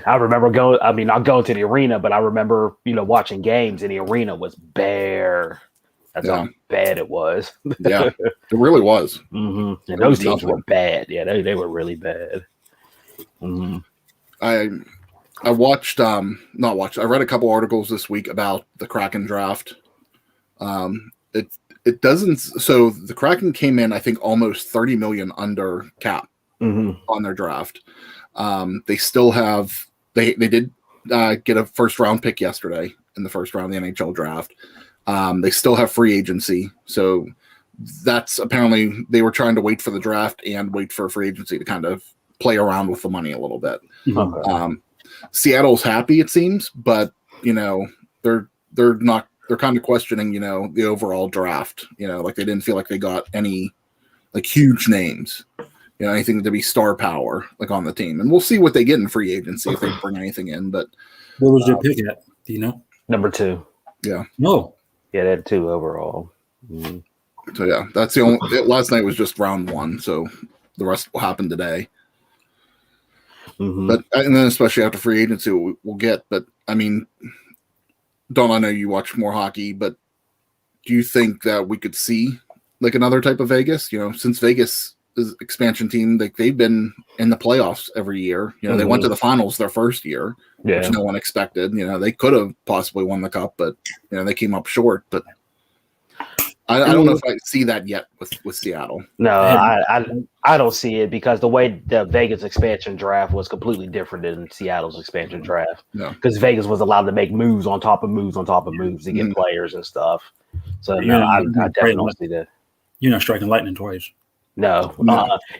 I remember not going to the arena, but I remember, watching games and the arena was bare. That's how bad it was. Yeah, it really was. And those teams were bad. Yeah, they were really bad. I watched, I read a couple articles this week about the Kraken draft. It doesn't, so the Kraken came in, I think, almost 30 million under cap on their draft. They still have, they did get a first round pick yesterday in the first round of the NHL draft. They still have free agency. So that's apparently they were trying to wait for the draft and wait for free agency to kind of play around with the money a little bit. Seattle's happy, it seems, but they're kind of questioning, the overall draft, like they didn't feel like they got any like huge names, anything to be star power like on the team. And we'll see what they get in free agency if they bring anything in. But what was their pick at? Do you know? Number 2. Yeah. No. Yeah, they had 2 overall. So yeah, that's the only. Last night was just round 1, so the rest will happen today. But and then especially after free agency, we'll get. But I mean, Don, I know you watch more hockey, but do you think that we could see like another type of Vegas? Since Vegas is expansion team, they've been in the playoffs every year. They went to the finals their first year, which no one expected. They could have possibly won the cup, but they came up short. But I don't know if I see that yet with Seattle. No, I don't see it because the way the Vegas expansion draft was completely different than Seattle's expansion draft. No, because Vegas was allowed to make moves on top of moves on top of moves to get players and stuff. So I definitely don't see that. You're not striking lightning twice. No.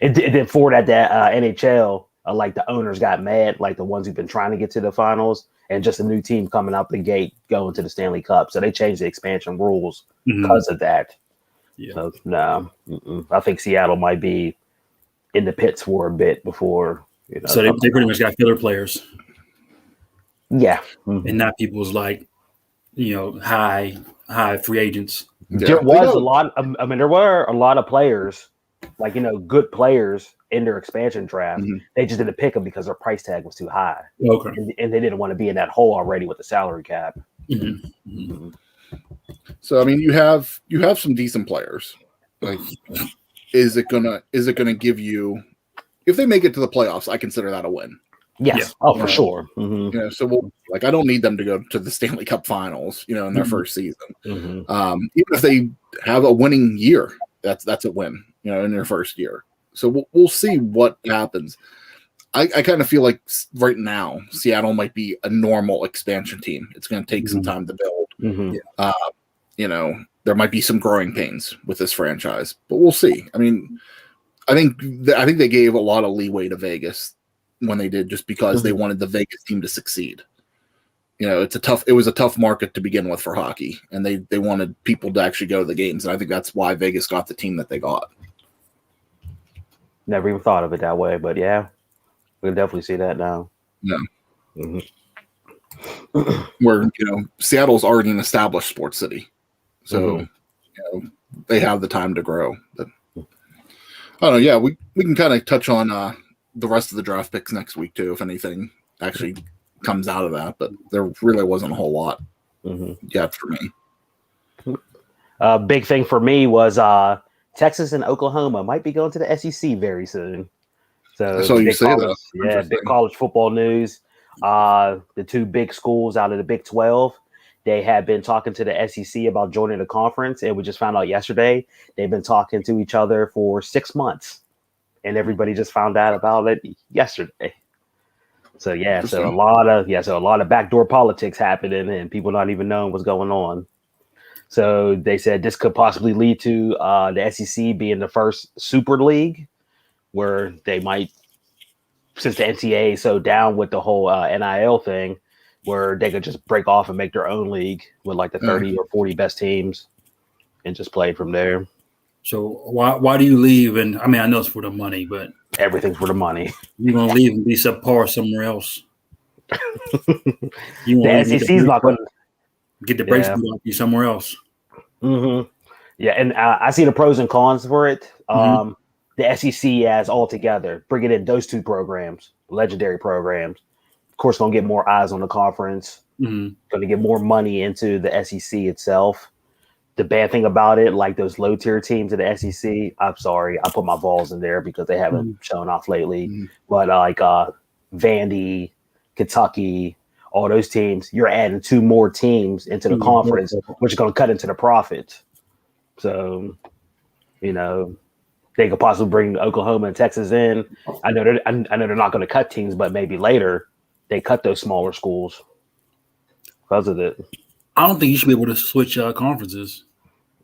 And then for that NHL, like the owners got mad, like the ones who've been trying to get to the finals, and just a new team coming out the gate going to the Stanley Cup. So they changed the expansion rules because of that. Yeah. So no, I think Seattle might be in the pits for a bit before. So they pretty much got filler players. Yeah, and not people's like, high free agents. Yeah. There was a lot. There were a lot of players, like good players in their expansion draft. They just didn't pick them because their price tag was too high. Okay, and they didn't want to be in that hole already with the salary cap. So I mean, you have some decent players. Like, is it gonna give you? If they make it to the playoffs, I consider that a win. Yes. Yeah. For sure. So I don't need them to go to the Stanley Cup Finals, in their first season. Even if they have a winning year, that's a win, in their first year. So we'll see what happens. I kind of feel like right now Seattle might be a normal expansion team. It's going to take some time to build. There might be some growing pains with this franchise, but we'll see. I mean, I think they gave a lot of leeway to Vegas when they did, just because they wanted the Vegas team to succeed. It was a tough market to begin with for hockey, and they wanted people to actually go to the games, and I think that's why Vegas got the team that they got. Never even thought of it that way, but yeah, we can definitely see that now. Yeah. Where Seattle's already an established sports city, so they have the time to grow. But I don't know. Yeah, we can kind of touch on the rest of the draft picks next week too, if anything actually comes out of that. But there really wasn't a whole lot yet for me. Big thing for me was Texas and Oklahoma might be going to the SEC very soon. So you say that. Yeah, big college football news. The two big schools out of the Big 12, they have been talking to the SEC about joining the conference, and we just found out yesterday they've been talking to each other for 6 months, and everybody just found out about it yesterday. So a lot of backdoor politics happening, and people not even knowing what's going on. So they said this could possibly lead to the SEC being the first super league, where they might, since the NCAA is so down with the whole NIL thing, where they could just break off and make their own league with like the 30 or 40 best teams and just play from there. So why do you leave? And I mean, I know it's for the money, but everything's for the money. You're gonna leave and be subpar somewhere else. The SEC's not going to get the brakes beat off you somewhere else. Yeah, and I see the pros and cons for it. The SEC as altogether, bringing in those two programs, legendary programs, of course, going to get more eyes on the conference, going to get more money into the SEC itself. The bad thing about it, like those low tier teams in the SEC, I'm sorry, I put my Vols in there because they haven't shown off lately. But like Vandy, Kentucky, all those teams, you're adding two more teams into the conference, which is going to cut into the profit. So, they could possibly bring Oklahoma and Texas in. I know they're not going to cut teams, but maybe later they cut those smaller schools because of it. I don't think you should be able to switch conferences.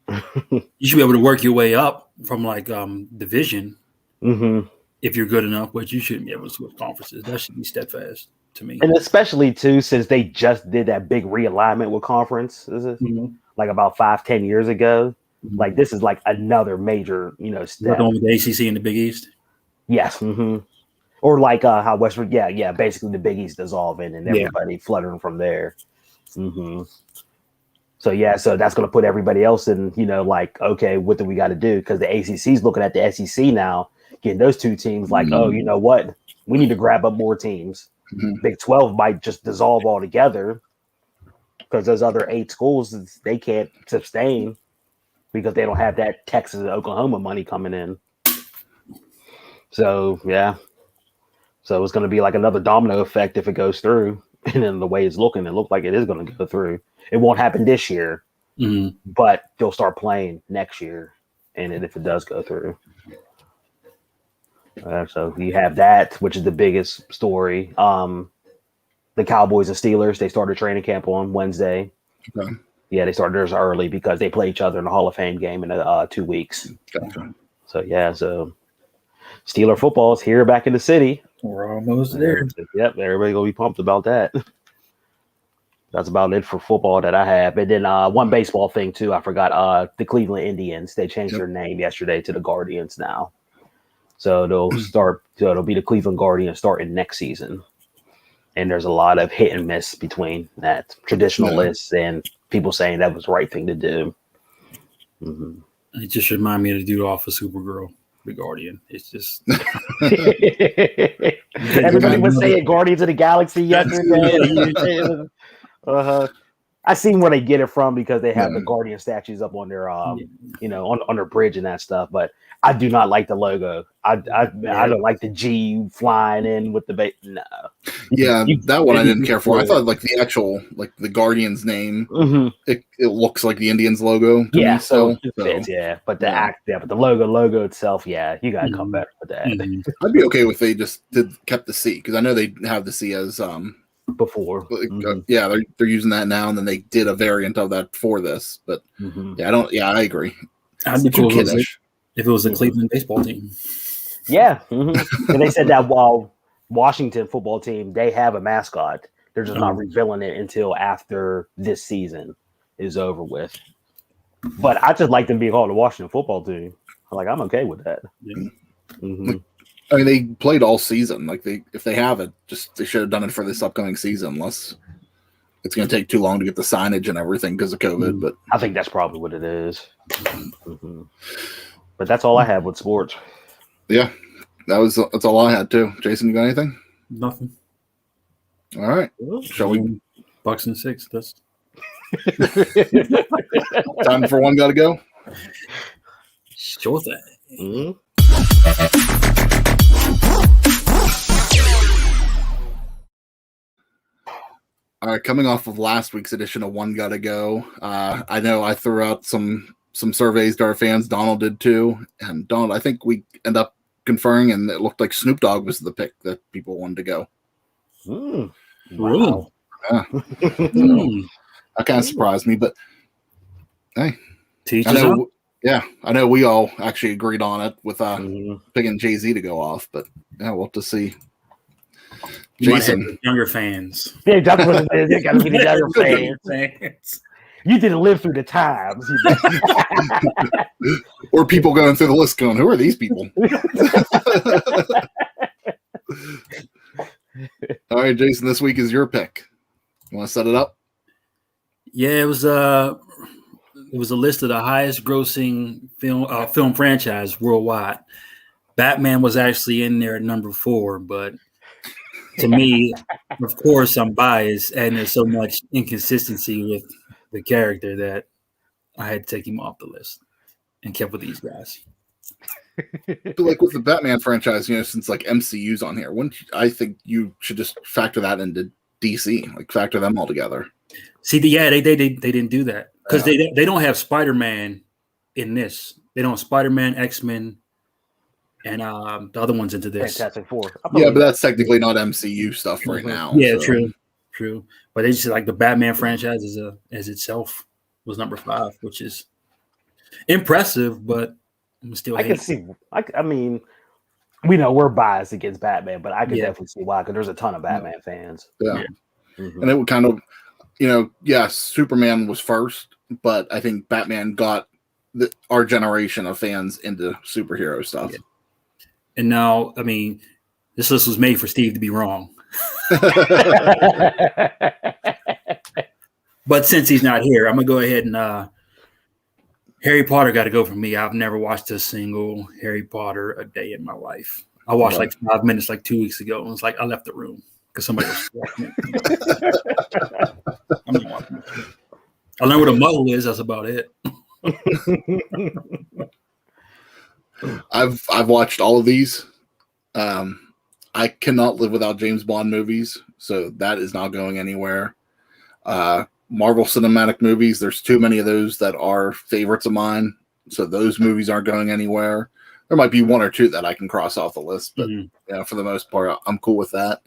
You should be able to work your way up from like division if you're good enough, but you shouldn't be able to switch conferences. That should be steadfast to me. And especially too, since they just did that big realignment with conferences, like about 5-10 years ago. Like this is like another major, step. Working with the ACC and the Big East. Yes. Or like how Western, basically the Big East dissolving and everybody fluttering from there. So that's going to put everybody else in, like, okay, what do we got to do? Because the ACC's looking at the SEC now, getting those two teams like, oh, you know what? We need to grab up more teams. Big 12 might just dissolve altogether because those other 8 schools, they can't sustain because they don't have that Texas and Oklahoma money coming in. So, So it's going to be like another domino effect if it goes through. And then the way it's looking, it looks like it is going to go through. It won't happen this year, but they'll start playing next year. And if it does go through. So you have that, which is the biggest story. The Cowboys and Steelers, they started training camp on Wednesday. Okay. Yeah, they started theirs early because they play each other in the Hall of Fame game in 2 weeks. Gotcha. So Steeler football is here back in the city. We're almost there. Yep, everybody gonna be pumped about that. That's about it for football that I have. And then one baseball thing too. I forgot the Cleveland Indians. They changed their name yesterday to the Guardians now. So they'll start. So it'll be the Cleveland Guardians starting next season. And there's a lot of hit and miss between that traditionalists and people saying that was the right thing to do. It just reminded me of the dude off of Supergirl, the Guardian. It's just everybody was saying Guardians of the Galaxy yesterday. I seen where they get it from because they have the Guardian statues up on their, you know, on their bridge and that stuff. But I do not like the logo. I don't like the G flying in with the bait. No. Yeah, that one I didn't care for. I thought like the actual like the Guardian's name. It looks like the Indians logo. To me so it fits, but but the logo itself, you gotta come better with that. I'd be okay if they just kept the C because I know they have the C as before. They're using that now, and then they did a variant of that for this. But I agree. I'd be cool if it was a Cleveland baseball team. Yeah, and they said that while Washington football team, they have a mascot. They're just not revealing it until after this season is over with. But I just like them being called the Washington football team. I'm okay with that. I mean, they played all season. Like if they have it, they should have done it for this upcoming season. Unless it's going to take too long to get the signage and everything because of COVID. But I think that's probably what it is. But that's all I have with sports. Yeah, that's all I had too. Jason, you got anything? Nothing. All right. Shall we? Bucks and 6. That's time for one. Got to go. Sure thing. All right, coming off of last week's edition of One Gotta Go, I know I threw out some surveys to our fans. Donald did too. And Donald, I think we end up conferring, and it looked like Snoop Dogg was the pick that people wanted to go. Wow. Yeah. That kind of surprised me, but hey. I know we all actually agreed on it with picking Jay-Z to go off, but we'll have to see. Jason, younger fans. Yeah, that's what it is. They got to be the younger fans. You didn't live through the times. Or people going through the list going, who are these people? All right, Jason, this week is your pick. You want to set it up? Yeah, it was a list of the highest grossing film franchise worldwide. Batman was actually in there at number 4, but to me, of course, I'm biased, and there's so much inconsistency with the character that I had to take him off the list and kept with these guys. But like with the Batman franchise, since like MCU's on here, I think you should just factor that into DC, like factor them all together. See, they didn't do that because they don't have Spider-Man in this. They don't have Spider-Man, X-Men, and the other ones into this. Fantastic Four. Yeah, but that's technically not MCU stuff right now. Yeah, so. True. But they just like the Batman franchise as itself was number 5, which is impressive, but I'm still. I can see. I mean, we know we're biased against Batman, but I can definitely see why because there's a ton of Batman fans. Yeah. And it would kind of, Superman was first, but I think Batman got our generation of fans into superhero stuff. Yeah. And now, I mean, this list was made for Steve to be wrong. But since he's not here, I'm going to go ahead and Harry Potter got to go for me. I've never watched a single Harry Potter a day in my life. I watched like 5 minutes like 2 weeks ago, and it was like I left the room because somebody was watching it. I'm not watching it. I learned what a muggle is. That's about it. I've watched all of these. I cannot live without James Bond movies, so that is not going anywhere. Marvel Cinematic movies, there's too many of those that are favorites of mine, so those movies aren't going anywhere. There might be 1 or 2 that I can cross off the list, but for the most part, I'm cool with that.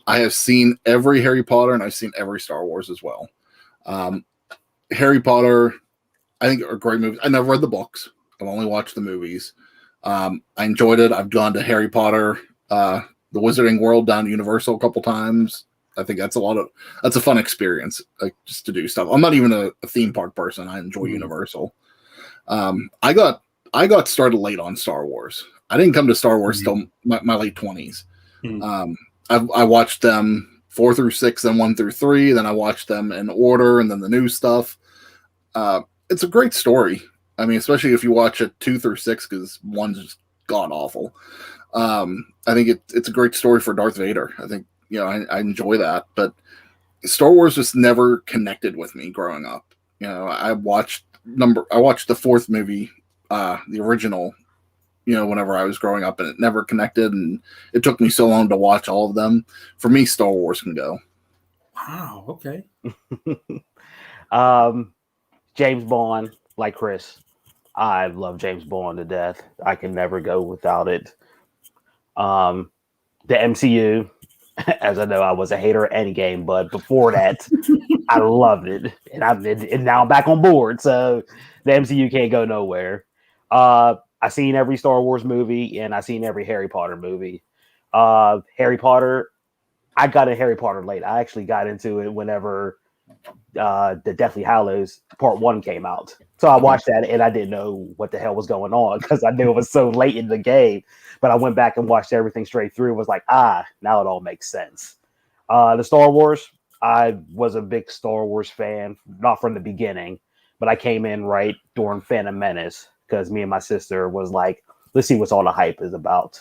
I have seen every Harry Potter, and I've seen every Star Wars as well. Harry Potter, I think, are great movies. I never read the books. I've only watched the movies. I enjoyed it. I've gone to Harry Potter, the Wizarding World down at Universal a couple times. I think that's a fun experience, like just to do stuff. I'm not even a theme park person. I enjoy Universal. I got started late on Star Wars. I didn't come to Star Wars till my late 20s. I watched them 4 through 6, then 1 through 3. Then I watched them in order, and then the new stuff. It's a great story. I mean, especially if you watch it 2 through 6, because 1's just god awful. I think it's a great story for Darth Vader. I think I enjoy that, but Star Wars just never connected with me growing up. You know, I watched the fourth movie, the original, you know, whenever I was growing up, and it never connected, and it took me so long to watch all of them. For me, Star Wars can go. Wow. Okay. James Bond, like Chris. I love James Bond to death. I can never go without it. The MCU, as I know, I was a hater of any game, but before that, I loved it, and now I'm back on board. So the MCU can't go nowhere. I seen every Star Wars movie, and I seen every Harry Potter movie. Harry Potter, I got in Harry Potter late. I actually got into it whenever the Deathly Hallows Part 1 came out. So I watched that, and I didn't know what the hell was going on because I knew it was so late in the game. But I went back and watched everything straight through and was like, now it all makes sense. The Star Wars, I was a big Star Wars fan, not from the beginning, but I came in right during Phantom Menace because me and my sister was like, let's see what's all the hype is about.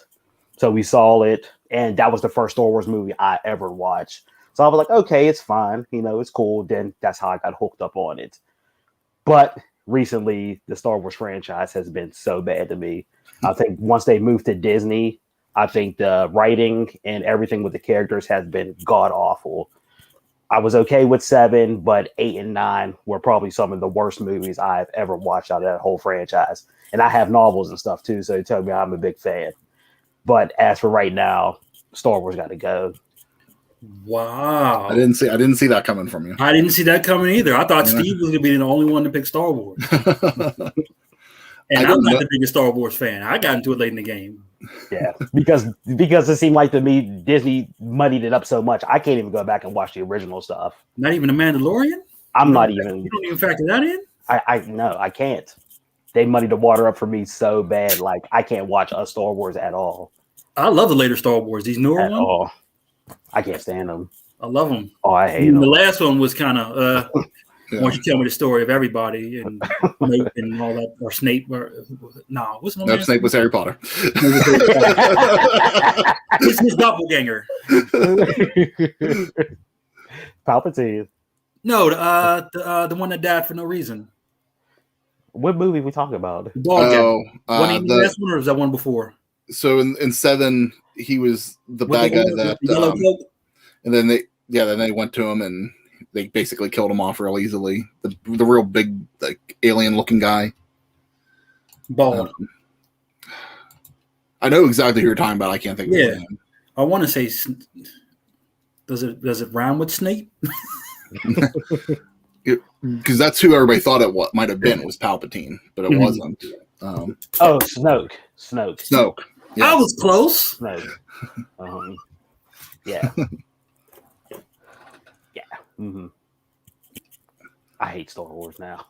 So we saw it, and that was the first Star Wars movie I ever watched. So I was like, okay, it's fine. You know, it's cool. Then that's how I got hooked up on it. But recently, the Star Wars franchise has been so bad to me. I think once they moved to Disney, I think the writing and everything with the characters has been god-awful. I was okay with 7, but 8 and 9 were probably some of the worst movies I've ever watched out of that whole franchise. And I have novels and stuff, too, so they tell me I'm a big fan. But as for right now, Star Wars got to go. Wow. I didn't see that coming from you. I didn't see that coming either. I thought Steve was going to be the only one to pick Star Wars. And I'm not the biggest Star Wars fan. I got into it late in the game. Yeah, because it seemed like to me Disney muddied it up so much. I can't even go back and watch the original stuff. Not even The Mandalorian? I'm not even. You don't even factor that in? No, I can't. They muddied the water up for me so bad. Like I can't watch a Star Wars at all. I love the later Star Wars. These newer ones. All. I can't stand them. I love them. Oh, I hate them. The last one was kind of. Why don't you tell me the story of everybody and Snape and all that, or Snape? What's my name? Snape was Harry Potter. It's his doppelganger. Palpatine. No, the one that died for no reason. What movie we talking about? The dog guy. One the last one, or was that one before? So in 7, he was the bad guy that, and then they went to him and they basically killed him off real easily. The real big, like, alien-looking guy. Bald. I know exactly who you're talking about. I can't think of his name. I want to say, does it rhyme with Snape? Because that's who everybody thought it might have been. It was Palpatine, but it wasn't. Snoke. Yeah. I was close. Snoke. Yeah. Mm-hmm. I hate Star Wars now.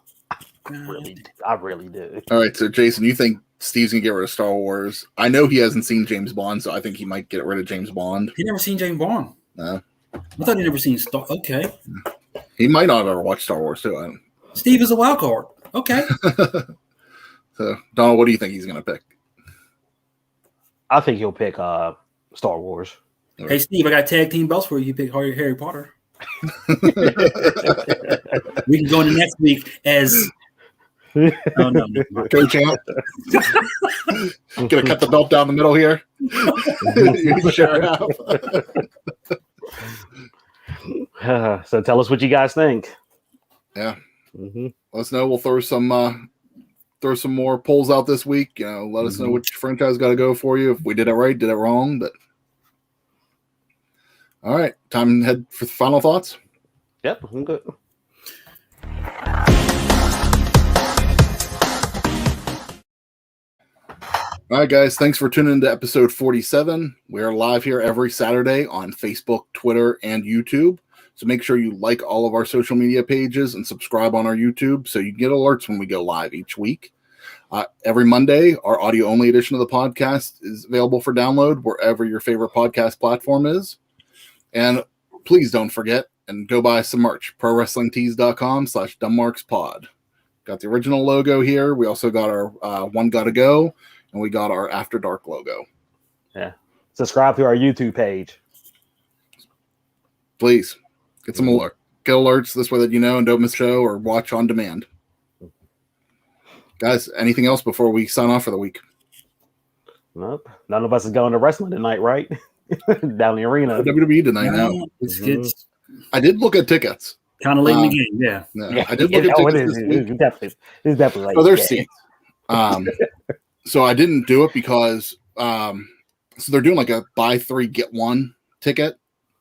I really do. All right, so Jason, you think Steve's gonna get rid of Star Wars? I know he hasn't seen James Bond, so I think he might get rid of James Bond. He never seen James Bond. No. I thought he never seen Star. Okay. He might not have ever watched Star Wars too. Steve is a wild card. Okay. So, Donald, what do you think he's gonna pick? I think he'll pick Star Wars. Hey, Steve, I got tag team belts for you. You pick Harry Potter. We can go into next week as co-champ. Gonna cut the belt down the middle here. You share out. So tell us what you guys think. Yeah. Mm-hmm. Let us know. We'll throw some more polls out this week. Let us know which franchise got to go for you. If we did it right, did it wrong, but. All right, time to head for final thoughts. Yep, I'm good. All right, guys, thanks for tuning into episode 47. We are live here every Saturday on Facebook, Twitter, and YouTube. So make sure you like all of our social media pages and subscribe on our YouTube so you get alerts when we go live each week. Every Monday, our audio-only edition of the podcast is available for download wherever your favorite podcast platform is. And please don't forget and go buy some merch. ProWrestlingTees.com/DumbMarksPod. Got the original logo here. We also got our One Gotta Go, and we got our After Dark logo. Yeah. Subscribe to our YouTube page. Please. Get some get alerts this way that you know and don't miss the show or watch on demand. Guys, anything else before we sign off for the week? Nope. None of us is going to wrestling tonight, right? Down the arena. WWE tonight now. It's I did look at tickets. kind of late in the game, yeah. I did look at tickets. It's definitely like there's seats. So I didn't do it because so they're doing like a buy 3 get 1 ticket,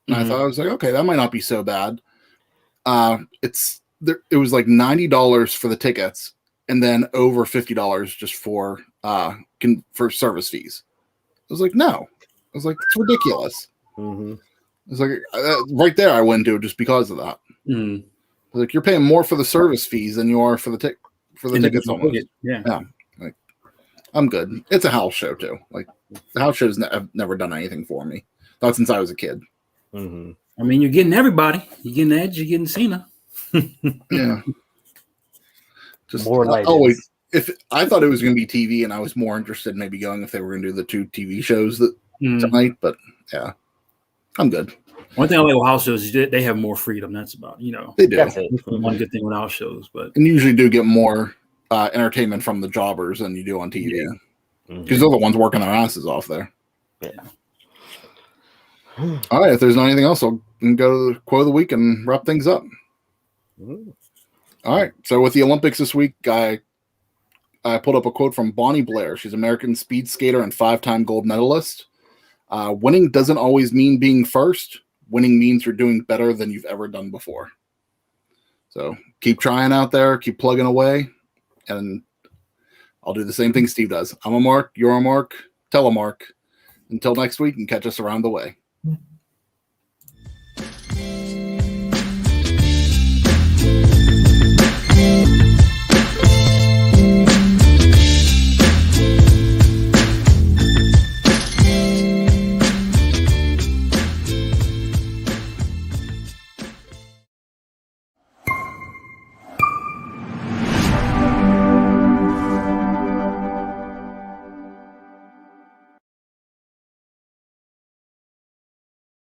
and I thought, I was like, okay, that might not be so bad. It was like $90 for the tickets, and then over $50 just for service fees. I was like, no. I was like, it's ridiculous. I was like, right there, I wouldn't do it just because of that. I was like, you're paying more for the service fees than you are for the tickets. Almost. Yeah. Like, I'm good. It's a house show too. Like the house shows have never done anything for me. Not since I was a kid. I mean, you're getting everybody. You're getting Edge. You're getting Cena. Yeah. Just more like always. If I thought it was going to be TV, and I was more interested in maybe going if they were going to do the 2 TV shows tonight, but yeah, I'm good. One thing I like with house shows is they have more freedom. That's about, They do. One good thing with house shows, but and usually do get more entertainment from the jobbers than you do on TV because they're the ones working their asses off there. Yeah. All right. If there's not anything else, I'll go to the quote of the week and wrap things up. All right. So with the Olympics this week, I pulled up a quote from Bonnie Blair. She's an American speed skater and 5-time gold medalist. Winning doesn't always mean being first. Winning means you're doing better than you've ever done before. So keep trying out there, keep plugging away, and I'll do the same thing Steve does. I'm a Mark, you're a Mark, tell a Mark. Until next week, and catch us around the way.